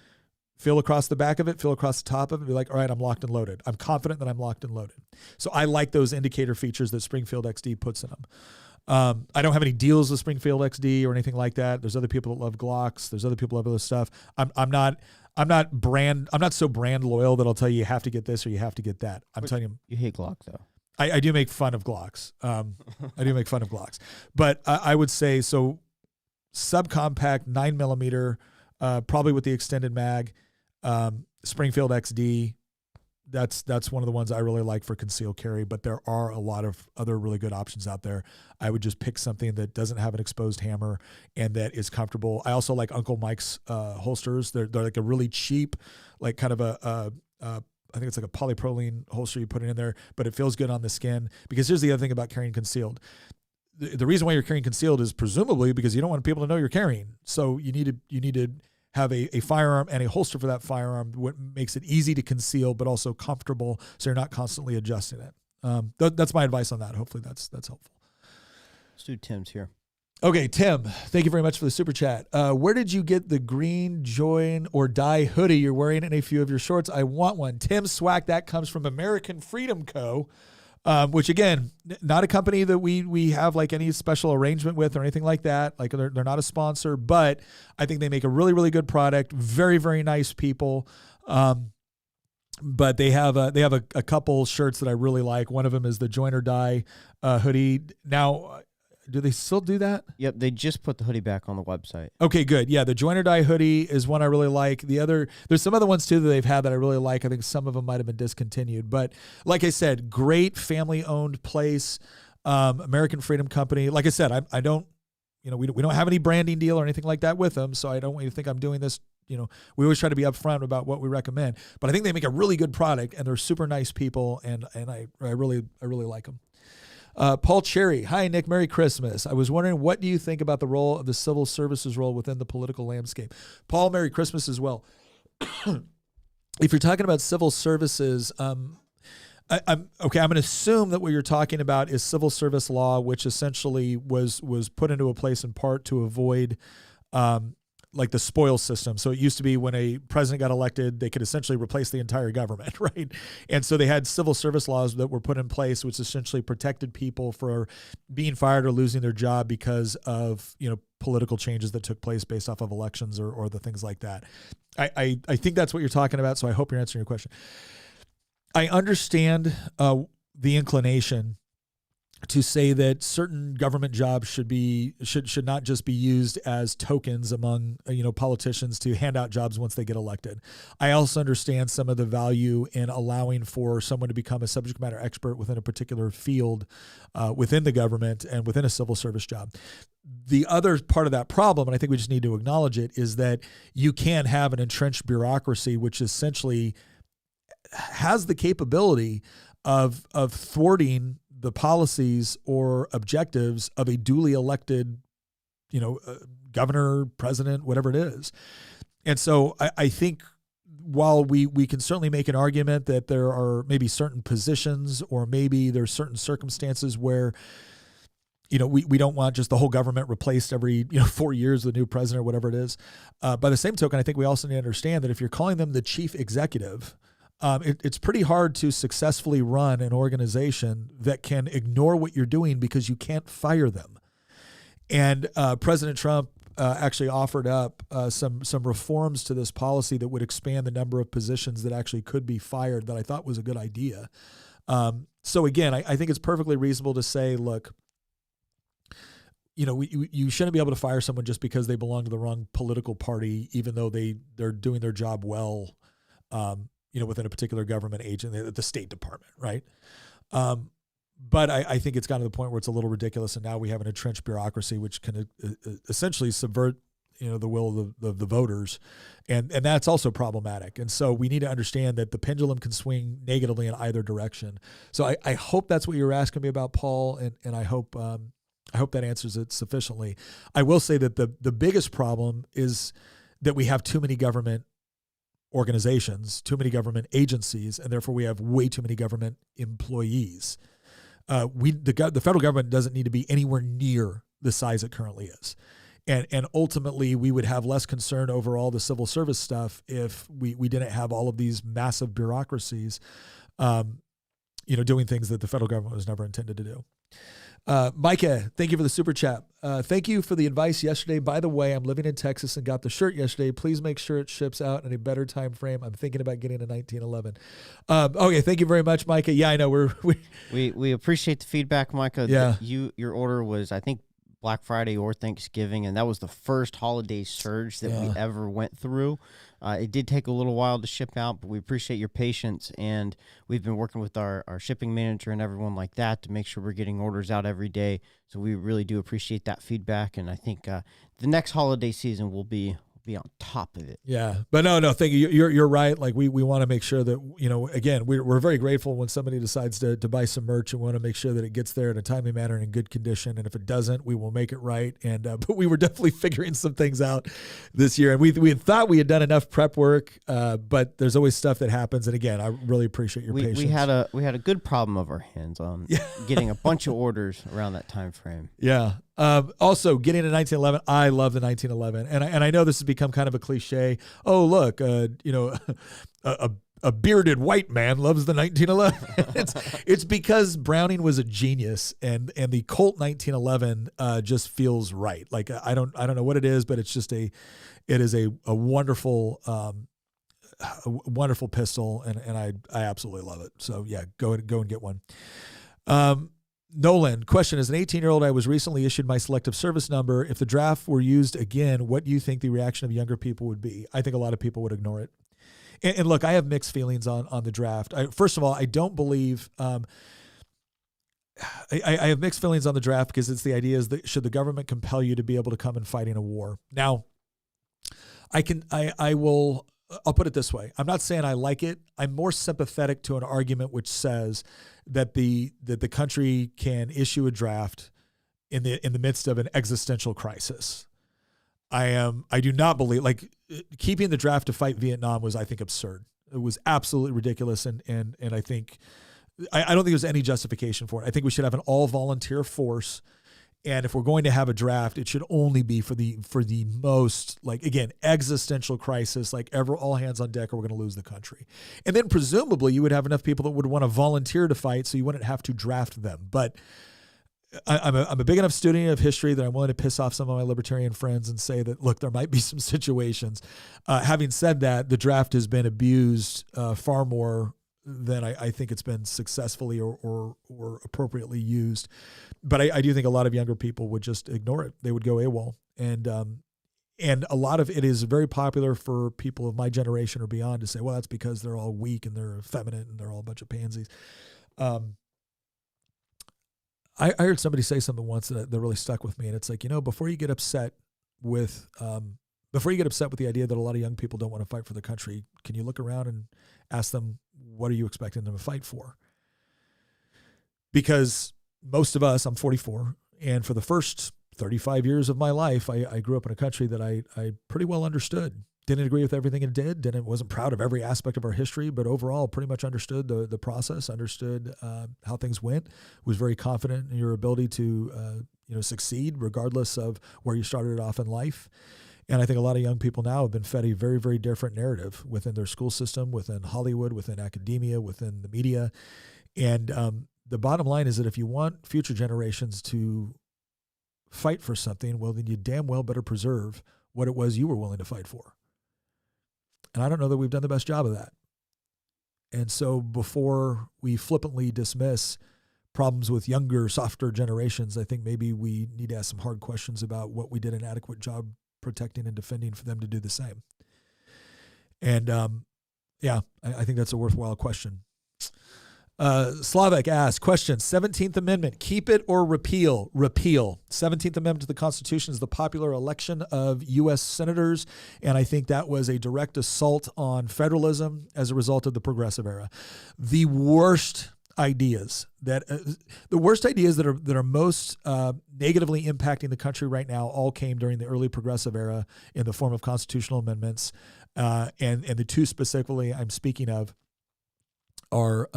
feel across the back of it, feel across the top of it, be like, all right, I'm locked and loaded. I'm confident that I'm locked and loaded. So I like those indicator features that Springfield XD puts in them. I don't have any deals with Springfield XD or anything like that. There's other people that love Glocks. There's other people that love other stuff. I'm not so brand loyal that I'll tell you have to get this or you have to get that. I'm telling you. You hate Glock though. I do make fun of Glocks. I do make fun of Glocks. But I would say, so subcompact 9mm, probably with the extended mag, Springfield XD. That's one of the ones I really like for concealed carry, but there are a lot of other really good options out there. I would just pick something that doesn't have an exposed hammer and that is comfortable. I also like Uncle Mike's holsters. They're like a really cheap, like kind of I think it's like a polypropylene holster you put it in there, but it feels good on the skin. Because here's the other thing about carrying concealed. The reason why you're carrying concealed is presumably because you don't want people to know you're carrying. So you need to have a firearm and a holster for that firearm, what makes it easy to conceal, but also comfortable, so you're not constantly adjusting it. That's my advice on that. Hopefully that's helpful. Let's do Tim's here. Okay, Tim, thank you very much for the super chat. Where did you get the green join or die hoodie you're wearing in a few of your shorts? I want one. Tim Swack, that comes from American Freedom Co., which again, not a company that we have like any special arrangement with or anything like that. Like they're not a sponsor, but I think they make a really, really good product. Very, very nice people. But they have a couple shirts that I really like. One of them is the Join or Die hoodie. Now, do they still do that? Yep, they just put the hoodie back on the website. Okay, good. Yeah, the Join or Die hoodie is one I really like. There's some other ones too that they've had that I really like. I think some of them might have been discontinued. But like I said, great family-owned place, American Freedom Company. Like I said, I don't, we don't have any branding deal or anything like that with them, so I don't want you to think I'm doing this. We always try to be upfront about what we recommend. But I think they make a really good product, and they're super nice people, and I really like them. Paul Cherry. Hi, Nick. Merry Christmas. I was wondering, what do you think about the role of the civil services role within the political landscape? Paul, Merry Christmas as well. If you're talking about civil services, I'm going to assume that what you're talking about is civil service law, which essentially was put into a place in part to avoid like the spoils system. So it used to be when a president got elected, they could essentially replace the entire government, right? And so they had civil service laws that were put in place, which essentially protected people for being fired or losing their job because of, political changes that took place based off of elections or the things like that. I think that's what you're talking about. So I hope you're answering your question. I understand the inclination to say that certain government jobs should not just be used as tokens among politicians to hand out jobs once they get elected. I also understand some of the value in allowing for someone to become a subject matter expert within a particular field within the government and within a civil service job. The other part of that problem, and I think we just need to acknowledge it, is that you can have an entrenched bureaucracy which essentially has the capability of thwarting the policies or objectives of a duly elected, governor, president, whatever it is. And so I think while we can certainly make an argument that there are maybe certain positions or maybe there's certain circumstances where, we don't want just the whole government replaced every 4 years with a new president or whatever it is. By the same token, I think we also need to understand that if you're calling them the chief executive, it's pretty hard to successfully run an organization that can ignore what you're doing because you can't fire them. And President Trump actually offered up some reforms to this policy that would expand the number of positions that actually could be fired that I thought was a good idea. So again, I think it's perfectly reasonable to say, look, you shouldn't be able to fire someone just because they belong to the wrong political party, even though they're doing their job well. Within a particular government agent, the State Department, right? But I think it's gotten to the point where it's a little ridiculous, and now we have an entrenched bureaucracy which can essentially subvert, the will of the voters, and that's also problematic. And so we need to understand that the pendulum can swing negatively in either direction. So I hope that's what you were asking me about, Paul, and I hope that answers it sufficiently. I will say that the biggest problem is that we have too many government organizations, too many government agencies, and therefore we have way too many government employees. The federal government doesn't need to be anywhere near the size it currently is. And ultimately, we would have less concern over all the civil service stuff if we didn't have all of these massive bureaucracies, doing things that the federal government was never intended to do. Micah, thank you for the super chat. Thank you for the advice yesterday. By the way, I'm living in Texas and got the shirt yesterday. Please make sure it ships out in a better time frame. I'm thinking about getting a 1911. Okay, thank you very much, Micah. Yeah, I know we appreciate the feedback, Micah. Yeah. Your order was, I think, Black Friday or Thanksgiving, and that was the first holiday surge that we ever went through. It did take a little while to ship out, but we appreciate your patience, and we've been working with our shipping manager and everyone like that to make sure we're getting orders out every day. So we really do appreciate that feedback, and I think the next holiday season will be on top of it. Yeah, but no, thank you. You're right. Like we want to make sure that, again, we're very grateful when somebody decides to buy some merch, and we want to make sure that it gets there in a timely manner and in good condition. And if it doesn't, we will make it right. And but we were definitely figuring some things out this year, and we had thought we had done enough prep work, but there's always stuff that happens. And again, I really appreciate your patience. We had a good problem of our hands on getting a bunch of orders around that time frame. Yeah. Also, getting a 1911, I love the 1911, and I know this has become kind of a cliche. Oh, look, a bearded white man loves the 1911. It's because Browning was a genius, and the Colt 1911 just feels right. Like I don't know what it is, but it is a wonderful wonderful pistol, and I absolutely love it. So yeah, go and get one. Nolan, question: as an 18-year-old, I was recently issued my selective service number. If the draft were used again, what do you think the reaction of younger people would be? I think a lot of people would ignore it. And look, I have mixed feelings on the draft. First of all, I don't believe I have mixed feelings on the draft because it's the idea is that should the government compel you to be able to come and fight in a war? Now, I'll put it this way. I'm not saying I like it. I'm more sympathetic to an argument which says that the country can issue a draft in the midst of an existential crisis. I do not believe, like, keeping the draft to fight Vietnam was, I think, absurd. It was absolutely ridiculous, and I think I don't think there's any justification for it. I think we should have an all volunteer force. And if we're going to have a draft, it should only be for the most, like, again, existential crisis, like all hands on deck or we're going to lose the country. And then presumably you would have enough people that would want to volunteer to fight so you wouldn't have to draft them. But I'm a big enough student of history that I'm willing to piss off some of my libertarian friends and say that, look, there might be some situations. Having said that, the draft has been abused far more then I think it's been successfully or appropriately used. But I do think a lot of younger people would just ignore it. They would go AWOL. And a lot of it is very popular for people of my generation or beyond to say, well, that's because they're all weak and they're effeminate and they're all a bunch of pansies. I heard somebody say something once that really stuck with me. And it's like, before you get upset with the idea that a lot of young people don't want to fight for the country, can you look around and ask them, what are you expecting them to fight for? Because most of us, I'm 44, and for the first 35 years of my life, I grew up in a country that I pretty well understood. Didn't agree with everything it did. Wasn't proud of every aspect of our history, but overall pretty much understood the process, understood how things went, was very confident in your ability to succeed regardless of where you started off in life. And I think a lot of young people now have been fed a very, very different narrative within their school system, within Hollywood, within academia, within the media. And the bottom line is that if you want future generations to fight for something, well, then you damn well better preserve what it was you were willing to fight for. And I don't know that we've done the best job of that. And so before we flippantly dismiss problems with younger, softer generations, I think maybe we need to ask some hard questions about what we did an adequate job protecting and defending for them to do the same. And I think that's a worthwhile question. Slavik asks, question, 17th Amendment, keep it or repeal? Repeal. 17th Amendment to the Constitution is the popular election of U.S. senators, and I think that was a direct assault on federalism as a result of the progressive era. The worst ideas that are most negatively impacting the country right now all came during the early progressive era in the form of constitutional amendments, and the two specifically I'm speaking of are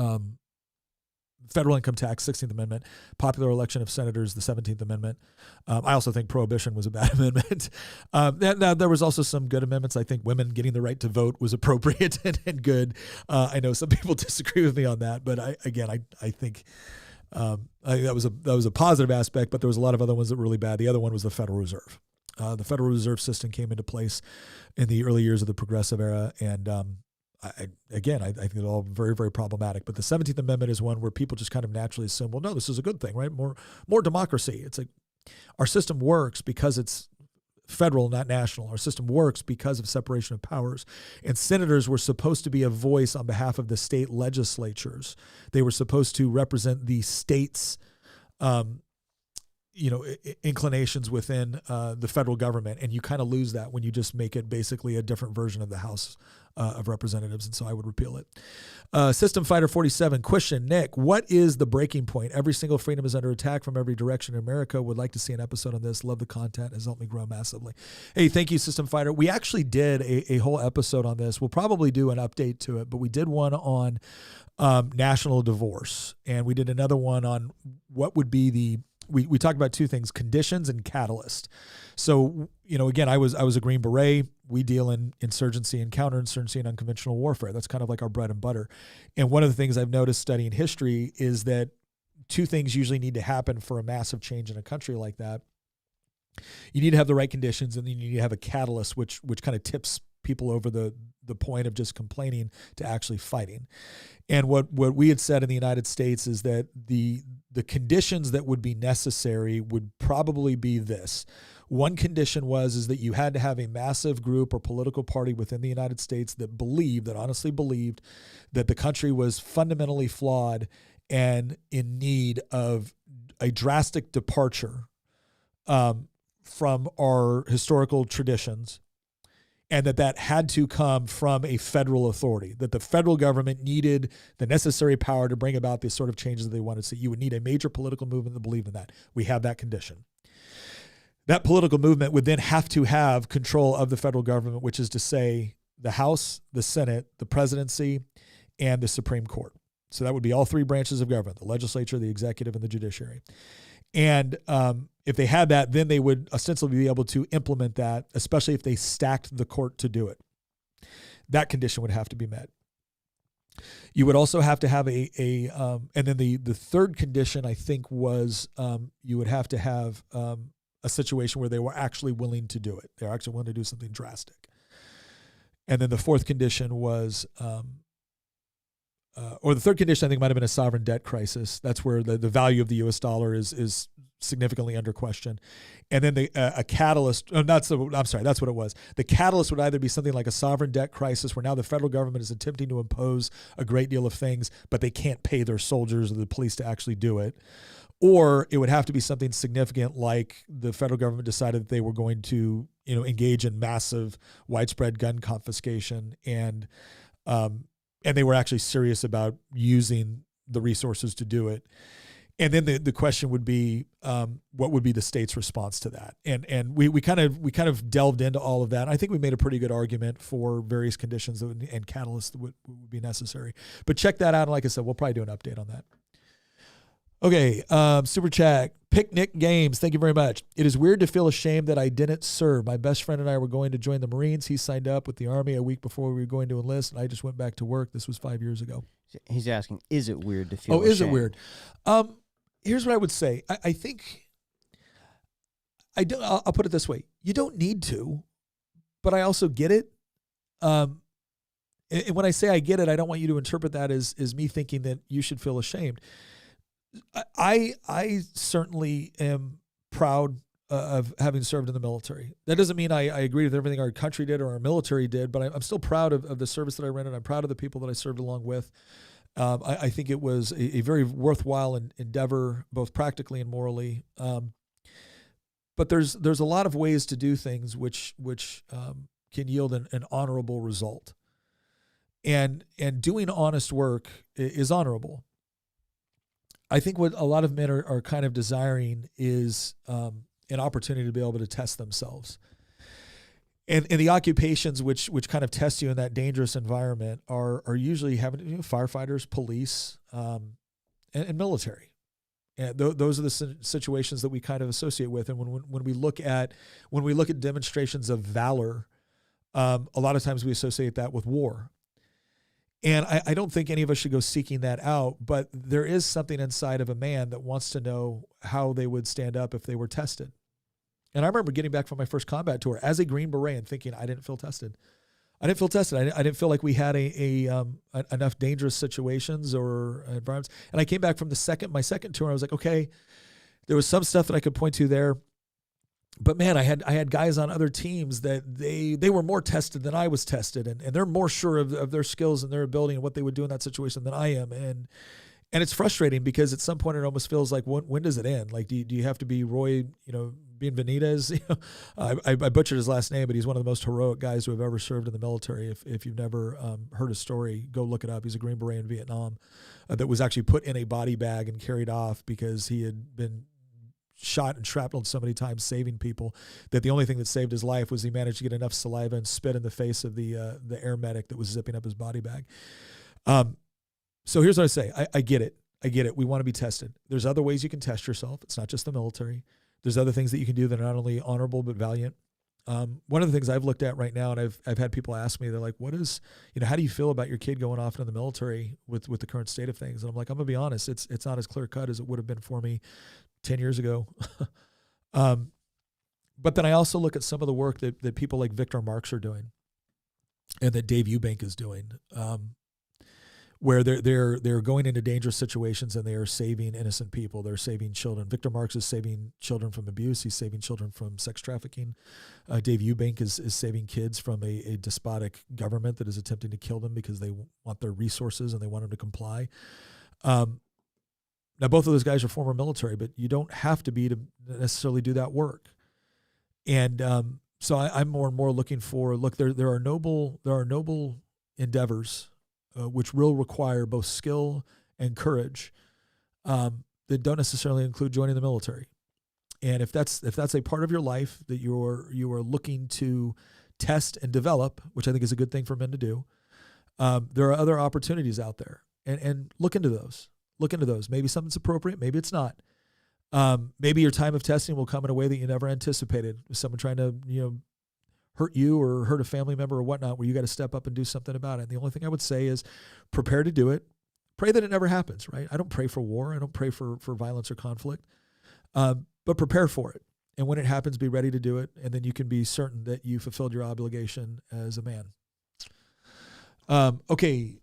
federal income tax, 16th Amendment, popular election of senators, the 17th Amendment. I also think prohibition was a bad amendment. Now, there was also some good amendments. I think women getting the right to vote was appropriate and good. I know some people disagree with me on that, but I think that was a positive aspect, but there was a lot of other ones that were really bad. The other one was the Federal Reserve. The Federal Reserve System came into place in the early years of the progressive era, and I think they're all very, very problematic. But the 17th Amendment is one where people just kind of naturally assume, well, no, this is a good thing, right? More democracy. It's like our system works because it's federal, not national. Our system works because of separation of powers. And senators were supposed to be a voice on behalf of the state legislatures. They were supposed to represent the state's inclinations within the federal government, and you kind of lose that when you just make it basically a different version of the House of Representatives, and so I would repeal it. System Fighter 47, question, Nick, what is the breaking point? Every single freedom is under attack from every direction in America. Would like to see an episode on this. Love the content. Has helped me grow massively. Hey, thank you, System Fighter. We actually did a whole episode on this. We'll probably do an update to it, but we did one on national divorce, and we did another one on what would be we talked about two things, conditions and catalyst. So, again, I was a Green Beret. We deal in insurgency and counterinsurgency and unconventional warfare. That's kind of like our bread and butter. And one of the things I've noticed studying history is that two things usually need to happen for a massive change in a country like that. You need to have the right conditions, and then you need to have a catalyst, which kind of tips people over the point of just complaining to actually fighting. And what we had said in the United States is that the conditions that would be necessary would probably be this. One condition is that you had to have a massive group or political party within the United States that honestly believed that the country was fundamentally flawed and in need of a drastic departure from our historical traditions, and that had to come from a federal authority, that the federal government needed the necessary power to bring about the sort of changes that they wanted to see. You would need a major political movement that believed in that. We have that condition. That political movement would then have to have control of the federal government, which is to say the House, the Senate, the presidency, and the Supreme Court. So that would be all three branches of government, the legislature, the executive, and the judiciary. And if they had that, then they would ostensibly be able to implement that, especially if they stacked the court to do it. That condition would have to be met. You would also have to have and then the third condition, I think, was you would have to have a situation where they were actually willing to do it. They're actually willing to do something drastic. And then the fourth condition was or the third condition I think might have been a sovereign debt crisis. That's where the value of the U.S. dollar is significantly under question. And then a catalyst, that's what it was. The catalyst would either be something like a sovereign debt crisis where now the federal government is attempting to impose a great deal of things, but they can't pay their soldiers or the police to actually do it. Or it would have to be something significant like the federal government decided that they were going to, engage in massive widespread gun confiscation and they were actually serious about using the resources to do it. And then the question would be, what would be the state's response to that? And we kind of delved into all of that. I think we made a pretty good argument for various conditions and catalysts that would be necessary. But check that out. And like I said, we'll probably do an update on that. Okay, super chat. Picnic Games, thank you very much. It is weird to feel ashamed that I didn't serve. My best friend and I were going to join the Marines. He signed up with the Army a week before we were going to enlist, and I just went back to work. This was 5 years ago. He's asking, is it weird to feel ashamed? Is it weird? Here's what I would say. I think I'll put it this way. You don't need to, but I also get it. And when I say I get it, I don't want you to interpret that as me thinking that you should feel ashamed. I certainly am proud of having served in the military. That doesn't mean I agree with everything our country did or our military did, but I'm still proud of the service that I rendered. I'm proud of the people that I served along with. I think it was a very worthwhile endeavor, both practically and morally. But there's a lot of ways to do things which can yield an honorable result. And doing honest work is honorable. I think what a lot of men are kind of desiring is an opportunity to be able to test themselves. And the occupations which kind of test you in that dangerous environment are usually having firefighters, police, and military. And those are the situations that we kind of associate with. And when we look at demonstrations of valor, a lot of times we associate that with war. And I don't think any of us should go seeking that out, but there is something inside of a man that wants to know how they would stand up if they were tested. And I remember getting back from my first combat tour as a Green Beret and thinking, I didn't feel tested. I didn't feel like we had enough dangerous situations or environments. And I came back from my second tour, and I was like, okay, there was some stuff that I could point to there. But man, I had guys on other teams that they were more tested than I was tested, and they're more sure of their skills and their ability and what they would do in that situation than I am. And it's frustrating because at some point it almost feels like when does it end? Like do you have to be Roy, Benitez? I butchered his last name, but he's one of the most heroic guys who have ever served in the military. If you've never heard his story, go look it up. He's a Green Beret in Vietnam that was actually put in a body bag and carried off because he had been shot and shrapnelled so many times saving people that the only thing that saved his life was he managed to get enough saliva and spit in the face of the air medic that was zipping up his body bag. So here's what I say. I get it. We want to be tested. There's other ways you can test yourself. It's not just the military. There's other things that you can do that are not only honorable but valiant. One of the things I've looked at right now, and I've had people ask me, they're like, how do you feel about your kid going off into the military with the current state of things? And I'm like, I'm gonna be honest, it's not as clear cut as it would have been for me 10 years ago. But then I also look at some of the work that people like Victor Marx are doing and that Dave Eubank is doing, where they're going into dangerous situations and they are saving innocent people. They're saving children. Victor Marx is saving children from abuse. He's saving children from sex trafficking. Dave Eubank is saving kids from a despotic government that is attempting to kill them because they want their resources and they want them to comply. Now, both of those guys are former military, but you don't have to be to necessarily do that work. And so I'm more and more looking for, there are noble endeavors which will require both skill and courage that don't necessarily include joining the military. And if that's a part of your life that you are looking to test and develop, which I think is a good thing for men to do, there are other opportunities out there, and look into those. Maybe something's appropriate. Maybe it's not. Maybe your time of testing will come in a way that you never anticipated. Someone trying to, hurt you or hurt a family member or whatnot, where you got to step up and do something about it. And the only thing I would say is prepare to do it. Pray that it never happens, right? I don't pray for war. I don't pray for violence or conflict. But prepare for it. And when it happens, be ready to do it. And then you can be certain that you fulfilled your obligation as a man. Okay.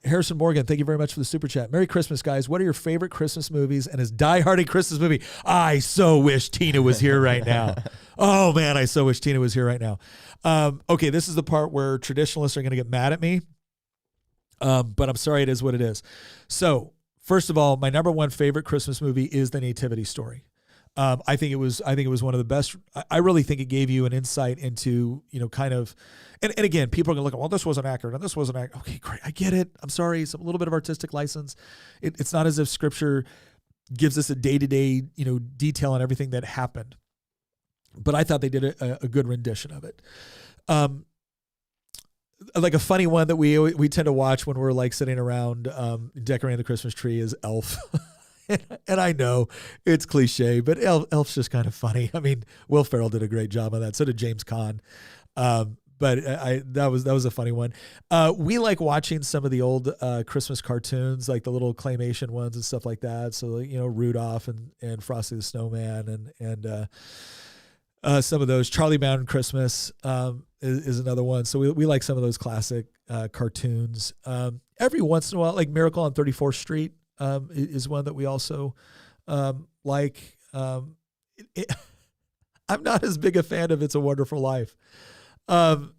Harrison Morgan, thank you very much for the super chat. Merry Christmas, guys. What are your favorite Christmas movies and is Die Hard a Christmas movie? I so wish Tina was here right now. Oh, man, I so wish Tina was here right now. Okay, this is the part where traditionalists are going to get mad at me, but I'm sorry, it is what it is. So, first of all, my number one favorite Christmas movie is The Nativity Story. I think it was one of the best. I really think it gave you an insight into, kind of, and again, people are going to look, well, this wasn't accurate and this wasn't accurate. Okay, great. I get it. I'm sorry. It's a little bit of artistic license. It's not as if Scripture gives us a day-to-day, detail on everything that happened. But I thought they did a good rendition of it. Like a funny one that we tend to watch when we're like sitting around decorating the Christmas tree is Elf. And I know it's cliche, but Elf's just kind of funny. I mean, Will Ferrell did a great job on that. So did James Caan. But that was a funny one. We like watching some of the old Christmas cartoons, like the little claymation ones and stuff like that. So Rudolph and Frosty the Snowman and some of those. Charlie Brown Christmas is another one. So we like some of those classic cartoons. Every once in a while, like Miracle on 34th Street is one that we also like. I'm not as big a fan of It's a Wonderful Life. And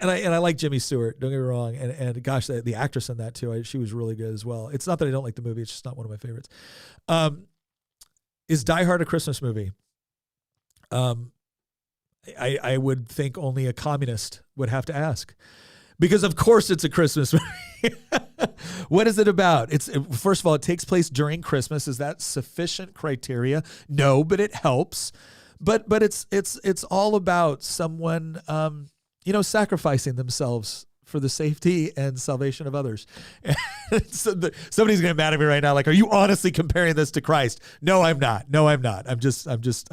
I like Jimmy Stewart, don't get me wrong. And gosh, the actress in that too, she was really good as well. It's not that I don't like the movie. It's just not one of my favorites. Is Die Hard a Christmas movie? I would think only a communist would have to ask, because of course it's a Christmas movie. What is it about? First of all, it takes place during Christmas. Is that sufficient criteria? No, but it helps. But it's all about someone sacrificing themselves for the safety and salvation of others. So somebody's going to be mad at me right now. Like, are you honestly comparing this to Christ? No, I'm not. I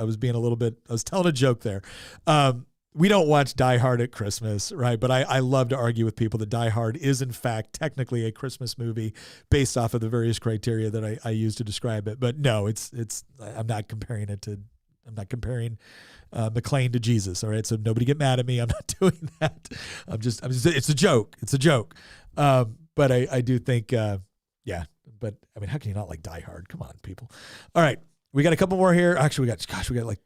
was being I was telling a joke there. We don't watch Die Hard at Christmas, right? But I love to argue with people that Die Hard is in fact technically a Christmas movie based off of the various criteria that I use to describe it. But no, I'm not comparing McClane to Jesus. All right. So nobody get mad at me. I'm not doing that. It's a joke. It's a joke. But I do think, yeah, but I mean, how can you not like Die Hard? Come on, people. All right. We got a couple more here. Actually, we got like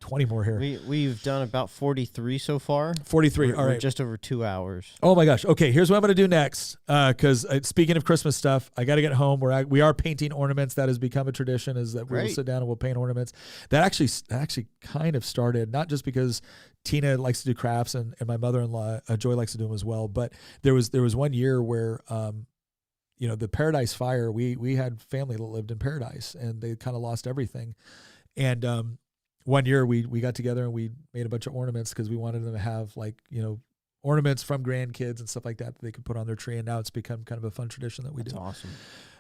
20 more here. We've done about 43 so far. 43. All right. We're just over 2 hours. Oh my gosh. Okay. Here's what I'm going to do next. Because speaking of Christmas stuff, I got to get home. We are painting ornaments. That has become a tradition, is that we'll sit down and we'll paint ornaments. That actually kind of started, not just because Tina likes to do crafts and my mother-in-law, Joy, likes to do them as well. But there was one year where, the Paradise Fire, we had family that lived in Paradise and they kind of lost everything. And, one year we got together and we made a bunch of ornaments because we wanted them to have ornaments from grandkids and stuff like that they could put on their tree. And now it's become kind of a fun tradition that we do. That's awesome.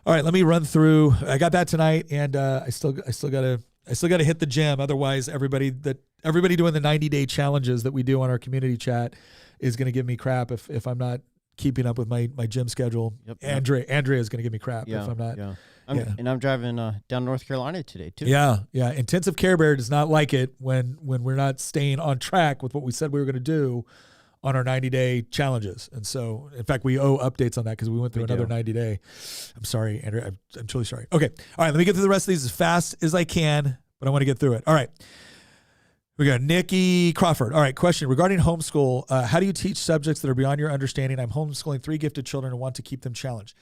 All right, let me run through. I got that tonight, and I still gotta hit the gym. Otherwise, everybody doing the 90-day challenges that we do on our community chat is going to give me crap if I'm not keeping up with my gym schedule. Yep. Andrea is going to give me crap if I'm not. Yeah. And I'm driving down North Carolina today too. Yeah. Intensive Care Bear does not like it when we're not staying on track with what we said we were going to do on our 90-day challenges. And so, in fact, we owe updates on that because we went through another 90-day. I'm sorry, Andrea. I'm truly sorry. Okay. All right. Let me get through the rest of these as fast as I can, but I want to get through it. All right. We got Nikki Crawford. All right. Question regarding homeschool. How do you teach subjects that are beyond your understanding? I'm homeschooling 3 gifted children and want to keep them challenged.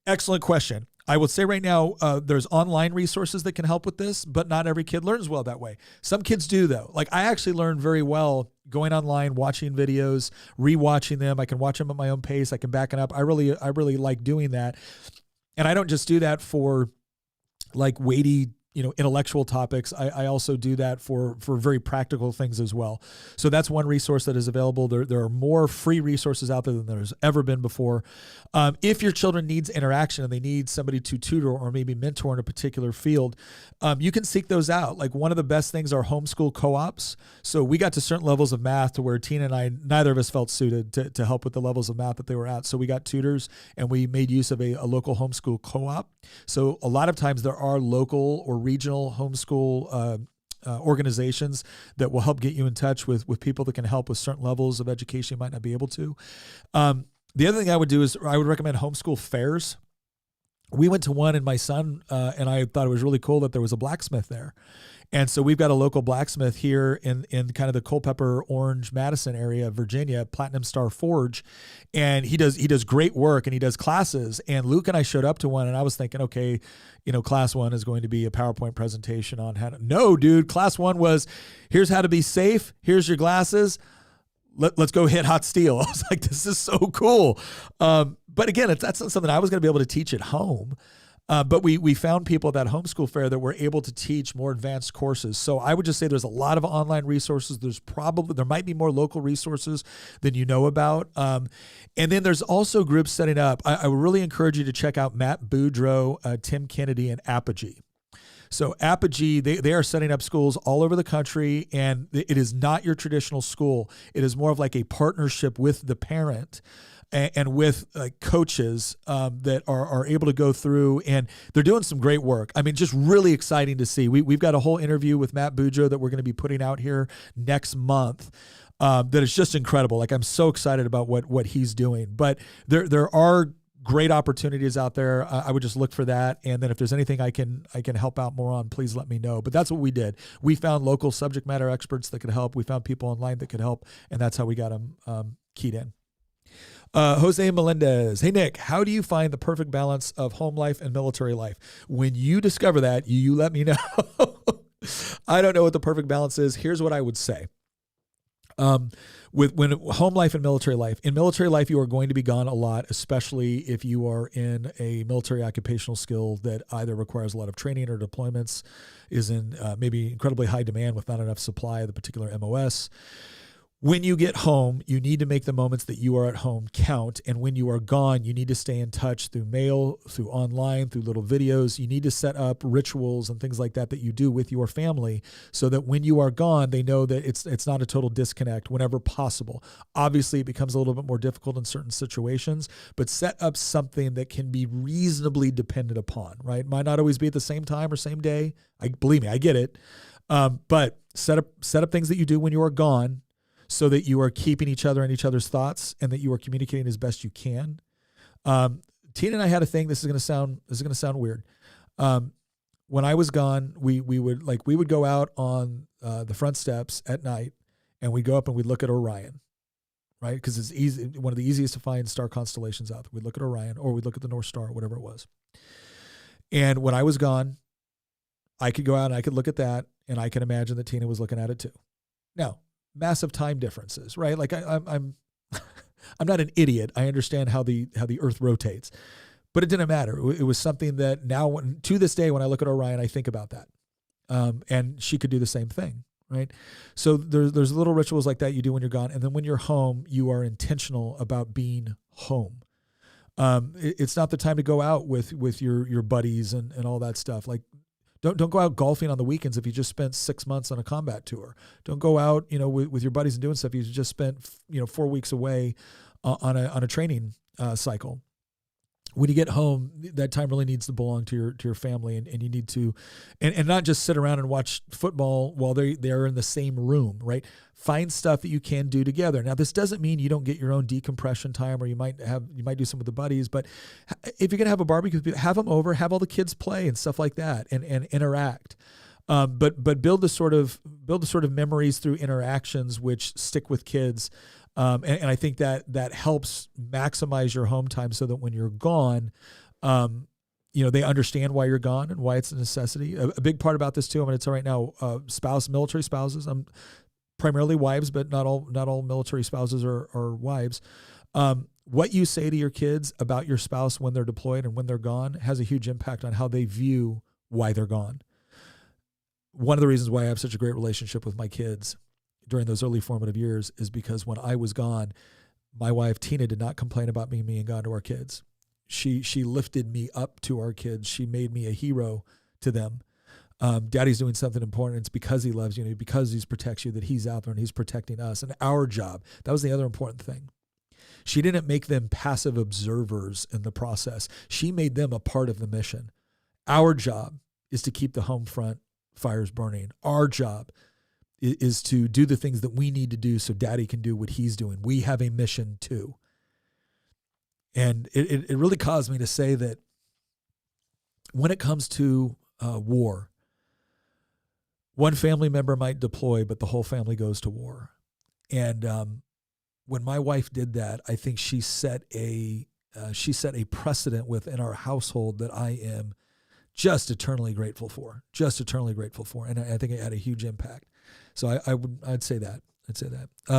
Excellent question. I would say right now there's online resources that can help with this, but not every kid learns well that way. Some kids do, though. Like, I actually learned very well going online, watching videos, rewatching them. I can watch them at my own pace. I can back it up. I really like doing that. And I don't just do that for like weighty, intellectual topics. I also do that for very practical things as well. So that's one resource that is available. There are more free resources out there than there's ever been before. If your children needs interaction and they need somebody to tutor or maybe mentor in a particular field, you can seek those out. Like, one of the best things are homeschool co-ops. So we got to certain levels of math to where Tina and I, neither of us felt suited to help with the levels of math that they were at. So we got tutors and we made use of a local homeschool co-op. So a lot of times there are local or regional homeschool organizations that will help get you in touch with people that can help with certain levels of education you might not be able to. The other thing I would do is I would recommend homeschool fairs. We went to one, and my son and I thought it was really cool that there was a blacksmith there. And so we've got a local blacksmith here in kind of the Culpeper, Orange, Madison area of Virginia, Platinum Star Forge. And he does great work, and he does classes. And Luke and I showed up to one, and I was thinking, okay, class 1 is going to be a PowerPoint presentation on how to, no, dude, class 1 was, here's how to be safe. Here's your glasses. Let's go hit hot steel. I was like, this is so cool. But again, that's not something I was going to be able to teach at home. But we found people at that homeschool fair that were able to teach more advanced courses. So I would just say there's a lot of online resources. There might be more local resources than you know about. And then there's also groups setting up. I would really encourage you to check out Matt Boudreau, Tim Kennedy, and Apogee. So Apogee, they are setting up schools all over the country, and it is not your traditional school. It is more of like a partnership with the parent and with coaches that are able to go through, and they're doing some great work. I mean, just really exciting to see. We've got a whole interview with Matt Boudreau that we're going to be putting out here next month. That is just incredible. Like, I'm so excited about what he's doing. But there are great opportunities out there. I would just look for that. And then if there's anything I can help out more on, please let me know. But that's what we did. We found local subject matter experts that could help. We found people online that could help. And that's how we got them keyed in. Jose Melendez. Hey, Nick, how do you find the perfect balance of home life and military life? When you discover that, you let me know. I don't know what the perfect balance is. Here's what I would say. When home life and military life. In military life, you are going to be gone a lot, especially if you are in a military occupational skill that either requires a lot of training or deployments, is in maybe incredibly high demand with not enough supply of the particular MOS. When you get home, you need to make the moments that you are at home count. And when you are gone, you need to stay in touch through mail, through online, through little videos. You need to set up rituals and things like that you do with your family so that when you are gone, they know that it's not a total disconnect whenever possible. Obviously, it becomes a little bit more difficult in certain situations, but set up something that can be reasonably dependent upon, right? Might not always be at the same time or same day. Believe me, I get it. But set up things that you do when you are gone, so that you are keeping each other in each other's thoughts and that you are communicating as best you can. Tina and I had a thing. This is going to sound weird. When I was gone, we would go out on the front steps at night, and we'd go up and we'd look at Orion, right? Because it's easy, one of the easiest to find star constellations out there. We'd look at Orion, or we'd look at the North Star, whatever it was. And when I was gone, I could go out and I could look at that, and I can imagine that Tina was looking at it too. Now, massive time differences, right? Like I'm not an idiot. I understand how the Earth rotates, but it didn't matter. It was something that now, to this day, when I look at Orion, I think about that. And she could do the same thing, right? So there's little rituals like that you do when you're gone, and then when you're home, you are intentional about being home. It's not the time to go out with your buddies and all that stuff. Like, Don't go out golfing on the weekends if you just spent 6 months on a combat tour. Don't go out, with your buddies and doing stuff. You just spent, 4 weeks away on a training cycle. When you get home, that time really needs to belong to your family, and you need to, and not just sit around and watch football while they're in the same room, right? Find stuff that you can do together. Now, this doesn't mean you don't get your own decompression time, or you might do some with the buddies, but if you're gonna have a barbecue, have them over, have all the kids play and stuff like that, and interact. But build the sort of memories through interactions which stick with kids. And I think that helps maximize your home time, so that when you're gone, they understand why you're gone and why it's a necessity. A big part about this too, I'm going to tell right now, military spouses, primarily wives, but not all military spouses are wives. What you say to your kids about your spouse when they're deployed and when they're gone has a huge impact on how they view why they're gone. One of the reasons why I have such a great relationship with my kids during those early formative years is because when I was gone, my wife Tina did not complain about me being gone to our kids. She lifted me up to our kids. She made me a hero to them. Daddy's doing something important. It's because he loves you, because he protects you, that he's out there and he's protecting us. And our job, that was the other important thing. She didn't make them passive observers in the process. She made them a part of the mission. Our job is to keep the home front fires burning. Our job is to do the things that we need to do so Daddy can do what he's doing. We have a mission too. And it really caused me to say that when it comes to war, one family member might deploy, but the whole family goes to war. And when my wife did that, I think she set a precedent within our household that I am just eternally grateful for. And I think it had a huge impact. So I'd say that.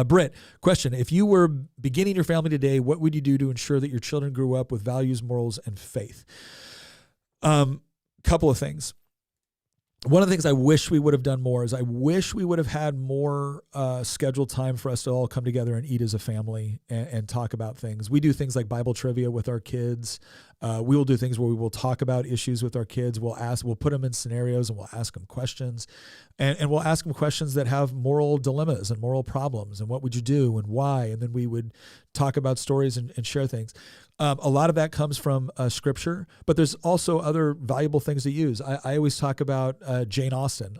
Britt, question: if you were beginning your family today, what would you do to ensure that your children grew up with values, morals, and faith? Couple of things. One of the things I wish we would have done more is I wish we would have had more scheduled time for us to all come together and eat as a family and talk about things. We do things like Bible trivia with our kids. We will do things where we will talk about issues with our kids. We'll put them in scenarios and we'll ask them questions. And we'll ask them questions that have moral dilemmas and moral problems and what would you do and why. And then we would talk about stories and share things. A lot of that comes from scripture, but there's also other valuable things to use. I always talk about Jane Austen.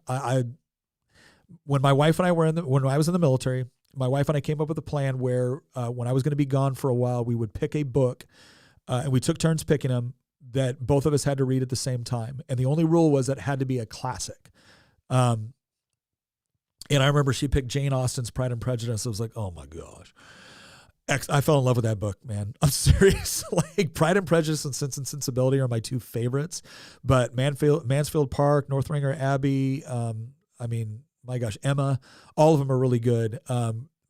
When my wife and I when I was in the military, my wife and I came up with a plan where when I was going to be gone for a while, we would pick a book, and we took turns picking them that both of us had to read at the same time. And the only rule was that it had to be a classic. And I remember she picked Jane Austen's Pride and Prejudice. I was like, oh my gosh. I fell in love with that book, man. I'm serious. Like Pride and Prejudice and Sense and Sensibility are my two favorites, but Mansfield Park, Northanger Abbey, my gosh, Emma, all of them are really good.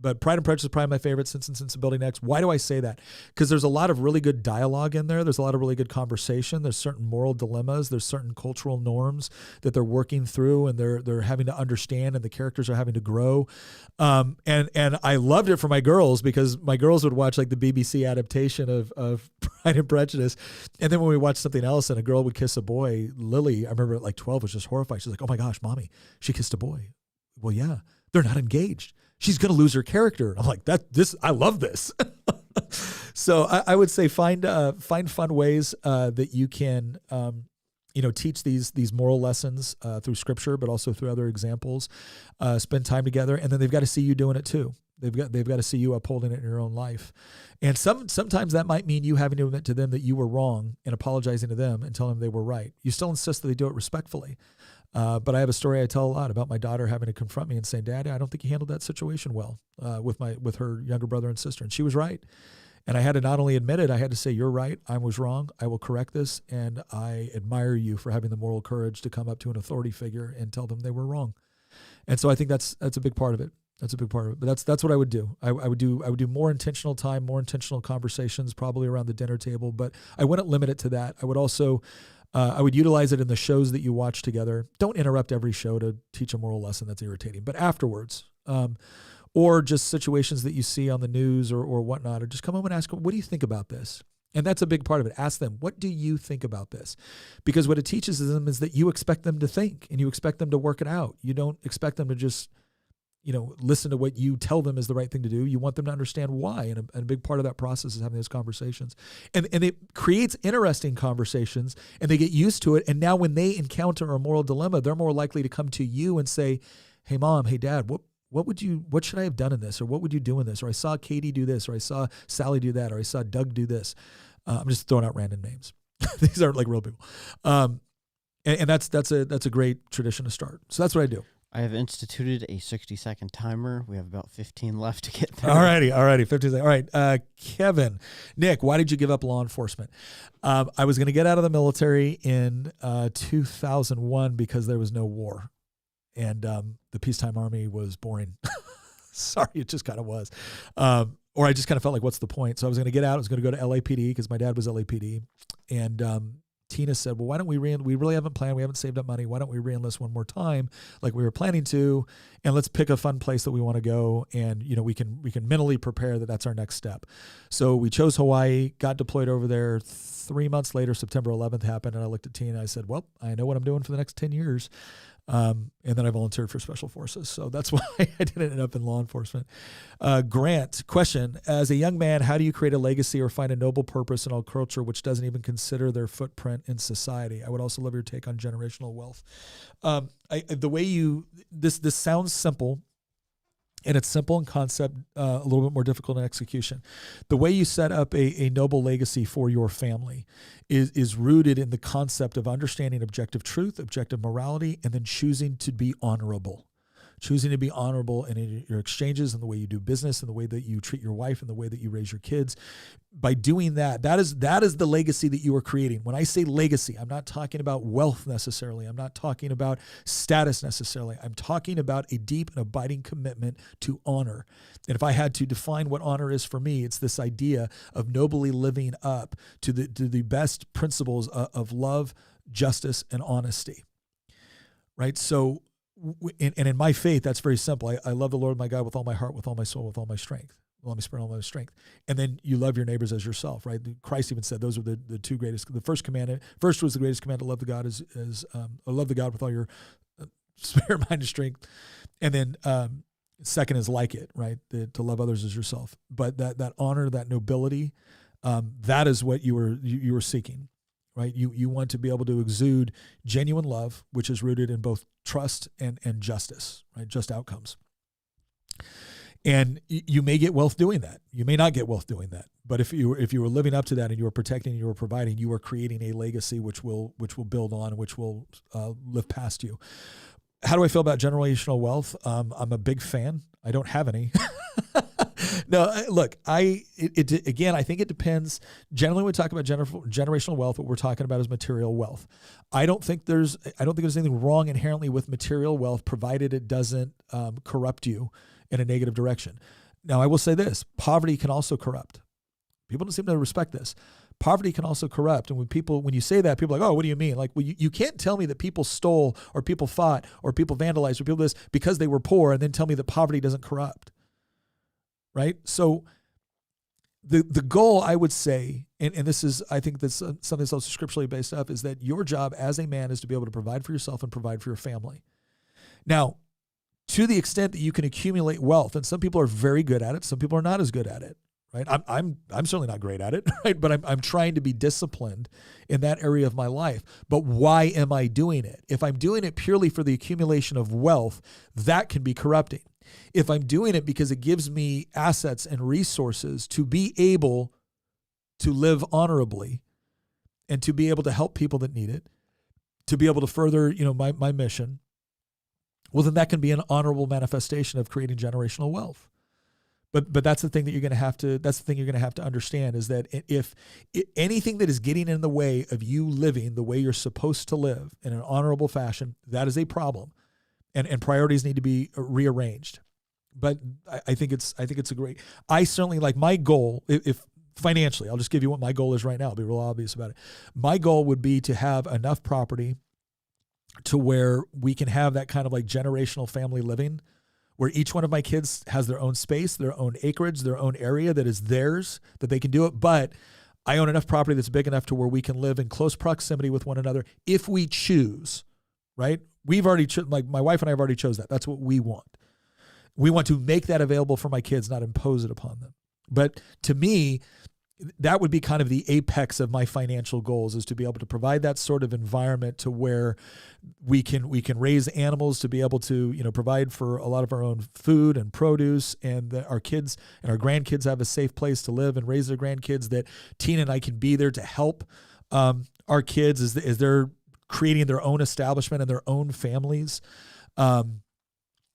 But Pride and Prejudice is probably my favorite, Sense and Sensibility next. Why do I say that? Because there's a lot of really good dialogue in there. There's a lot of really good conversation. There's certain moral dilemmas. There's certain cultural norms that they're working through and they're having to understand, and the characters are having to grow. And I loved it for my girls because my girls would watch like the BBC adaptation of Pride and Prejudice. And then when we watched something else and a girl would kiss a boy, Lily, I remember at like 12, was just horrified. She's like, oh my gosh, mommy, she kissed a boy. Well, yeah, they're not engaged. She's going to lose her character. I'm like, I love this. So I would say find fun ways that you can, teach these moral lessons through scripture, but also through other examples. Spend time together, and then they've got to see you doing it too. They've got to see you upholding it in your own life. And sometimes that might mean you having to admit to them that you were wrong and apologizing to them and telling them they were right. You still insist that they do it respectfully. But I have a story I tell a lot about my daughter having to confront me and saying, Daddy, I don't think you handled that situation well with her younger brother and sister. And she was right. And I had to not only admit it, I had to say, you're right. I was wrong. I will correct this. And I admire you for having the moral courage to come up to an authority figure and tell them they were wrong. And so I think that's a big part of it. That's a big part of it. But that's what I would do. I would do more intentional time, more intentional conversations, probably around the dinner table. But I wouldn't limit it to that. I would also I would utilize it in the shows that you watch together. Don't interrupt every show to teach a moral lesson that's irritating. But afterwards, or just situations that you see on the news or whatnot, or just come home and ask, what do you think about this? And that's a big part of it. Ask them, what do you think about this? Because what it teaches them is that you expect them to think and you expect them to work it out. You don't expect them to just listen to what you tell them is the right thing to do. You want them to understand why. And a big part of that process is having those conversations. And it creates interesting conversations and they get used to it. And now when they encounter a moral dilemma, they're more likely to come to you and say, hey, Mom, hey, Dad, what should I have done in this? Or what would you do in this? Or I saw Katie do this, or I saw Sally do that, or I saw Doug do this. I'm just throwing out random names. These aren't like real people. And that's a great tradition to start. So that's what I do. I have instituted a 60-second timer. We have about 15 left to get there. Alrighty, 15 seconds. All right, Kevin, Nick, why did you give up law enforcement? I was going to get out of the military in 2001 because there was no war, and the peacetime army was boring. Sorry, it just kind of was. Or I just kind of felt like, what's the point? So I was going to get out. I was going to go to LAPD because my dad was LAPD, and Tina said, well, why don't we really haven't planned. We haven't saved up money. Why don't we re-enlist one more time like we were planning to, and let's pick a fun place that we want to go. And, we can mentally prepare that that's our next step. So we chose Hawaii, got deployed over there. 3 months later, September 11th happened. And I looked at Tina and I said, well, I know what I'm doing for the next 10 years. And then I volunteered for Special Forces. So that's why I didn't end up in law enforcement. Grant, question. As a young man, how do you create a legacy or find a noble purpose in a culture which doesn't even consider their footprint in society? I would also love your take on generational wealth. The way this sounds simple, And it's simple in concept, a little bit more difficult in execution. The way you set up a noble legacy for your family is rooted in the concept of understanding objective truth, objective morality, and then choosing to be honorable. Choosing to be honorable in your exchanges and the way you do business and the way that you treat your wife and the way that you raise your kids. By doing that, that is the legacy that you are creating. When I say legacy, I'm not talking about wealth necessarily. I'm not talking about status necessarily. I'm talking about a deep and abiding commitment to honor. And if I had to define what honor is for me, it's this idea of nobly living up to the best principles of love, justice, and honesty. Right? So, and in my faith, that's very simple. I love the Lord my God with all my heart, with all my soul, with all my strength, with all my spirit, all my strength. And then you love your neighbors as yourself, right? Christ even said those are the two greatest. The first was the greatest command to love the God love the God with all your spirit, mind, and strength. And then second is like it, right? To love others as yourself. But that honor, that nobility, that is what you were seeking. Right, you want to be able to exude genuine love, which is rooted in both trust and justice, right? Just outcomes. And you may get wealth doing that. You may not get wealth doing that. But if you were living up to that and you were protecting and you were providing, you are creating a legacy which will build on, which will live past you. How do I feel about generational wealth? I'm a big fan. I don't have any. No, look, I think it depends. Generally, when we talk about generational wealth, what we're talking about is material wealth. I don't think there's anything wrong inherently with material wealth, provided it doesn't corrupt you in a negative direction. Now, I will say this: poverty can also corrupt. People don't seem to respect this. Poverty can also corrupt. And when you say that, people are like, oh, what do you mean? Like, well, you can't tell me that people stole or people fought or people vandalized or people this because they were poor and then tell me that poverty doesn't corrupt. Right? So the goal, I would say, and this is, I think that's something that's also scripturally based up, is that your job as a man is to be able to provide for yourself and provide for your family. Now, to the extent that you can accumulate wealth, and some people are very good at it, some people are not as good at it. Right? I'm certainly not great at it, right? But I'm trying to be disciplined in that area of my life. But why am I doing it? If I'm doing it purely for the accumulation of wealth, that can be corrupting. If I'm doing it because it gives me assets and resources to be able to live honorably and to be able to help people that need it, to be able to further, my mission, well, then that can be an honorable manifestation of creating generational wealth. But that's the thing that you're going to have to understand, is that if anything that is getting in the way of you living the way you're supposed to live in an honorable fashion, that is a problem, and priorities need to be rearranged. But I think it's a great. I certainly, like, my goal, if financially, I'll just give you what my goal is right now. I'll be real obvious about it. My goal would be to have enough property to where we can have that kind of like generational family living, where each one of my kids has their own space, their own acreage, their own area that is theirs, that they can do it. But I own enough property that's big enough to where we can live in close proximity with one another if we choose, right? We've already, like, my wife and I have already chose that. That's what we want. We want to make that available for my kids, not impose it upon them. But to me, that would be kind of the apex of my financial goals, is to be able to provide that sort of environment to where we can raise animals, to be able to, provide for a lot of our own food and produce, and that our kids and our grandkids have a safe place to live and raise their grandkids, that Tina and I can be there to help our kids as they're creating their own establishment and their own families.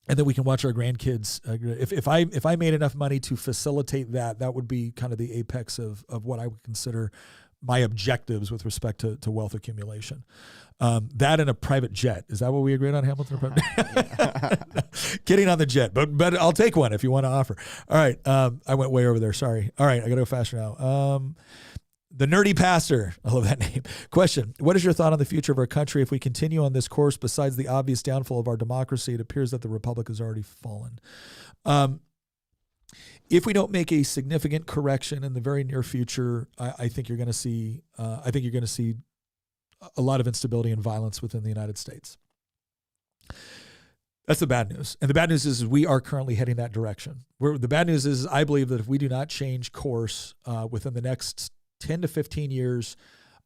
And then we can watch our grandkids. If I made enough money to facilitate that would be kind of the apex of what I would consider my objectives with respect to wealth accumulation. That and a private jet. Is that what we agreed on, Hamilton? Getting on the jet, but I'll take one if you want to offer. All right. I went way over there. Sorry. All right. I got to go faster now. The Nerdy Pastor. I love that name. Question: what is your thought on the future of our country if we continue on this course? Besides the obvious downfall of our democracy, it appears that the republic has already fallen. If we don't make a significant correction in the very near future, I think you're going to see. I think you're going to see a lot of instability and violence within the United States. That's the bad news. And the bad news is we are currently heading that direction. The bad news is I believe that if we do not change course within the next 10 to 15 years,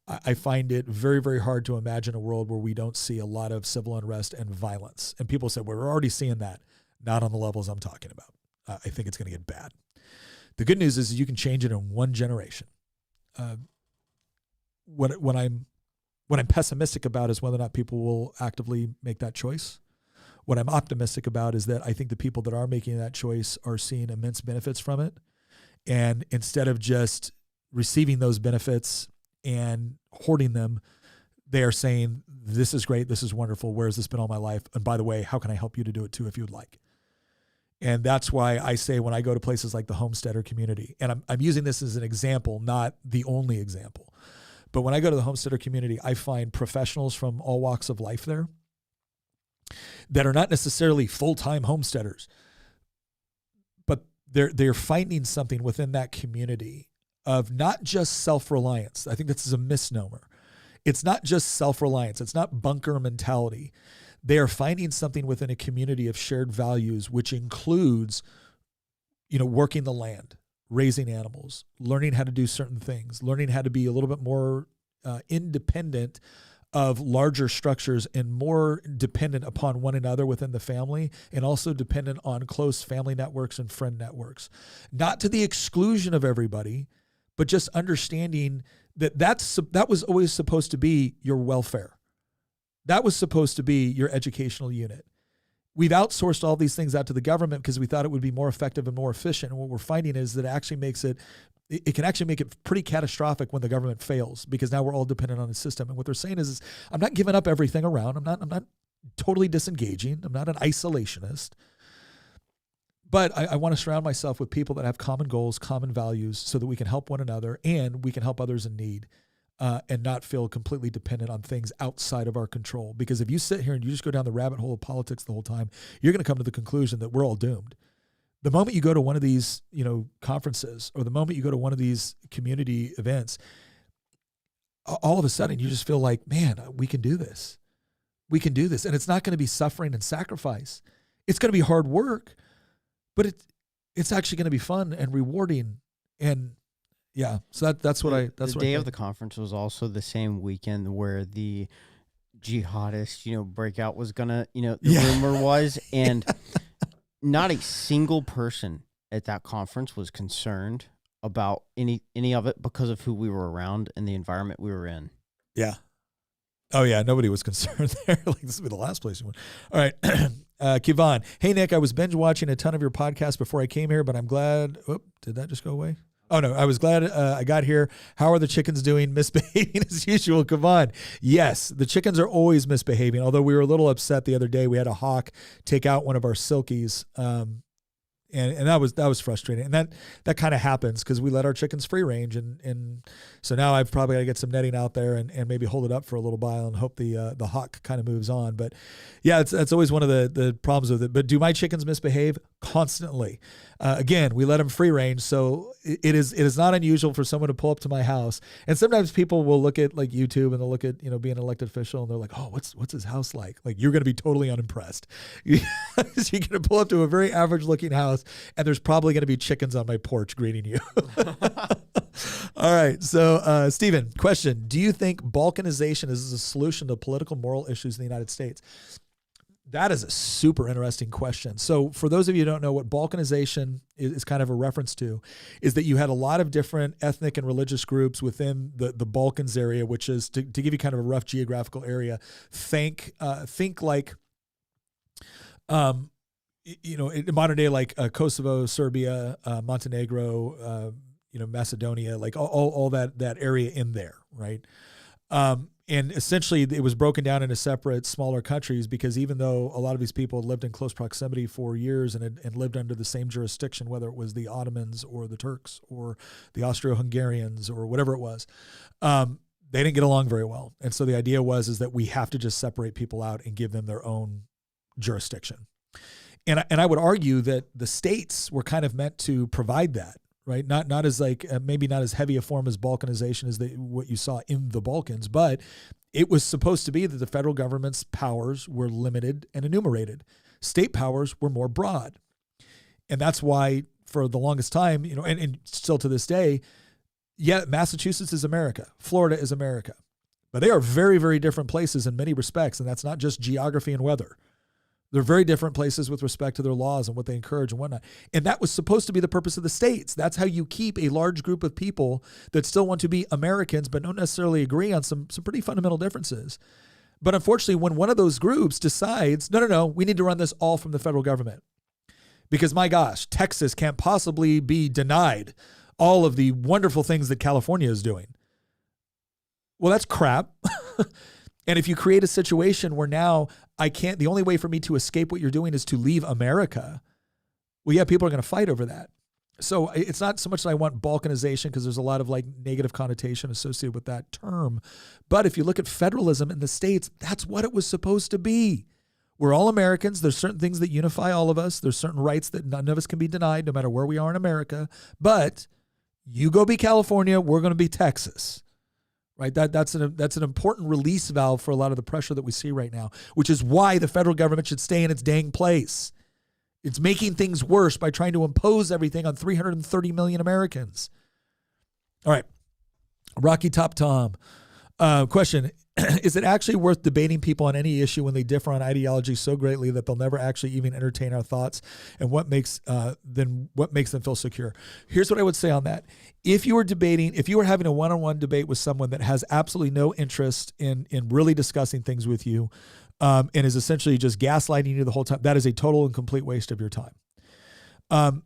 I find it very, very hard to imagine a world where we don't see a lot of civil unrest and violence. And people say, well, we're already seeing that. not on the levels I'm talking about. I think it's going to get bad. The good news is you can change it in one generation. What I'm pessimistic about is whether or not people will actively make that choice. What I'm optimistic about is that I think the people that are making that choice are seeing immense benefits from it. And instead of just receiving those benefits and hoarding them, they are saying, this is great, this is wonderful, where has this been all my life? And by the way, how can I help you to do it too if you would like? And that's why I say when I go to places like the homesteader community, and I'm using this as an example, not the only example, but when I go to the homesteader community, I find professionals from all walks of life there that are not necessarily full-time homesteaders, but they're finding something within that community of not just self-reliance. I think this is a misnomer. It's not just self-reliance. It's not bunker mentality. They are finding something within a community of shared values, which includes, working the land, raising animals, learning how to do certain things, learning how to be a little bit more independent of larger structures and more dependent upon one another within the family, and also dependent on close family networks and friend networks. Not to the exclusion of everybody, but just understanding that was always supposed to be your welfare. That was supposed to be your educational unit. We've outsourced all these things out to the government because we thought it would be more effective and more efficient. And what we're finding is that it can actually make it pretty catastrophic when the government fails, because now we're all dependent on the system. And what they're saying is I'm not giving up everything around. I'm not totally disengaging. I'm not an isolationist. But I want to surround myself with people that have common goals, common values, so that we can help one another and we can help others in need, and not feel completely dependent on things outside of our control. Because if you sit here and you just go down the rabbit hole of politics the whole time, you're going to come to the conclusion that we're all doomed. The moment you go to one of these, conferences, or the moment you go to one of these community events, all of a sudden you just feel like, man, we can do this. We can do this. And it's not going to be suffering and sacrifice. It's going to be hard work, but it's actually going to be fun and rewarding. And yeah, so that's what I. That's the what day I of the conference was also the same weekend where the jihadist, breakout was gonna, the rumor was, and not a single person at that conference was concerned about any of it because of who we were around and the environment we were in. Yeah. Oh yeah, nobody was concerned there. Like, this would be the last place you went. All right. Kivon, hey Nick, I was binge watching a ton of your podcasts before I came here, but I'm glad. Did that just go away? Oh no, I was glad I got here. How are the chickens doing? Misbehaving as usual. Kivon, yes, the chickens are always misbehaving. Although we were a little upset the other day. We had a hawk take out one of our silkies. And that was frustrating. And that kind of happens because we let our chickens free range. And so now I've probably got to get some netting out there and maybe hold it up for a little while and hope the hawk kind of moves on. But yeah, that's always one of the problems with it. But do my chickens misbehave? Constantly. Again, we let them free range. So it is not unusual for someone to pull up to my house. And sometimes people will look at like YouTube and they'll look at, being an elected official and they're like, oh, what's his house like? Like, you're going to be totally unimpressed. You're going to pull up to a very average looking house and there's probably going to be chickens on my porch greeting you. All right. So, Stephen, question. Do you think balkanization is a solution to political moral issues in the United States? That is a super interesting question. So for those of you who don't know what balkanization is kind of a reference to, is that you had a lot of different ethnic and religious groups within the Balkans area, which is, to give you kind of a rough geographical area, think like, in modern day, like Kosovo, Serbia, Montenegro, Macedonia, like all that area in there, right? And essentially, it was broken down into separate, smaller countries because even though a lot of these people had lived in close proximity for years and lived under the same jurisdiction, whether it was the Ottomans or the Turks or the Austro-Hungarians or whatever it was, they didn't get along very well. And so the idea is that we have to just separate people out and give them their own jurisdiction. And I would argue that the states were kind of meant to provide that. Right, not as like maybe not as heavy a form as balkanization as what you saw in the Balkans, but it was supposed to be that the federal government's powers were limited and enumerated. State powers were more broad, and that's why for the longest time, and still to this day, yeah, Massachusetts is America, Florida is America, but they are very, very different places in many respects, and that's not just geography and weather. They're very different places with respect to their laws and what they encourage and whatnot. And that was supposed to be the purpose of the states. That's how you keep a large group of people that still want to be Americans but don't necessarily agree on some pretty fundamental differences. But unfortunately, when one of those groups decides, no, we need to run this all from the federal government, because my gosh, Texas can't possibly be denied all of the wonderful things that California is doing. Well, that's crap. And if you create a situation where now the only way for me to escape what you're doing is to leave America, well, yeah, people are going to fight over that. So it's not so much that I want balkanization, because there's a lot of like negative connotation associated with that term. But if you look at federalism in the states, that's what it was supposed to be. We're all Americans. There's certain things that unify all of us. There's certain rights that none of us can be denied, no matter where we are in America. But you go be California, we're going to be Texas. Right? That's an important release valve for a lot of the pressure that we see right now, which is why the federal government should stay in its dang place. It's making things worse by trying to impose everything on 330 million Americans. All right. Rocky Top Tom. Question. Is it actually worth debating people on any issue when they differ on ideology so greatly that they'll never actually even entertain our thoughts? And what makes them feel secure? Here's what I would say on that. If you were having a one-on-one debate with someone that has absolutely no interest in really discussing things with you, and is essentially just gaslighting you the whole time, that is a total and complete waste of your time.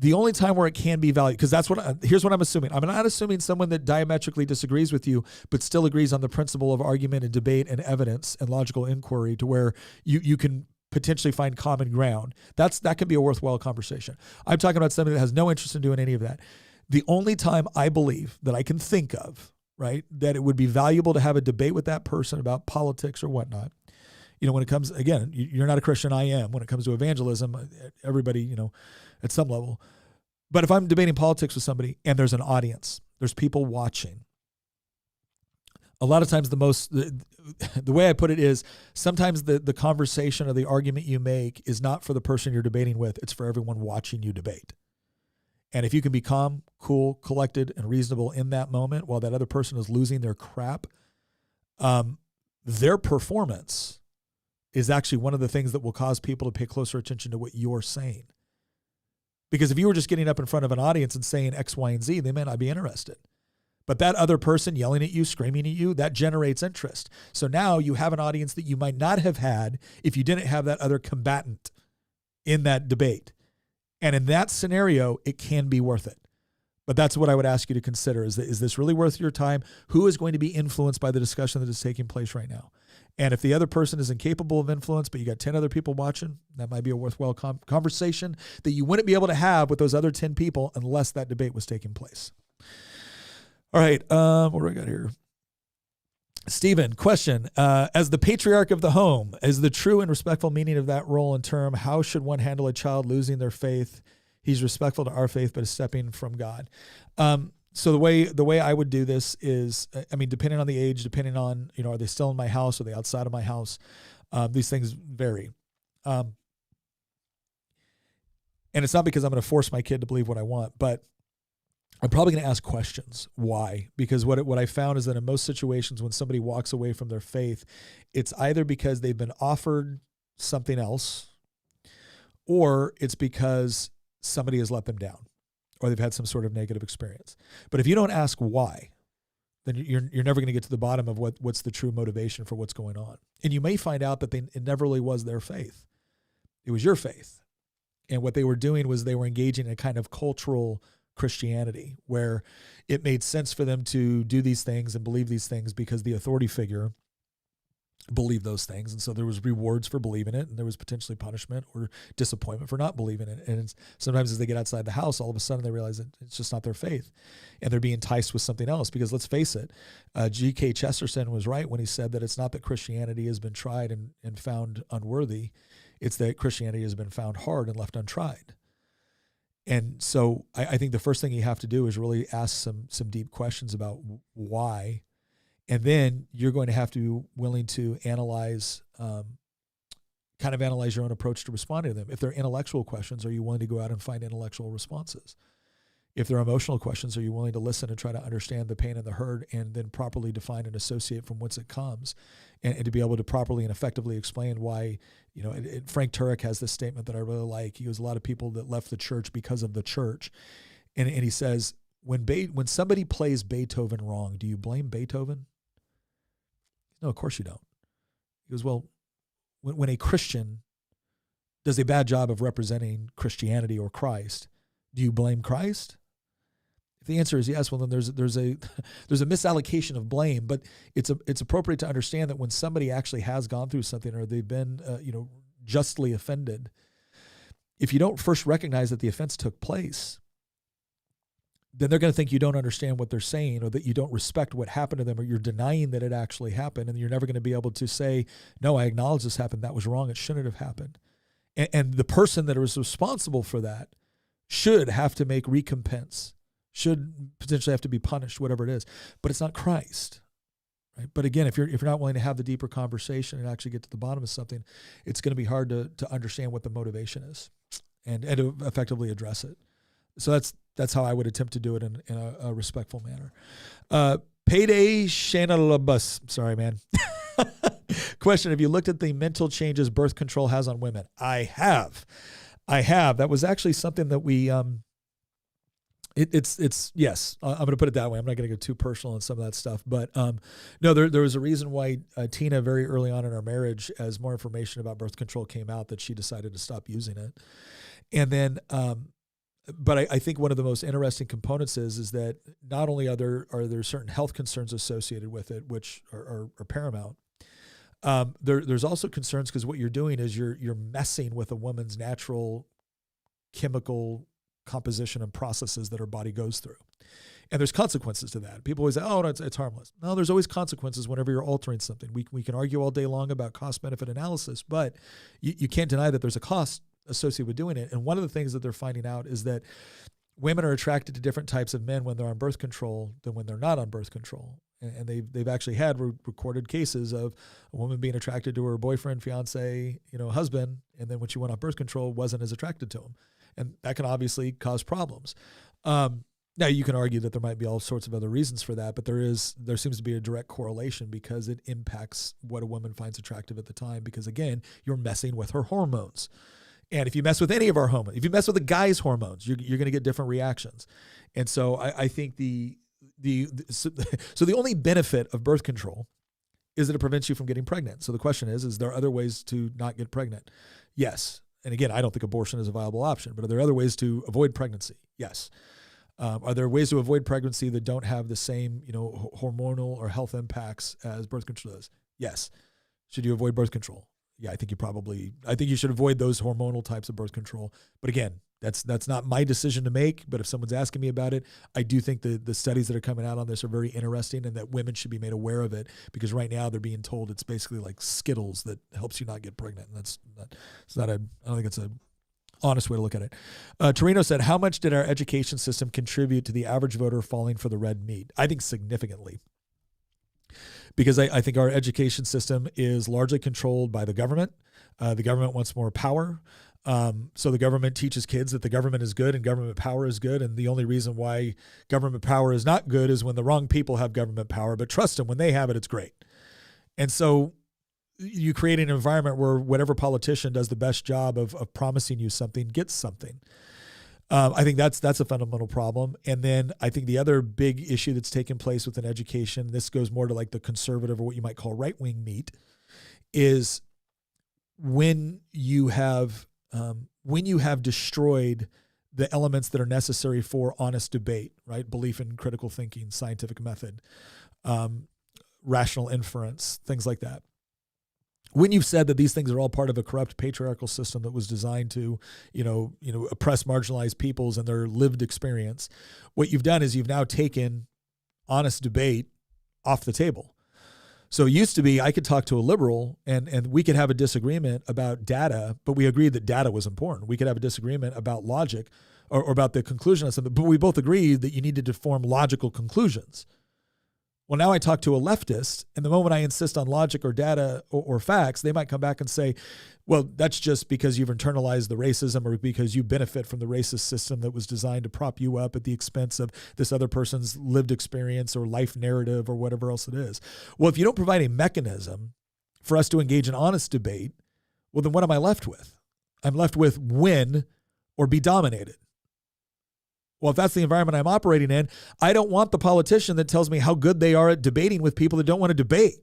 The only time where it can be valued, because here's what I'm assuming. I'm not assuming someone that diametrically disagrees with you, but still agrees on the principle of argument and debate and evidence and logical inquiry, to where you can potentially find common ground. That can be a worthwhile conversation. I'm talking about somebody that has no interest in doing any of that. The only time I believe that I can think of, right, that it would be valuable to have a debate with that person about politics or whatnot, when it comes, again, you're not a Christian, I am. When it comes to evangelism, everybody, at some level. But if I'm debating politics with somebody and there's an audience, there's people watching, a lot of times the way I put it is, sometimes the conversation or the argument you make is not for the person you're debating with, it's for everyone watching you debate. And if you can be calm, cool, collected, and reasonable in that moment while that other person is losing their crap, their performance is actually one of the things that will cause people to pay closer attention to what you're saying. Because if you were just getting up in front of an audience and saying X, Y, and Z, they may not be interested. But that other person yelling at you, screaming at you, that generates interest. So now you have an audience that you might not have had if you didn't have that other combatant in that debate. And in that scenario, it can be worth it. But that's what I would ask you to consider. Is this really worth your time? Who is going to be influenced by the discussion that is taking place right now? And if the other person is incapable of influence, but you got 10 other people watching, that might be a worthwhile conversation that you wouldn't be able to have with those other 10 people unless that debate was taking place. All right. What do I got here? Stephen, question. As the patriarch of the home, is the true and respectful meaning of that role and term, how should one handle a child losing their faith? He's respectful to our faith, but is stepping from God. So the way I would do this is, depending on the age, depending on, are they still in my house? Are they outside of my house? These things vary. And it's not because I'm going to force my kid to believe what I want, but I'm probably going to ask questions. Why? Because what I found is that in most situations when somebody walks away from their faith, it's either because they've been offered something else, or it's because somebody has let them down, or they've had some sort of negative experience. But if you don't ask why, then you're never going to get to the bottom of what's the true motivation for what's going on. And you may find out that it never really was their faith. It was your faith. And what they were doing was they were engaging in a kind of cultural Christianity where it made sense for them to do these things and believe these things because the authority figure believed those things. And so there was rewards for believing it, and there was potentially punishment or disappointment for not believing it. And sometimes as they get outside the house, all of a sudden they realize that it's just not their faith and they're being enticed with something else. Because let's face it, G.K. Chesterton was right when he said that it's not that Christianity has been tried and found unworthy. It's that Christianity has been found hard and left untried. And so I think the first thing you have to do is really ask some deep questions about why. And then you're going to have to be willing to analyze your own approach to responding to them. If they're intellectual questions, are you willing to go out and find intellectual responses? If they're emotional questions, are you willing to listen and try to understand the pain and the hurt and then properly define and associate from whence it comes, and to be able to properly and effectively explain why, Frank Turek has this statement that I really like. He goes, a lot of people that left the church because of the church. And he says, when somebody plays Beethoven wrong, do you blame Beethoven? No, of course you don't. He goes, well, when a Christian does a bad job of representing Christianity or Christ, do you blame Christ? If the answer is yes, well then there's a misallocation of blame. But it's appropriate to understand that when somebody actually has gone through something or they've been justly offended, if you don't first recognize that the offense took place, then they're going to think you don't understand what they're saying, or that you don't respect what happened to them, or you're denying that it actually happened, and you're never going to be able to say, no, I acknowledge this happened. That was wrong. It shouldn't have happened. And the person that is responsible for that should have to make recompense, should potentially have to be punished, whatever it is. But it's not Christ, right? But again, if you're not willing to have the deeper conversation and actually get to the bottom of something, it's going to be hard to understand what the motivation is and to effectively address it. So that's how I would attempt to do it in a respectful manner. Payday Shanalabus. Sorry, man. Question: have you looked at the mental changes birth control has on women? I have. That was actually something that we it's yes. I'm going to put it that way. I'm not going to go too personal on some of that stuff, but no, there was a reason why Tina, very early on in our marriage, as more information about birth control came out, that she decided to stop using it. And then but I think one of the most interesting components is that not only are there certain health concerns associated with it, which are paramount. There's also concerns because what you're doing is you're messing with a woman's natural chemical composition and processes that her body goes through, and there's consequences to that. People always say, "Oh, no, it's harmless." No, there's always consequences whenever you're altering something. We can argue all day long about cost-benefit analysis, but you can't deny that there's a cost associated with doing it. And one of the things that they're finding out is that women are attracted to different types of men when they're on birth control than when they're not on birth control. And they've actually had recorded cases of a woman being attracted to her boyfriend, fiance, husband, and then when she went on birth control, wasn't as attracted to him. And that can obviously cause problems. Now you can argue that there might be all sorts of other reasons for that, but there seems to be a direct correlation because it impacts what a woman finds attractive at the time. Because again, you're messing with her hormones. And if you mess with any of our hormones, if you mess with a guy's hormones, you're going to get different reactions. And so I think the only benefit of birth control is that it prevents you from getting pregnant. So the question is there other ways to not get pregnant? Yes. And again, I don't think abortion is a viable option, but are there other ways to avoid pregnancy? Yes. Are there ways to avoid pregnancy that don't have the same, hormonal or health impacts as birth control does? Yes. Should you avoid birth control? Yeah, I think you should avoid those hormonal types of birth control. But again, that's not my decision to make. But if someone's asking me about it, I do think the studies that are coming out on this are very interesting, and that women should be made aware of it, because right now they're being told it's basically like Skittles that helps you not get pregnant. And I don't think it's a honest way to look at it. Torino said, how much did our education system contribute to the average voter falling for the red meat? I think significantly. Because I think our education system is largely controlled by the government. The government wants more power. So the government teaches kids that the government is good and government power is good. And the only reason why government power is not good is when the wrong people have government power. But trust them, when they have it, it's great. And so you create an environment where whatever politician does the best job of promising you something gets something. I think that's a fundamental problem. And then I think the other big issue that's taken place within education, this goes more to like the conservative or what you might call right-wing meat, is when you have destroyed the elements that are necessary for honest debate, right? Belief in critical thinking, scientific method, rational inference, things like that. When you've said that these things are all part of a corrupt patriarchal system that was designed to, oppress marginalized peoples and their lived experience, what you've done is you've now taken honest debate off the table. So it used to be I could talk to a liberal and we could have a disagreement about data, but we agreed that data was important. We could have a disagreement about logic or about the conclusion of something, but we both agreed that you needed to form logical conclusions. Well, now I talk to a leftist, and the moment I insist on logic or data or facts, they might come back and say, well, that's just because you've internalized the racism or because you benefit from the racist system that was designed to prop you up at the expense of this other person's lived experience or life narrative or whatever else it is. Well, if you don't provide a mechanism for us to engage in honest debate, well, then what am I left with? I'm left with win or be dominated. Well, if that's the environment I'm operating in, I don't want the politician that tells me how good they are at debating with people that don't want to debate.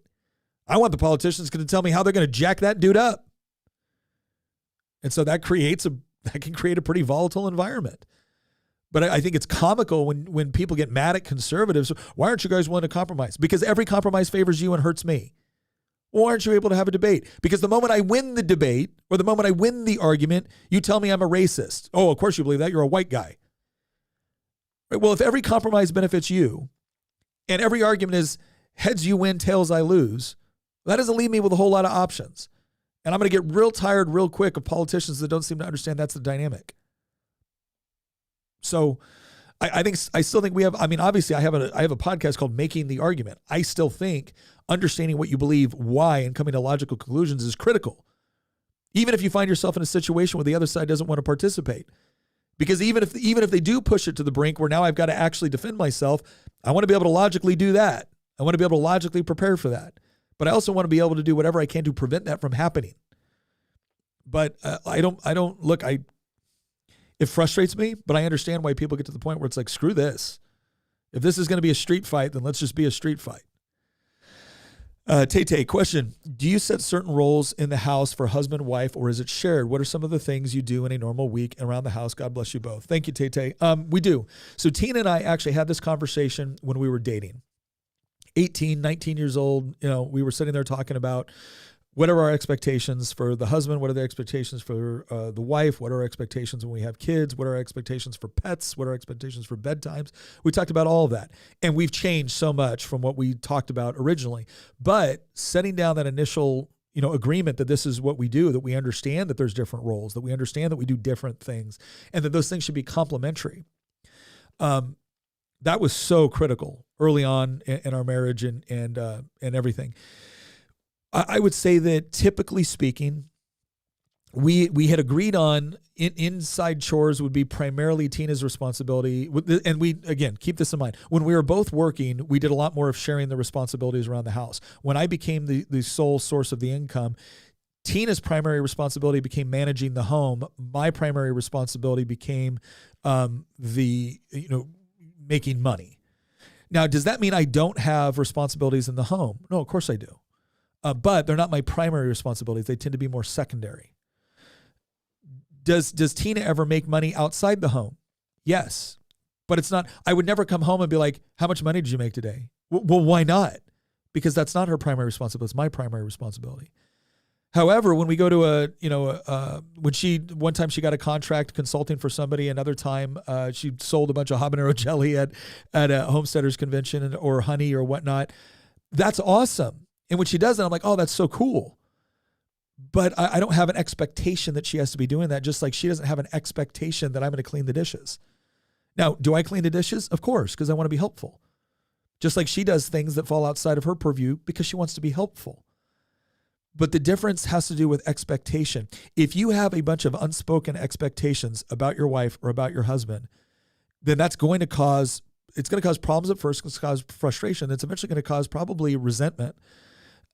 I want the politician that's going to tell me how they're going to jack that dude up. And so that can create a pretty volatile environment. But I think it's comical when people get mad at conservatives. Why aren't you guys willing to compromise? Because every compromise favors you and hurts me. Why aren't you able to have a debate? Because the moment I win the debate or the moment I win the argument, you tell me I'm a racist. Oh, of course you believe that. You're a white guy. Right? Well, if every compromise benefits you and every argument is heads you win, tails I lose, that doesn't leave me with a whole lot of options. And I'm going to get real tired real quick of politicians that don't seem to understand that's the dynamic. So I still think we have, obviously I have a podcast called Making the Argument. I still think understanding what you believe, why, and coming to logical conclusions is critical. Even if you find yourself in a situation where the other side doesn't want to participate. Because even if they do push it to the brink where now I've got to actually defend myself, I want to be able to logically do that. I want to be able to logically prepare for that. But I also want to be able to do whatever I can to prevent that from happening. But it frustrates me, but I understand why people get to the point where it's like, screw this. If this is going to be a street fight, then let's just be a street fight. Tay, question. Do you set certain roles in the house for husband, wife, or is it shared? What are some of the things you do in a normal week around the house? God bless you both. Thank you, Tay. We do. So Tina and I actually had this conversation when we were dating. 18, 19 years old, we were sitting there talking about what are our expectations for the husband? What are the expectations for the wife? What are our expectations when we have kids? What are our expectations for pets? What are our expectations for bedtimes? We talked about all of that. And we've changed so much from what we talked about originally. But setting down that initial, agreement that this is what we do, that we understand that there's different roles, that we understand that we do different things, and that those things should be complementary. That was so critical early on in our marriage and everything. I would say that typically speaking, we had agreed on inside chores would be primarily Tina's responsibility. And we, again, keep this in mind. When we were both working, we did a lot more of sharing the responsibilities around the house. When I became the sole source of the income, Tina's primary responsibility became managing the home. My primary responsibility became making money. Now, does that mean I don't have responsibilities in the home? No, of course I do. But they're not my primary responsibilities. They tend to be more secondary. Does Tina ever make money outside the home? Yes. But it's not, I would never come home and be like, how much money did you make today? Well, why not? Because that's not her primary responsibility. It's my primary responsibility. However, when we go to one time she got a contract consulting for somebody, another time she sold a bunch of habanero jelly at a homesteaders convention or honey or whatnot. That's awesome. And when she does that, I'm like, oh, that's so cool. But I don't have an expectation that she has to be doing that, just like she doesn't have an expectation that I'm going to clean the dishes. Now, do I clean the dishes? Of course, because I want to be helpful. Just like she does things that fall outside of her purview because she wants to be helpful. But the difference has to do with expectation. If you have a bunch of unspoken expectations about your wife or about your husband, then that's going to cause problems at first, it's going to cause frustration. It's eventually going to cause probably resentment.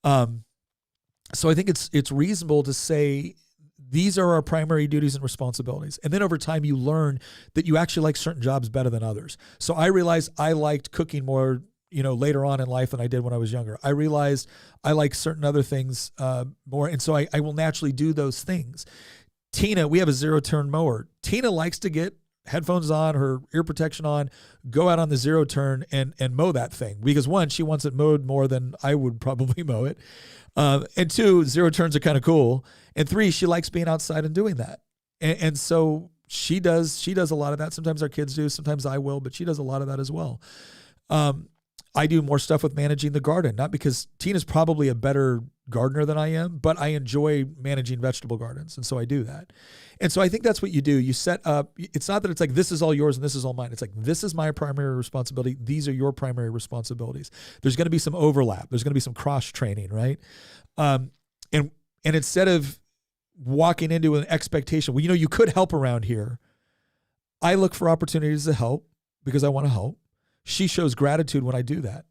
So I think it's reasonable to say these are our primary duties and responsibilities. And then over time you learn that you actually like certain jobs better than others. So I realized I liked cooking more, later on in life than I did when I was younger. I realized I like certain other things more. And so I will naturally do those things. Tina, we have a 0-turn mower. Tina likes to get headphones on, her ear protection on, go out on the 0-turn and mow that thing. Because one, she wants it mowed more than I would probably mow it. And two, 0-turns are kind of cool. And three, she likes being outside and doing that. And so she does a lot of that. Sometimes our kids do, sometimes I will, but she does a lot of that as well. I do more stuff with managing the garden, not because Tina's probably a better gardener than I am, but I enjoy managing vegetable gardens. And so I do that. And so I think that's what you do. You set up, it's not that it's like, this is all yours and this is all mine. It's like, this is my primary responsibility. These are your primary responsibilities. There's going to be some overlap. There's going to be some cross training, right? And instead of walking into an expectation, well, you could help around here. I look for opportunities to help because I want to help. She shows gratitude when I do that.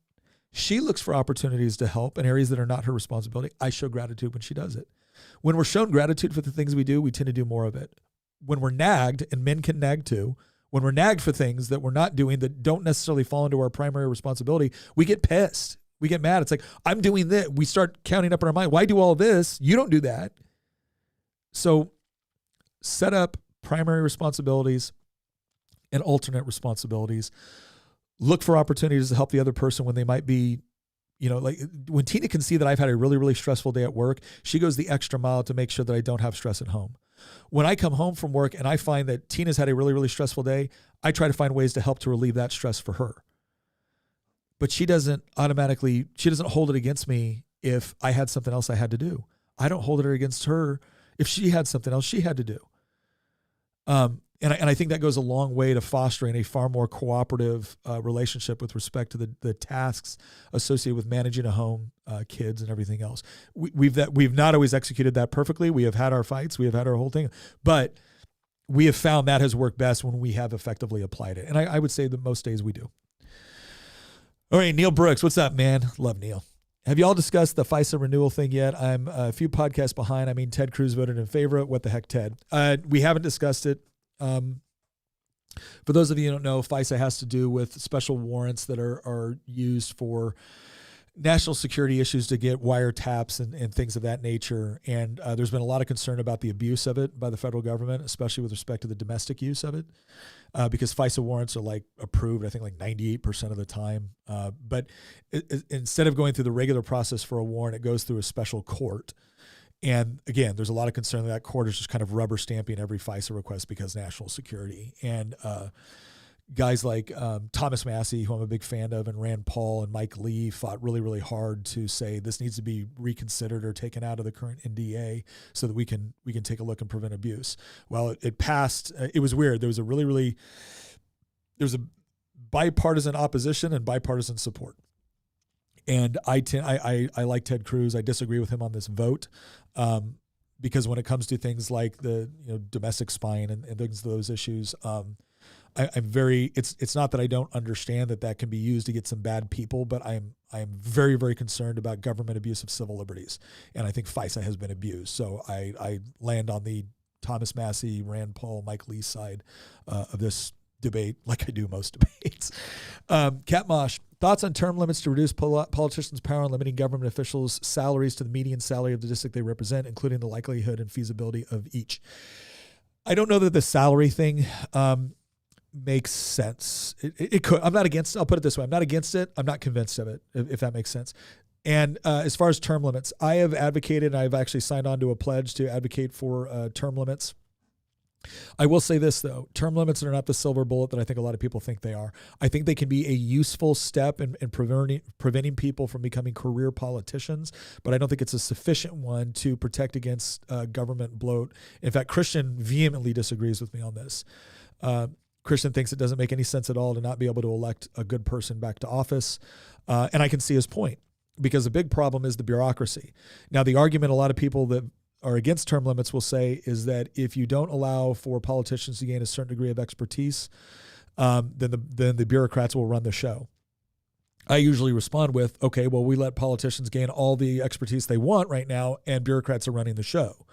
She looks for opportunities to help in areas that are not her responsibility. I show gratitude when she does it. When we're shown gratitude for the things we do, we tend to do more of it. When we're nagged, and men can nag too, when we're nagged for things that we're not doing that don't necessarily fall into our primary responsibility, we get pissed. We get mad. It's like, I'm doing this. We start counting up in our mind. Why do all this? You don't do that. So set up primary responsibilities and alternate responsibilities. Look for opportunities to help the other person when they might be, like when Tina can see that I've had a really, really stressful day at work, she goes the extra mile to make sure that I don't have stress at home. When I come home from work and I find that Tina's had a really, really stressful day, I try to find ways to help to relieve that stress for her. But she doesn't hold it against me if I had something else I had to do. I don't hold it against her if she had something else she had to do. And I think that goes a long way to fostering a far more cooperative relationship with respect to the tasks associated with managing a home, kids, and everything else. We've not always executed that perfectly. We have had our fights. We have had our whole thing. But we have found that has worked best when we have effectively applied it. And I would say that most days we do. All right, Neil Brooks, what's up, man? Love Neil. Have you all discussed the FISA renewal thing yet? I'm a few podcasts behind. Ted Cruz voted in favor. What the heck, Ted? We haven't discussed it. For those of you who don't know, FISA has to do with special warrants that are used for national security issues to get wiretaps and things of that nature. And there's been a lot of concern about the abuse of it by the federal government, especially with respect to the domestic use of it, because FISA warrants are approved, I think 98% of the time. But instead of going through the regular process for a warrant, it goes through a special court. And again, there's a lot of concern that court is just kind of rubber stamping every FISA request because national security. And guys like Thomas Massey, who I'm a big fan of, and Rand Paul and Mike Lee fought really, really hard to say this needs to be reconsidered or taken out of the current NDA so that we can take a look and prevent abuse. Well, it passed. It was weird. There was a bipartisan opposition and bipartisan support. And I like Ted Cruz. I disagree with him on this vote because when it comes to things like the domestic spying and things, those issues, I'm very. It's not that I don't understand that can be used to get some bad people, but I'm very, very concerned about government abuse of civil liberties, and I think FISA has been abused. So I land on the Thomas Massey, Rand Paul, Mike Lee side of this debate, like I do most debates. Cat Mosh, thoughts on term limits to reduce politicians' power and limiting government officials' salaries to the median salary of the district they represent, including the likelihood and feasibility of each. I don't know that the salary thing makes sense. It could. I'm not against it. I'll put it this way. I'm not against it. I'm not convinced of it, if that makes sense. And as far as term limits, I have advocated, and I've actually signed on to a pledge to advocate for term limits. I will say this, though. Term limits are not the silver bullet that I think a lot of people think they are. I think they can be a useful step in preventing people from becoming career politicians, but I don't think it's a sufficient one to protect against government bloat. In fact, Christian vehemently disagrees with me on this. Christian thinks it doesn't make any sense at all to not be able to elect a good person back to office, and I can see his point, because the big problem is the bureaucracy. Now, the argument a lot of people that are against term limits will say is that if you don't allow for politicians to gain a certain degree of expertise, then the bureaucrats will run the show. I usually respond with, okay, well, we let politicians gain all the expertise they want right now, and bureaucrats are running the show.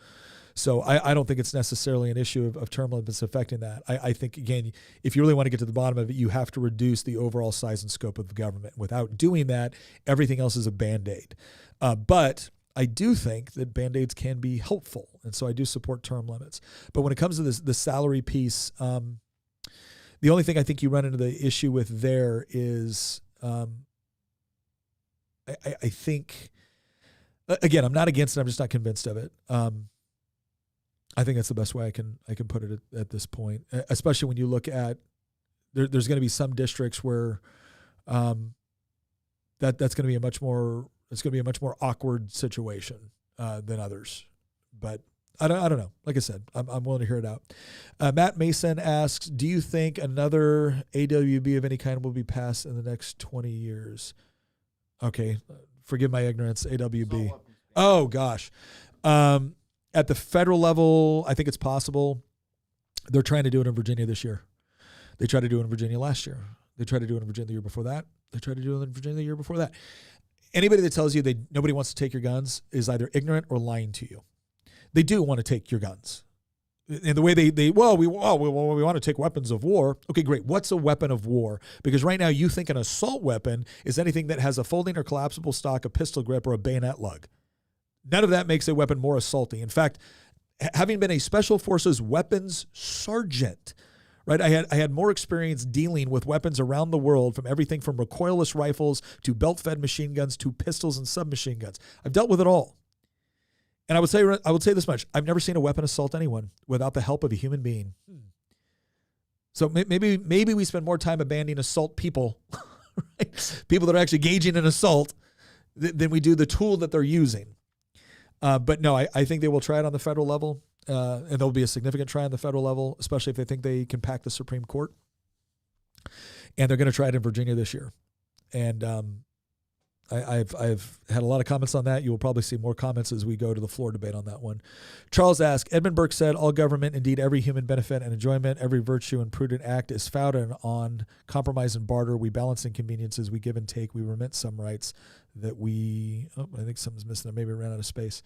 So I don't think it's necessarily an issue of term limits affecting that. I think, again, if you really want to get to the bottom of it, you have to reduce the overall size and scope of the government. Without doing that, everything else is a Band-Aid. But I do think that Band-Aids can be helpful, and so I do support term limits. But when it comes to the salary piece, the only thing I think you run into the issue with there is I think, again, I'm not against it. I'm just not convinced of it. I think that's the best way I can put it at this point, especially when you look at there's going to be some districts where that's going to be a much more It's going to be a much more awkward situation than others. But I don't know. Like I said, I'm willing to hear it out. Matt Mason asks, do you think another AWB of any kind will be passed in the next 20 years? Okay. Forgive my ignorance. AWB. Oh, gosh. At the federal level, I think it's possible. They're trying to do it in Virginia this year. They tried to do it in Virginia last year. They tried to do it in Virginia the year before that. They tried to do it in Virginia the year before that. Anybody that tells you nobody wants to take your guns is either ignorant or lying to you. They do want to take your guns. And the way we want to take weapons of war. Okay, great. What's a weapon of war? Because right now you think an assault weapon is anything that has a folding or collapsible stock, a pistol grip, or a bayonet lug. None of that makes a weapon more assaulting. In fact, having been a Special Forces weapons sergeant, right, I had more experience dealing with weapons around the world, from everything from recoilless rifles to belt-fed machine guns to pistols and submachine guns. I've dealt with it all. And I would say this much. I've never seen a weapon assault anyone without the help of a human being. So maybe we spend more time abandoning assault people, right? People that are actually engaging in assault, than we do the tool that they're using. But no, I think they will try it on the federal level, and there'll be a significant try on the federal level, especially if they think they can pack the Supreme Court. And they're going to try it in Virginia this year. And I've had a lot of comments on that. You will probably see more comments as we go to the floor debate on that one. Charles asks, Edmund Burke said, all government, indeed every human benefit and enjoyment, every virtue and prudent act is founded on compromise and barter. We balance inconveniences, we give and take, we remit some rights that I think something's missing. I maybe ran out of space.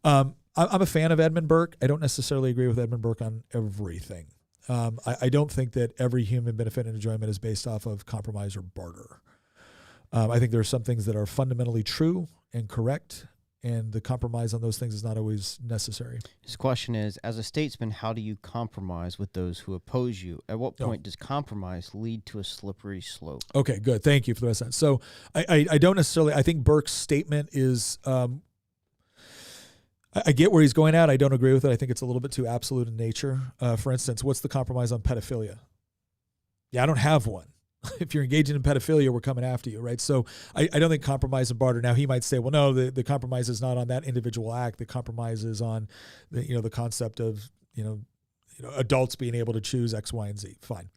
I'm a fan of Edmund Burke. I don't necessarily agree with Edmund Burke on everything. I don't think that every human benefit and enjoyment is based off of compromise or barter. I think there are some things that are fundamentally true and correct, and the compromise on those things is not always necessary. His question is, as a statesman, how do you compromise with those who oppose you? At what point does compromise lead to a slippery slope? Okay, good. Thank you for the rest of that. So I don't necessarily, I think Burke's statement is, I get where he's going at. I don't agree with it. I think it's a little bit too absolute in nature. For instance, what's the compromise on pedophilia? Yeah, I don't have one. If you're engaging in pedophilia, we're coming after you, right? So I don't think compromise and barter. Now he might say, well, no, the compromise is not on that individual act. The compromise is on the concept of adults being able to choose X, Y, and Z. Fine.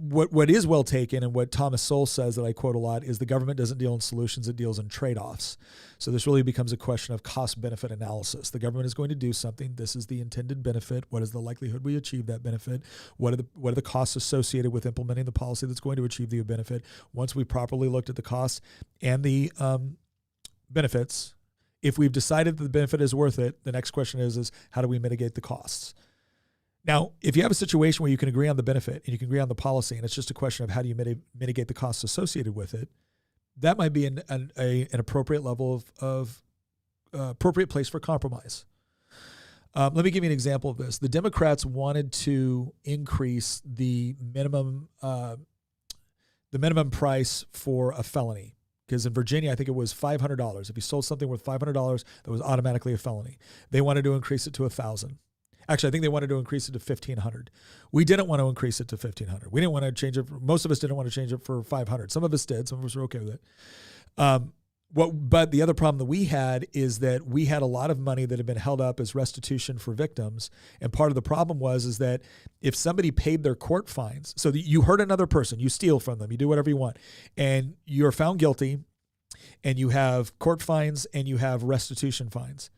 What is well taken, and what Thomas Sowell says that I quote a lot, is the government doesn't deal in solutions, it deals in trade-offs. So this really becomes a question of cost-benefit analysis. The government is going to do something. This is the intended benefit. What is the likelihood we achieve that benefit? What are the costs associated with implementing the policy that's going to achieve the benefit? Once we've properly looked at the costs and the benefits, if we've decided that the benefit is worth it, the next question is how do we mitigate the costs? Now, if you have a situation where you can agree on the benefit and you can agree on the policy, and it's just a question of how do you mitigate the costs associated with it, that might be an appropriate level of appropriate place for compromise. Let me give you an example of this. The Democrats wanted to increase the minimum price for a felony. Because in Virginia, I think it was $500. If you sold something worth $500, that was automatically a felony. They wanted to increase it to $1,000. Actually, I think they wanted to increase it to $1,500. We didn't want to increase it to $1,500. We didn't want to change it. Most of us didn't want to change it for $500. Some of us did. Some of us were okay with it. But the other problem that we had is that we had a lot of money that had been held up as restitution for victims. And part of the problem is that if somebody paid their court fines, so you hurt another person, you steal from them, you do whatever you want, and you're found guilty, and you have court fines and you have restitution fines.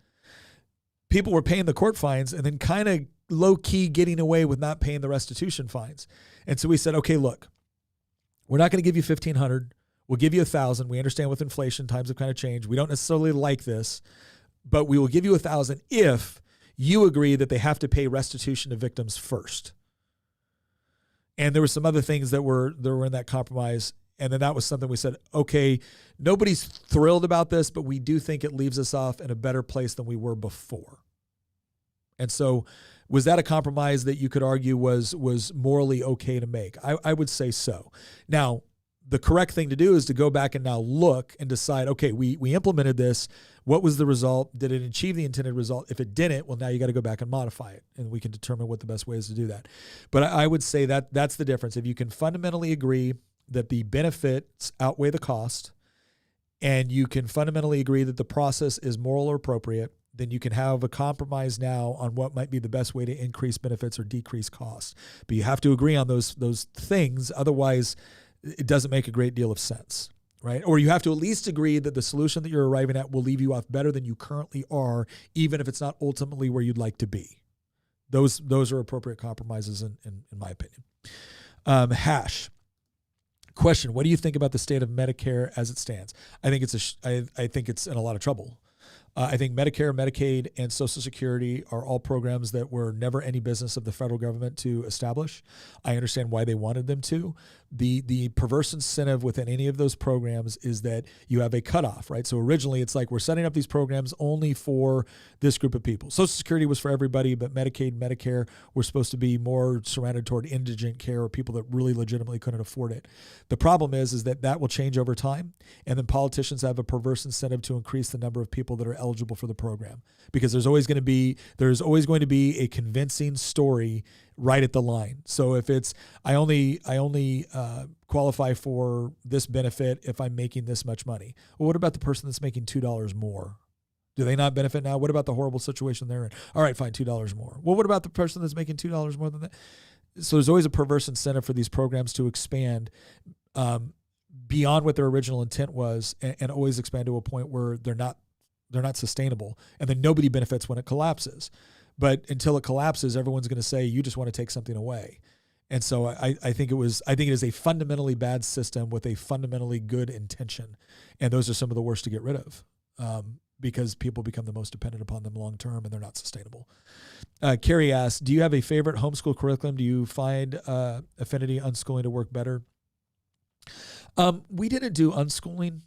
People were paying the court fines and then kind of low-key getting away with not paying the restitution fines. And so we said, okay, look, we're not going to give you $1,500. We'll give you $1,000. We understand with inflation, times have kind of changed. We don't necessarily like this, but we will give you $1,000 if you agree that they have to pay restitution to victims first. And there were some other things that were in that compromise. And then that was something we said, okay, nobody's thrilled about this, but we do think it leaves us off in a better place than we were before. And so was that a compromise that you could argue was morally okay to make? I would say so. Now, the correct thing to do is to go back and now look and decide, okay, we implemented this. What was the result? Did it achieve the intended result? If it didn't, well, now you got to go back and modify it, and we can determine what the best way is to do that. But I would say that's the difference. If you can fundamentally agree that the benefits outweigh the cost, and you can fundamentally agree that the process is moral or appropriate, then you can have a compromise now on what might be the best way to increase benefits or decrease costs. But you have to agree on those things. Otherwise, it doesn't make a great deal of sense, right? Or you have to at least agree that the solution that you're arriving at will leave you off better than you currently are, even if it's not ultimately where you'd like to be. Those are appropriate compromises in my opinion. Hash. Question: what do you think about the state of Medicare as it stands? I think it's in a lot of trouble. I think Medicare, Medicaid, and Social Security are all programs that were never any business of the federal government to establish. I understand why they wanted them to. The perverse incentive within any of those programs is that you have a cutoff, right? So originally it's like we're setting up these programs only for this group of people. Social Security was for everybody, but Medicaid, Medicare were supposed to be more surrounded toward indigent care or people that really legitimately couldn't afford it. The problem is that will change over time, and then politicians have a perverse incentive to increase the number of people that are eligible for the program, because there's always going to be a convincing story right at the line. So if it's I only qualify for this benefit if I'm making this much money. Well, what about the person that's making $2 more? Do they not benefit now? What about the horrible situation they're in? All right, fine, $2 more. Well, what about the person that's making $2 more than that? So there's always a perverse incentive for these programs to expand beyond what their original intent was, and always expand to a point where they're not sustainable, and then nobody benefits when it collapses. But until it collapses, everyone's going to say you just want to take something away. And so I think it is a fundamentally bad system with a fundamentally good intention, and those are some of the worst to get rid of, because people become the most dependent upon them long term, and they're not sustainable. Carrie asks, do you have a favorite homeschool curriculum? Do you find affinity unschooling to work better? We didn't do unschooling.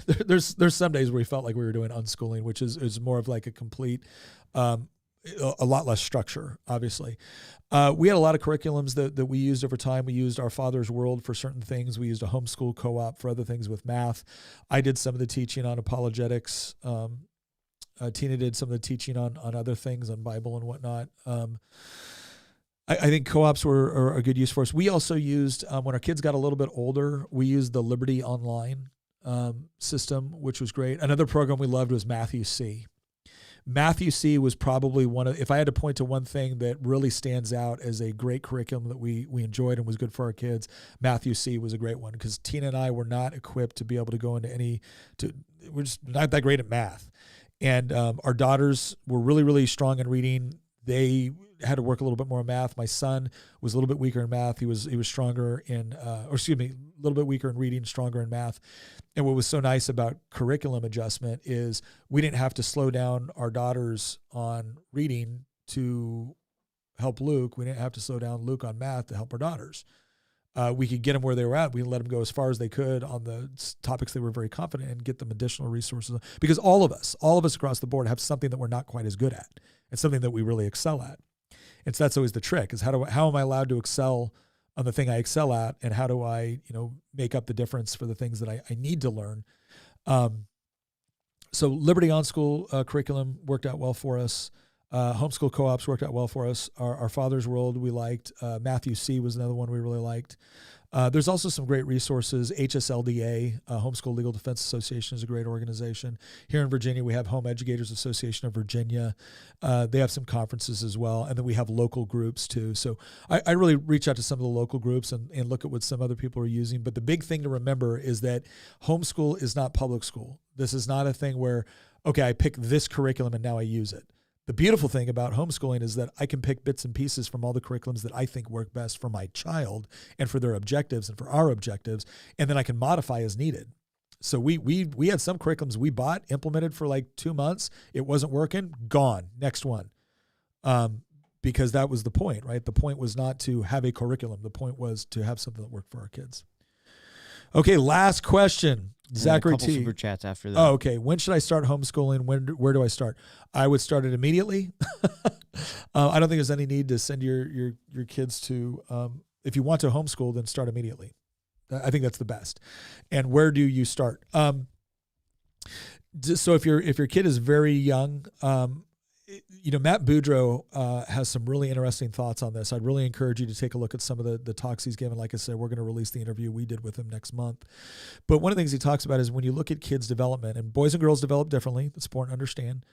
There's some days where we felt like we were doing unschooling, which is more of like a complete, a lot less structure, obviously. We had a lot of curriculums that we used over time. We used Our Father's World for certain things. We used a homeschool co-op for other things with math. I did some of the teaching on apologetics. Tina did some of the teaching on other things, on Bible and whatnot. I think co-ops are a good use for us. We also used, when our kids got a little bit older, we used the Liberty Online system, which was great. Another program we loved was Matthew C. Matthew C was probably if I had to point to one thing that really stands out as a great curriculum that we enjoyed and was good for our kids, Matthew C was a great one, because Tina and I were not equipped to be able to go into we're just not that great at math. And our daughters were really, really strong in reading. They had to work a little bit more in math. My son was a little bit weaker in math. He was stronger in, a little bit weaker in reading, stronger in math. And what was so nice about curriculum adjustment is we didn't have to slow down our daughters on reading to help Luke. We didn't have to slow down Luke on math to help our daughters. We could get them where they were at. We let them go as far as they could on the topics they were very confident in, get them additional resources, because all of us across the board have something that we're not quite as good at, and something that we really excel at. And so that's always the trick, is how am I allowed to excel on the thing I excel at, and how do I, make up the difference for the things that I need to learn. So Liberty On School curriculum worked out well for us. Homeschool co-ops worked out well for us. Our Father's World we liked. Matthew C was another one we really liked. There's also some great resources. HSLDA, Homeschool Legal Defense Association, is a great organization. Here in Virginia, we have Home Educators Association of Virginia. They have some conferences as well. And then we have local groups too. So I really reach out to some of the local groups and look at what some other people are using. But the big thing to remember is that homeschool is not public school. This is not a thing where, okay, I pick this curriculum and now I use it. The beautiful thing about homeschooling is that I can pick bits and pieces from all the curriculums that I think work best for my child and for their objectives and for our objectives, and then I can modify as needed. So we had some curriculums we bought, implemented for like 2 months. It wasn't working, gone, next one. Because that was the point, right? The point was not to have a curriculum. The point was to have something that worked for our kids. Okay, last question. Zachary T. Super chats after that. Oh, okay. When should I start homeschooling? Where do I start? I would start it immediately. I don't think there's any need to send your kids to. If you want to homeschool, then start immediately. I think that's the best. And where do you start? So if your kid is very young, Matt Boudreau has some really interesting thoughts on this. I'd really encourage you to take a look at some of the talks he's given. Like I said, we're going to release the interview we did with him next month. But one of the things he talks about is when you look at kids' development, and boys and girls develop differently. That's important to understand.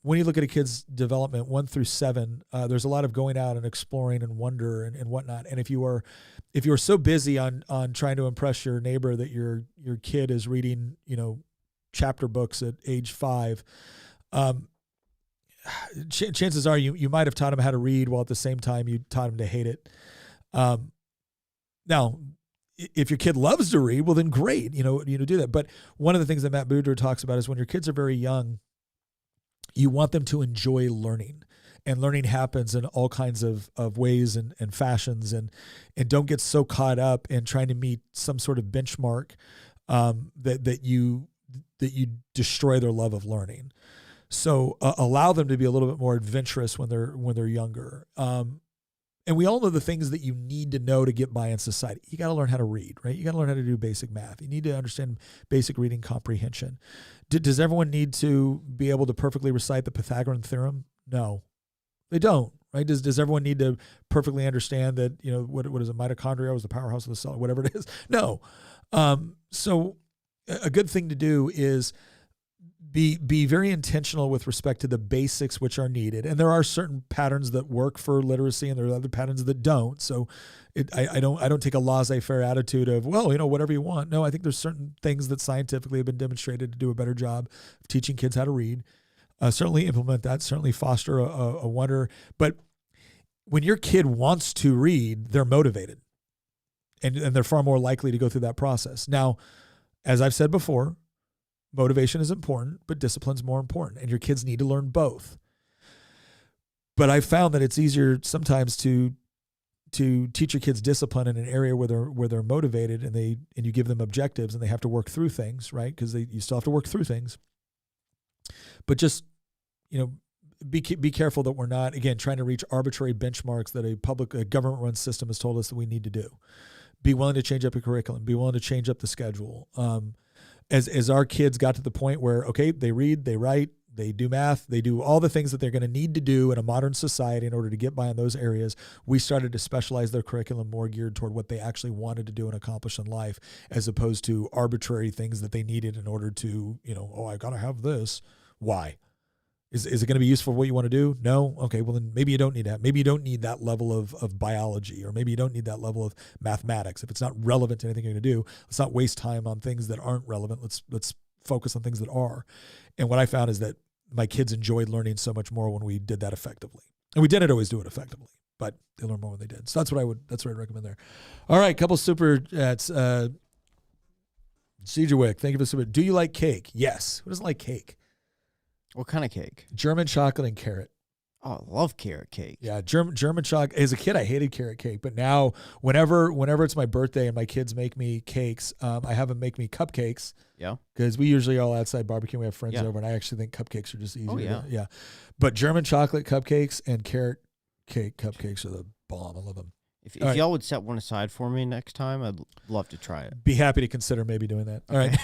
When you look at a kid's development 1 through 7, there's a lot of going out and exploring and wonder and whatnot. And if you are so busy on trying to impress your neighbor that your kid is reading, chapter books at age 5, chances are you might have taught him how to read while at the same time you taught him to hate it. Now, if your kid loves to read, well then great, do that. But one of the things that Matt Boudreau talks about is when your kids are very young, you want them to enjoy learning. And learning happens in all kinds of ways and fashions, and don't get so caught up in trying to meet some sort of benchmark that you destroy their love of learning. So allow them to be a little bit more adventurous when they're younger. And we all know the things that you need to know to get by in society. You got to learn how to read, right? You got to learn how to do basic math. You need to understand basic reading comprehension. Does everyone need to be able to perfectly recite the Pythagorean theorem? No, they don't, right? Does everyone need to perfectly understand that, what is it, mitochondria was the powerhouse of the cell, whatever it is? No. So a good thing to do is be very intentional with respect to the basics which are needed. And there are certain patterns that work for literacy and there are other patterns that don't. So I don't take a laissez-faire attitude of, whatever you want. No, I think there's certain things that scientifically have been demonstrated to do a better job of teaching kids how to read. Certainly implement that, certainly foster a wonder. But when your kid wants to read, they're motivated and they're far more likely to go through that process. Now, as I've said before, motivation is important, but discipline's more important, and your kids need to learn both. But I've found that it's easier sometimes to teach your kids discipline in an area where they're motivated and you give them objectives and they have to work through things, right? Because you still have to work through things. But just be careful that we're not, again, trying to reach arbitrary benchmarks that a government-run system has told us that we need to do. Be willing to change up your curriculum. Be willing to change up the schedule. As our kids got to the point where, okay, they read, they write, they do math, they do all the things that they're going to need to do in a modern society in order to get by in those areas, we started to specialize their curriculum more geared toward what they actually wanted to do and accomplish in life, as opposed to arbitrary things that they needed in order to, I got to have this. Why? Is it going to be useful for what you want to do? No? Okay, well then maybe you don't need that. Maybe you don't need that level of biology, or maybe you don't need that level of mathematics. If it's not relevant to anything you're going to do, let's not waste time on things that aren't relevant. Let's focus on things that are. And what I found is that my kids enjoyed learning so much more when we did that effectively. And we didn't always do it effectively, but they learned more when they did. So that's what I'd recommend there. All right, couple super chats. Cedric, thank you for the super. Do you like cake? Yes. Who doesn't like cake? What kind of cake? German chocolate and carrot. Oh, I love carrot cake. Yeah, German chocolate. As a kid, I hated carrot cake, but now whenever it's my birthday and my kids make me cakes, I have them make me cupcakes. Yeah. Because we usually all outside barbecue. We have friends over, and I actually think cupcakes are just easier. Oh, yeah. But German chocolate cupcakes and carrot cake cupcakes are the bomb. I love them. If y'all would set one aside for me next time, I'd love to try it. Be happy to consider maybe doing that. All right.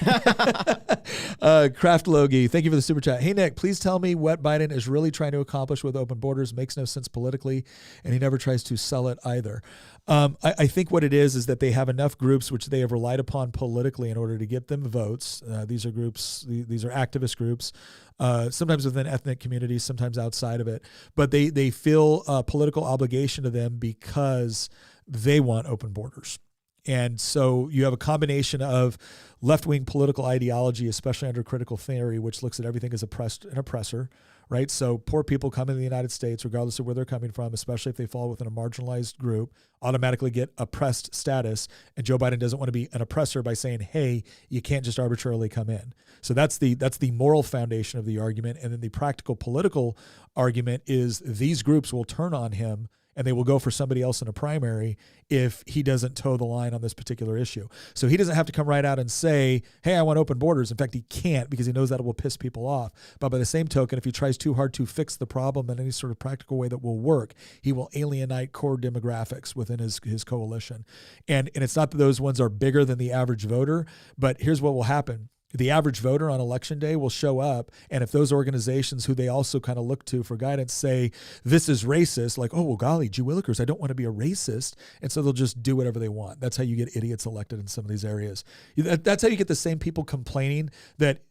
Craft Logie, thank you for the super chat. Hey, Nick, please tell me what Biden is really trying to accomplish with open borders. Makes no sense politically, and he never tries to sell it either. I think what it is that they have enough groups which they have relied upon politically in order to get them votes. These are activist groups, sometimes within ethnic communities, sometimes outside of it. But they feel a political obligation to them because they want open borders. And so you have a combination of left-wing political ideology, especially under critical theory, which looks at everything as oppressed and oppressor, right? So poor people come into the United States, regardless of where they're coming from, especially if they fall within a marginalized group, automatically get oppressed status. And Joe Biden doesn't want to be an oppressor by saying, hey, you can't just arbitrarily come in. So that's the moral foundation of the argument. And then the practical political argument is these groups will turn on him and they will go for somebody else in a primary if he doesn't toe the line on this particular issue. So he doesn't have to come right out and say, hey, I want open borders. In fact, he can't, because he knows that it will piss people off. But by the same token, if he tries too hard to fix the problem in any sort of practical way that will work, he will alienate core demographics within his coalition. And it's not that those ones are bigger than the average voter, but here's what will happen. the average voter on election day will show up, and if those organizations who they also kind of look to for guidance say this is racist, like, oh, well, golly, gee willikers, I don't want to be a racist, and so they'll just do whatever they want. That's how you get idiots elected in some of these areas. That's how you get the same people complaining that,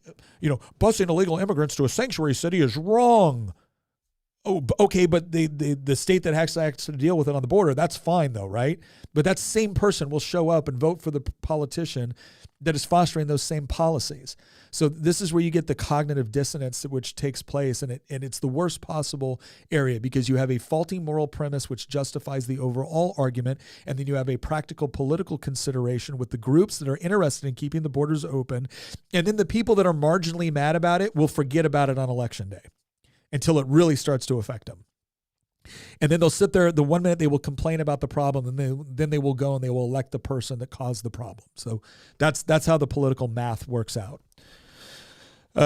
busing illegal immigrants to a sanctuary city is wrong. Oh, okay, but the state that actually has to deal with it on the border, that's fine though, right? But that same person will show up and vote for the politician that is fostering those same policies. So this is where you get the cognitive dissonance which takes place, and it's the worst possible area, because you have a faulty moral premise which justifies the overall argument, and then you have a practical political consideration with the groups that are interested in keeping the borders open, and then the people that are marginally mad about it will forget about it on election day until it really starts to affect them. And then they'll sit there, the 1 minute they will complain about the problem, and then they will go and they will elect the person that caused the problem. So that's how the political math works out.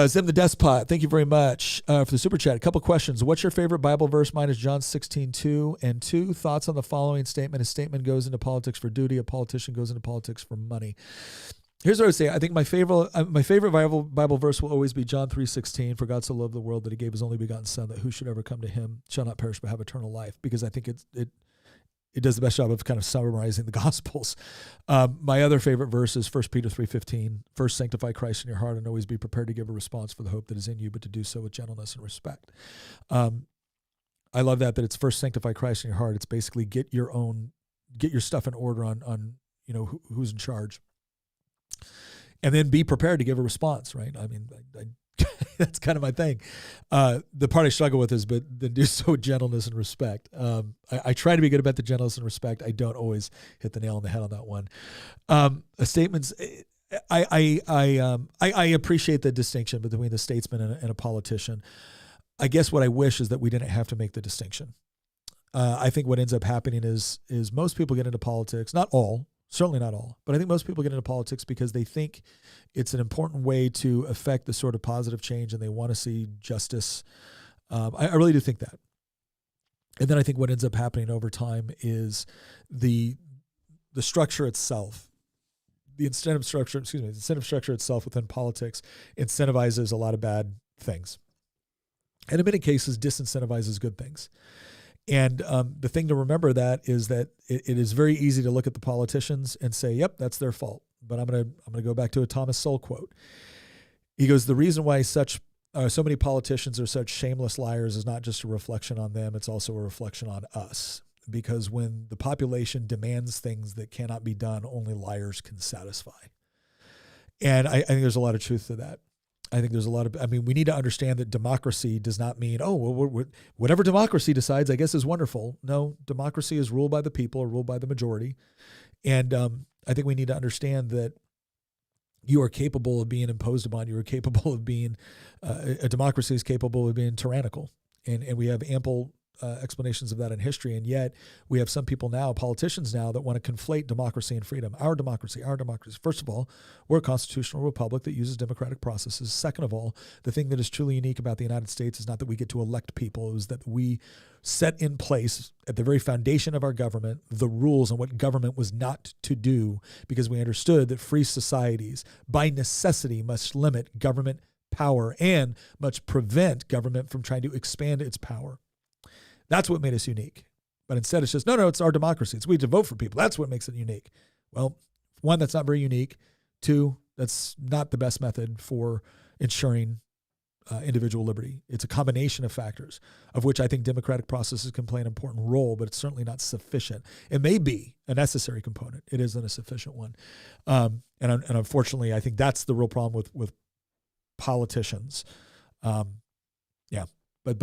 Zim the Despot, thank you very much for the super chat. A couple questions. What's your favorite Bible verse? Mine is John 16:2. And 2, thoughts on the following statement. A statement goes into politics for duty. A politician goes into politics for money. Here's what I would say. I think my favorite Bible verse will always be John 3:16. For God so loved the world that he gave his only begotten son, that who should ever come to him shall not perish but have eternal life. Because I think it does the best job of kind of summarizing the Gospels. My other favorite verse is 1 Peter 3:15. First, sanctify Christ in your heart and always be prepared to give a response for the hope that is in you, but to do so with gentleness and respect. I love that it's first sanctify Christ in your heart. It's basically get your stuff in order on who's in charge. And then be prepared to give a response, right? I mean, that's kind of my thing. The part I struggle with is, but then do so with gentleness and respect. I try to be good about the gentleness and respect. I don't always hit the nail on the head on that one. Statements. I appreciate the distinction between the statesman and a politician. I guess what I wish is that we didn't have to make the distinction. I think what ends up happening is most people get into politics, not all. Certainly not all, but I think most people get into politics because they think it's an important way to affect the sort of positive change, and they want to see justice. I really do think that. And then I think what ends up happening over time is the structure itself, the incentive structure itself within politics incentivizes a lot of bad things. And in many cases, disincentivizes good things. And the thing to remember that is that it is very easy to look at the politicians and say, yep, that's their fault. But I'm gonna go back to a Thomas Sowell quote. He goes, the reason why so many politicians are such shameless liars is not just a reflection on them, it's also a reflection on us. Because when the population demands things that cannot be done, only liars can satisfy. And I think there's a lot of truth to that. I think there's we need to understand that democracy does not mean, whatever democracy decides, I guess is wonderful. No, democracy is ruled by the people or ruled by the majority. And I think we need to understand that you are capable of being imposed upon. You are capable of being, a democracy is capable of being tyrannical. And we have ample explanations of that in history. And yet we have some people now, politicians now, that want to conflate democracy and freedom. Our democracy. First of all, we're a constitutional republic that uses democratic processes. Second of all, the thing that is truly unique about the United States is not that we get to elect people, it is that we set in place at the very foundation of our government the rules on what government was not to do, because we understood that free societies by necessity must limit government power and must prevent government from trying to expand its power. That's what made us unique. But instead it's just, no, it's our democracy. It's we have to vote for people. That's what makes it unique. Well, 1, that's not very unique. 2, that's not the best method for ensuring individual liberty. It's a combination of factors, of which I think democratic processes can play an important role, but it's certainly not sufficient. It may be a necessary component. It isn't a sufficient one. And unfortunately, I think that's the real problem with politicians. But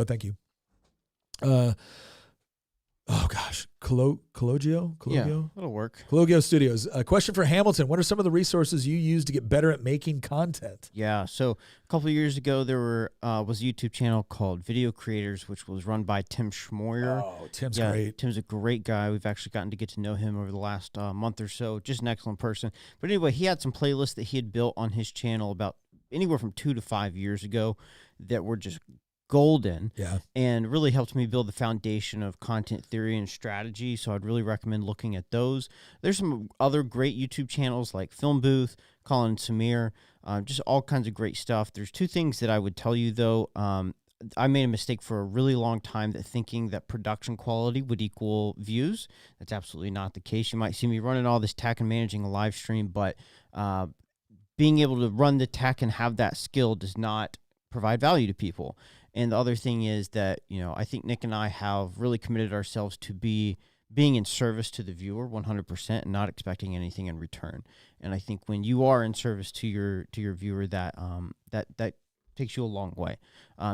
thank you. Collegio? Yeah, that'll work. Collegio Studios. A question for Hamilton. What are some of the resources you use to get better at making content? Yeah, so a couple of years ago, there was a YouTube channel called Video Creators, which was run by Tim Schmoyer. Oh, Tim's great. Tim's a great guy. We've actually gotten to get to know him over the last month or so. Just an excellent person. But anyway, he had some playlists that he had built on his channel about anywhere from 2 to 5 years ago that were just golden, and really helped me build the foundation of content theory and strategy. So I'd really recommend looking at those. There's some other great YouTube channels like Film Booth, Colin Samir. just all kinds of great stuff. There's two things that I would tell you, though. I made a mistake for a really long time that thinking that production quality would equal views. That's absolutely not the case. You might see me running all this tech and managing a live stream, but being able to run the tech and have that skill does not provide value to people. And the other thing is that, I think Nick and I have really committed ourselves to being in service to the viewer 100% and not expecting anything in return. And I think when you are in service to your viewer, that takes you a long way.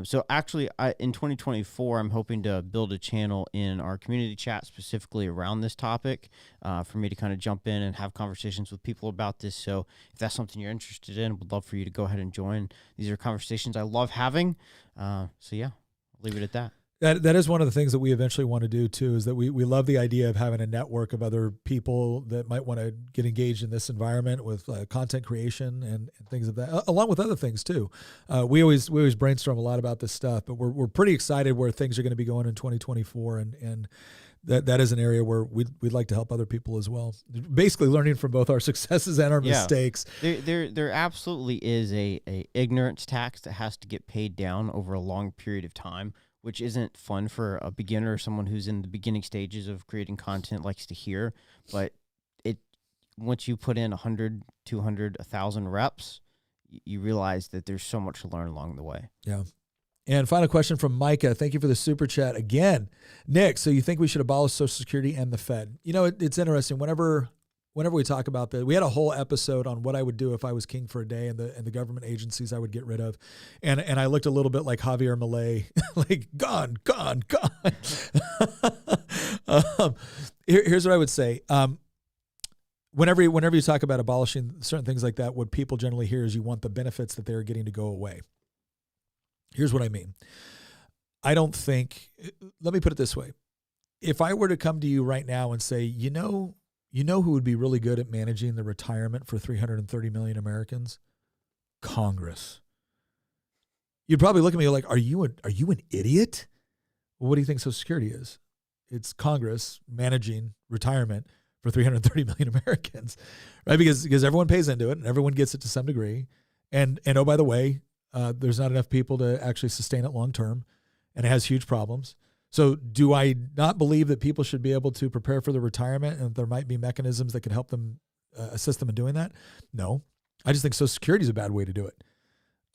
So actually, in 2024, I'm hoping to build a channel in our community chat specifically around this topic for me to kind of jump in and have conversations with people about this. So if that's something you're interested in, would love for you to go ahead and join. These are conversations I love having. So yeah, I'll leave it at that. That is one of the things that we eventually want to do too, is that we love the idea of having a network of other people that might want to get engaged in this environment with content creation and things of that, along with other things too. We always brainstorm a lot about this stuff, but we're pretty excited where things are going to be going in 2024, and that is an area where we'd like to help other people as well. Basically, learning from both our successes and our mistakes. There absolutely is a ignorance tax that has to get paid down over a long period of time, which isn't fun for a beginner or someone who's in the beginning stages of creating content likes to hear. But once you put in 100, 200, 1,000 reps, you realize that there's so much to learn along the way. Yeah. And final question from Micah. Thank you for the super chat again. Nick, so you think we should abolish Social Security and the Fed? It's interesting. Whenever we talk about that, we had a whole episode on what I would do if I was king for a day and the government agencies I would get rid of. And I looked a little bit like Javier Milei, like gone. Here's what I would say. Whenever you talk about abolishing certain things like that, what people generally hear is you want the benefits that they're getting to go away. Here's what I mean. Let me put it this way. If I were to come to you right now and say, you know who would be really good at managing the retirement for 330 million Americans? Congress. You'd probably look at me like, are you an idiot? Well, what do you think Social Security is? It's Congress managing retirement for 330 million Americans, right? Because everyone pays into it and everyone gets it to some degree. And oh, by the way, there's not enough people to actually sustain it long term, and it has huge problems. So do I not believe that people should be able to prepare for their retirement and there might be mechanisms that could help them assist them in doing that? No. I just think Social Security is a bad way to do it.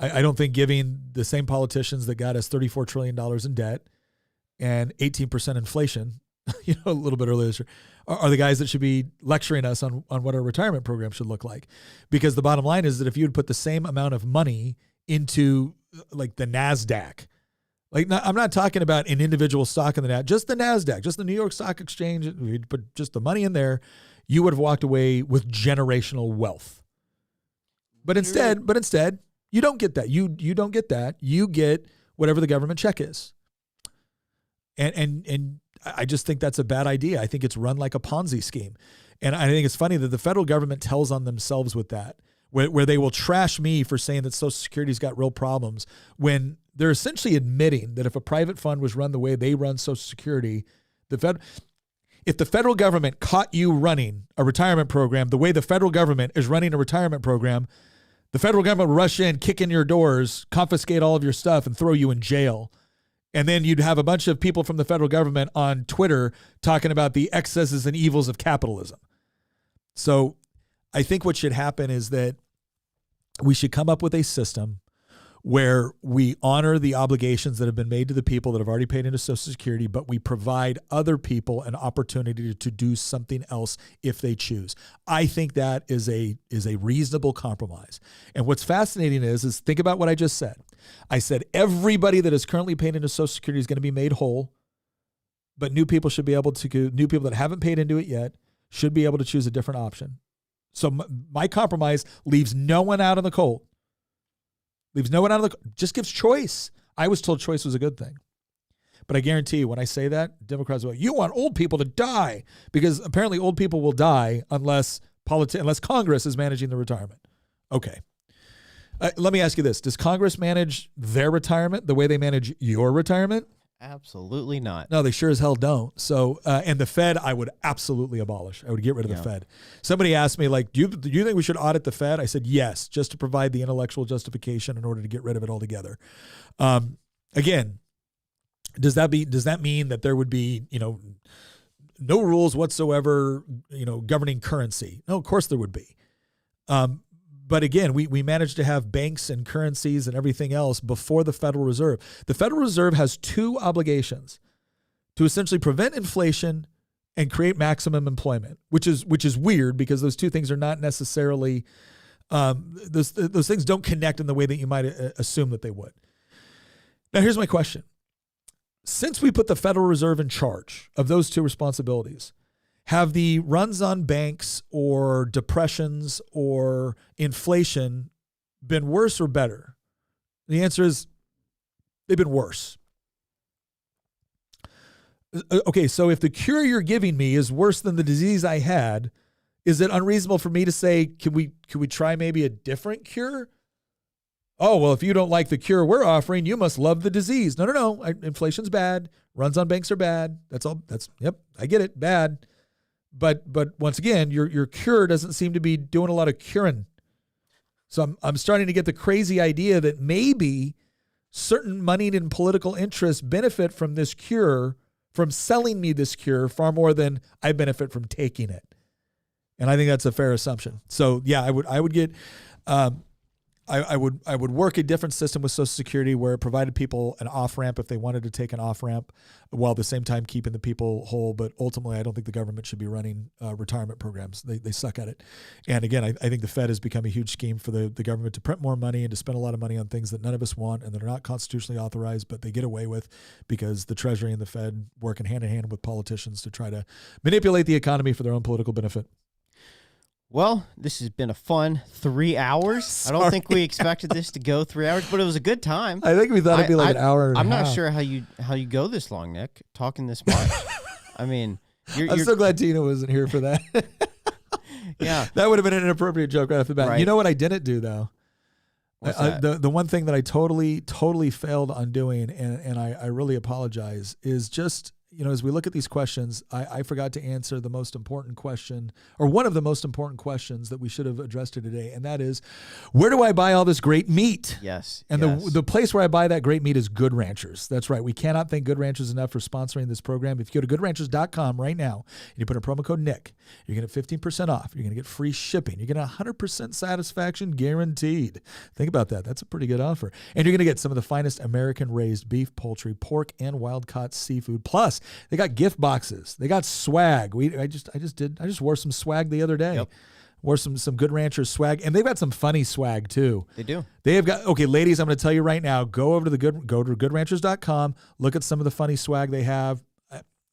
I don't think giving the same politicians that got us $34 trillion in debt and 18% inflation, a little bit earlier this year, are the guys that should be lecturing us on what our retirement program should look like. Because the bottom line is that if you would put the same amount of money into like the NASDAQ, I'm not talking about an individual stock in the NASDAQ, just the NASDAQ, just the New York Stock Exchange, you'd put just the money in there, you would have walked away with generational wealth. But instead, you don't get that. You don't get that. You get whatever the government check is. And I just think that's a bad idea. I think it's run like a Ponzi scheme. And I think it's funny that the federal government tells on themselves with that, where they will trash me for saying that Social Security's got real problems when they're essentially admitting that if a private fund was run the way they run Social Security, if the federal government caught you running a retirement program the way the federal government is running a retirement program, the federal government would rush in, kick in your doors, confiscate all of your stuff, and throw you in jail. And then you'd have a bunch of people from the federal government on Twitter talking about the excesses and evils of capitalism. So I think what should happen is that we should come up with a system where we honor the obligations that have been made to the people that have already paid into Social Security, but we provide other people an opportunity to do something else if they choose. I think that is a reasonable compromise. And what's fascinating is think about what I just said. I said everybody that is currently paid into Social Security is going to be made whole, but new people that haven't paid into it yet should be able to choose a different option. So my compromise leaves no one out in the cold. Just gives choice. I was told choice was a good thing. But I guarantee you, when I say that, Democrats will go, you want old people to die, because apparently old people will die unless Congress is managing the retirement. Okay. Let me ask you this. Does Congress manage their retirement the way they manage your retirement? Absolutely not. No, they sure as hell don't. So, and the Fed, I would absolutely abolish. I would get rid of the Fed. Somebody asked me, like, do you think we should audit the Fed? I said, yes, just to provide the intellectual justification in order to get rid of it altogether. Again, does that mean that there would be, no rules whatsoever, governing currency? No, of course there would be. But again, we managed to have banks and currencies and everything else before the Federal Reserve. The Federal Reserve has two obligations: to essentially prevent inflation and create maximum employment, which is weird because those two things are not necessarily those things don't connect in the way that you might assume that they would. Now, here's my question. Since we put the Federal Reserve in charge of those two responsibilities, have the runs on banks or depressions or inflation been worse or better? The answer is they've been worse. Okay, so if the cure you're giving me is worse than the disease I had, is it unreasonable for me to say, can we try maybe a different cure? Oh, well, if you don't like the cure we're offering, you must love the disease. No. Inflation's bad. Runs on banks are bad. Yep, I get it, bad. But once again, your cure doesn't seem to be doing a lot of curing. So I'm starting to get the crazy idea that maybe certain moneyed and political interests benefit from this cure, from selling me this cure, far more than I benefit from taking it. And I think that's a fair assumption. So yeah, I would get. I would work a different system with Social Security where it provided people an off-ramp if they wanted to take an off-ramp, while at the same time keeping the people whole. But ultimately, I don't think the government should be running retirement programs. They suck at it. And again, I think the Fed has become a huge scheme for the government to print more money and to spend a lot of money on things that none of us want and that are not constitutionally authorized, but they get away with because the Treasury and the Fed working hand in hand with politicians to try to manipulate the economy for their own political benefit. Well, this has been a fun 3 hours. I don't think we expected this to go 3 hours, but it was a good time. I think we thought it'd be like an hour and a half. I'm not sure how you go this long, Nick, talking this much. I mean, I'm so glad Tina wasn't here for that. Yeah. That would have been an inappropriate joke right off the bat. Right. You know what I didn't do, though? What's that? The one thing that I totally failed on doing, and I really apologize, is just, as we look at these questions, I forgot to answer the most important question, or one of the most important questions that we should have addressed today, and that is, where do I buy all this great meat? Yes. And the place where I buy that great meat is Good Ranchers. That's right. We cannot thank Good Ranchers enough for sponsoring this program. If you go to goodranchers.com right now and you put in promo code Nick, you're going to get 15% off. You're going to get free shipping. You're going to 100% satisfaction guaranteed. Think about that. That's a pretty good offer. And you're going to get some of the finest American-raised beef, poultry, pork, and wild-caught seafood. Plus, they got gift boxes. They got swag. I just wore some swag the other day. Yep. Wore some Good Ranchers swag, and they've got some funny swag too. They do. They have got, okay, ladies, I'm going to tell you right now, go to goodranchers.com, look at some of the funny swag they have.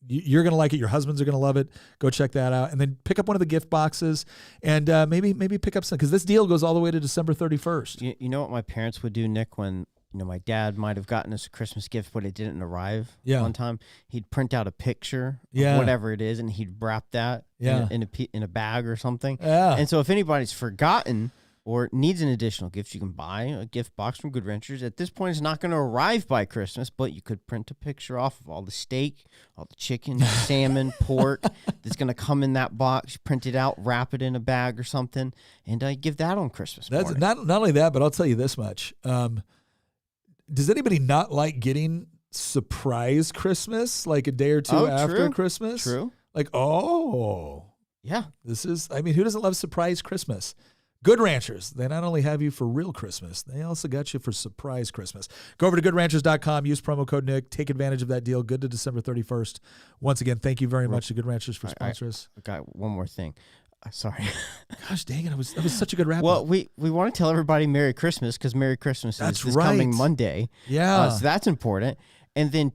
You're going to like it. Your husbands are going to love it. Go check that out. And then pick up one of the gift boxes and maybe pick up some, because this deal goes all the way to December 31st. You know what my parents would do, Nick, when my dad might have gotten us a Christmas gift, but it didn't arrive one time? He'd print out a picture of whatever it is, and he'd wrap that in a bag or something. Yeah. And so if anybody's forgotten or needs an additional gift, you can buy a gift box from Good Ranchers. At this point, it's not going to arrive by Christmas, but you could print a picture off of all the steak, all the chicken, salmon, pork that's going to come in that box. Print it out, wrap it in a bag or something, and give that on Christmas morning. That's not only that, but I'll tell you this much. Does anybody not like getting surprise Christmas like a day or two after Christmas? True. Like, yeah. Who doesn't love surprise Christmas? Good Ranchers, they not only have you for real Christmas, they also got you for surprise Christmas. Go over to goodranchers.com, use promo code Nick, take advantage of that deal, good to December 31st. Once again, thank you very much to Good Ranchers for sponsoring us. I got one more thing. Sorry. Gosh dang it, that was such a good wrap. Well, we want to tell everybody Merry Christmas, because Merry Christmas is this coming Monday. Yeah. So that's important. And then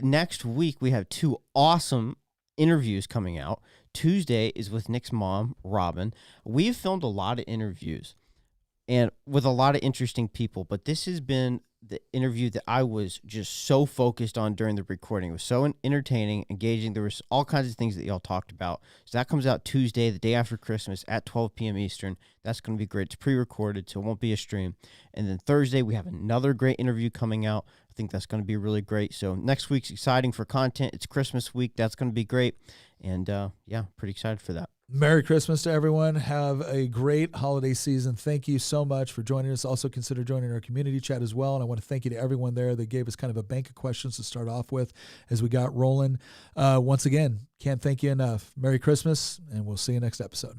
next week we have 2 awesome interviews coming out. Tuesday is with Nick's mom, Robin. We've filmed a lot of interviews and with a lot of interesting people, but this has been the interview that I was just so focused on during the recording. It was so entertaining, engaging. There was all kinds of things that y'all talked about. So that comes out Tuesday, the day after Christmas at 12 p.m. Eastern. That's going to be great. It's pre-recorded, so it won't be a stream. And then Thursday, we have another great interview coming out. think that's going to be really great. So next week's exciting for content. It's Christmas week. That's going to be great. And yeah, pretty excited for that. Merry Christmas to everyone. Have a great holiday season. Thank you so much for joining us. Also consider joining our community chat as well. And I want to thank you to everyone there that gave us kind of a bank of questions to start off with as we got rolling. Once again, can't thank you enough. Merry Christmas, and we'll see you next episode.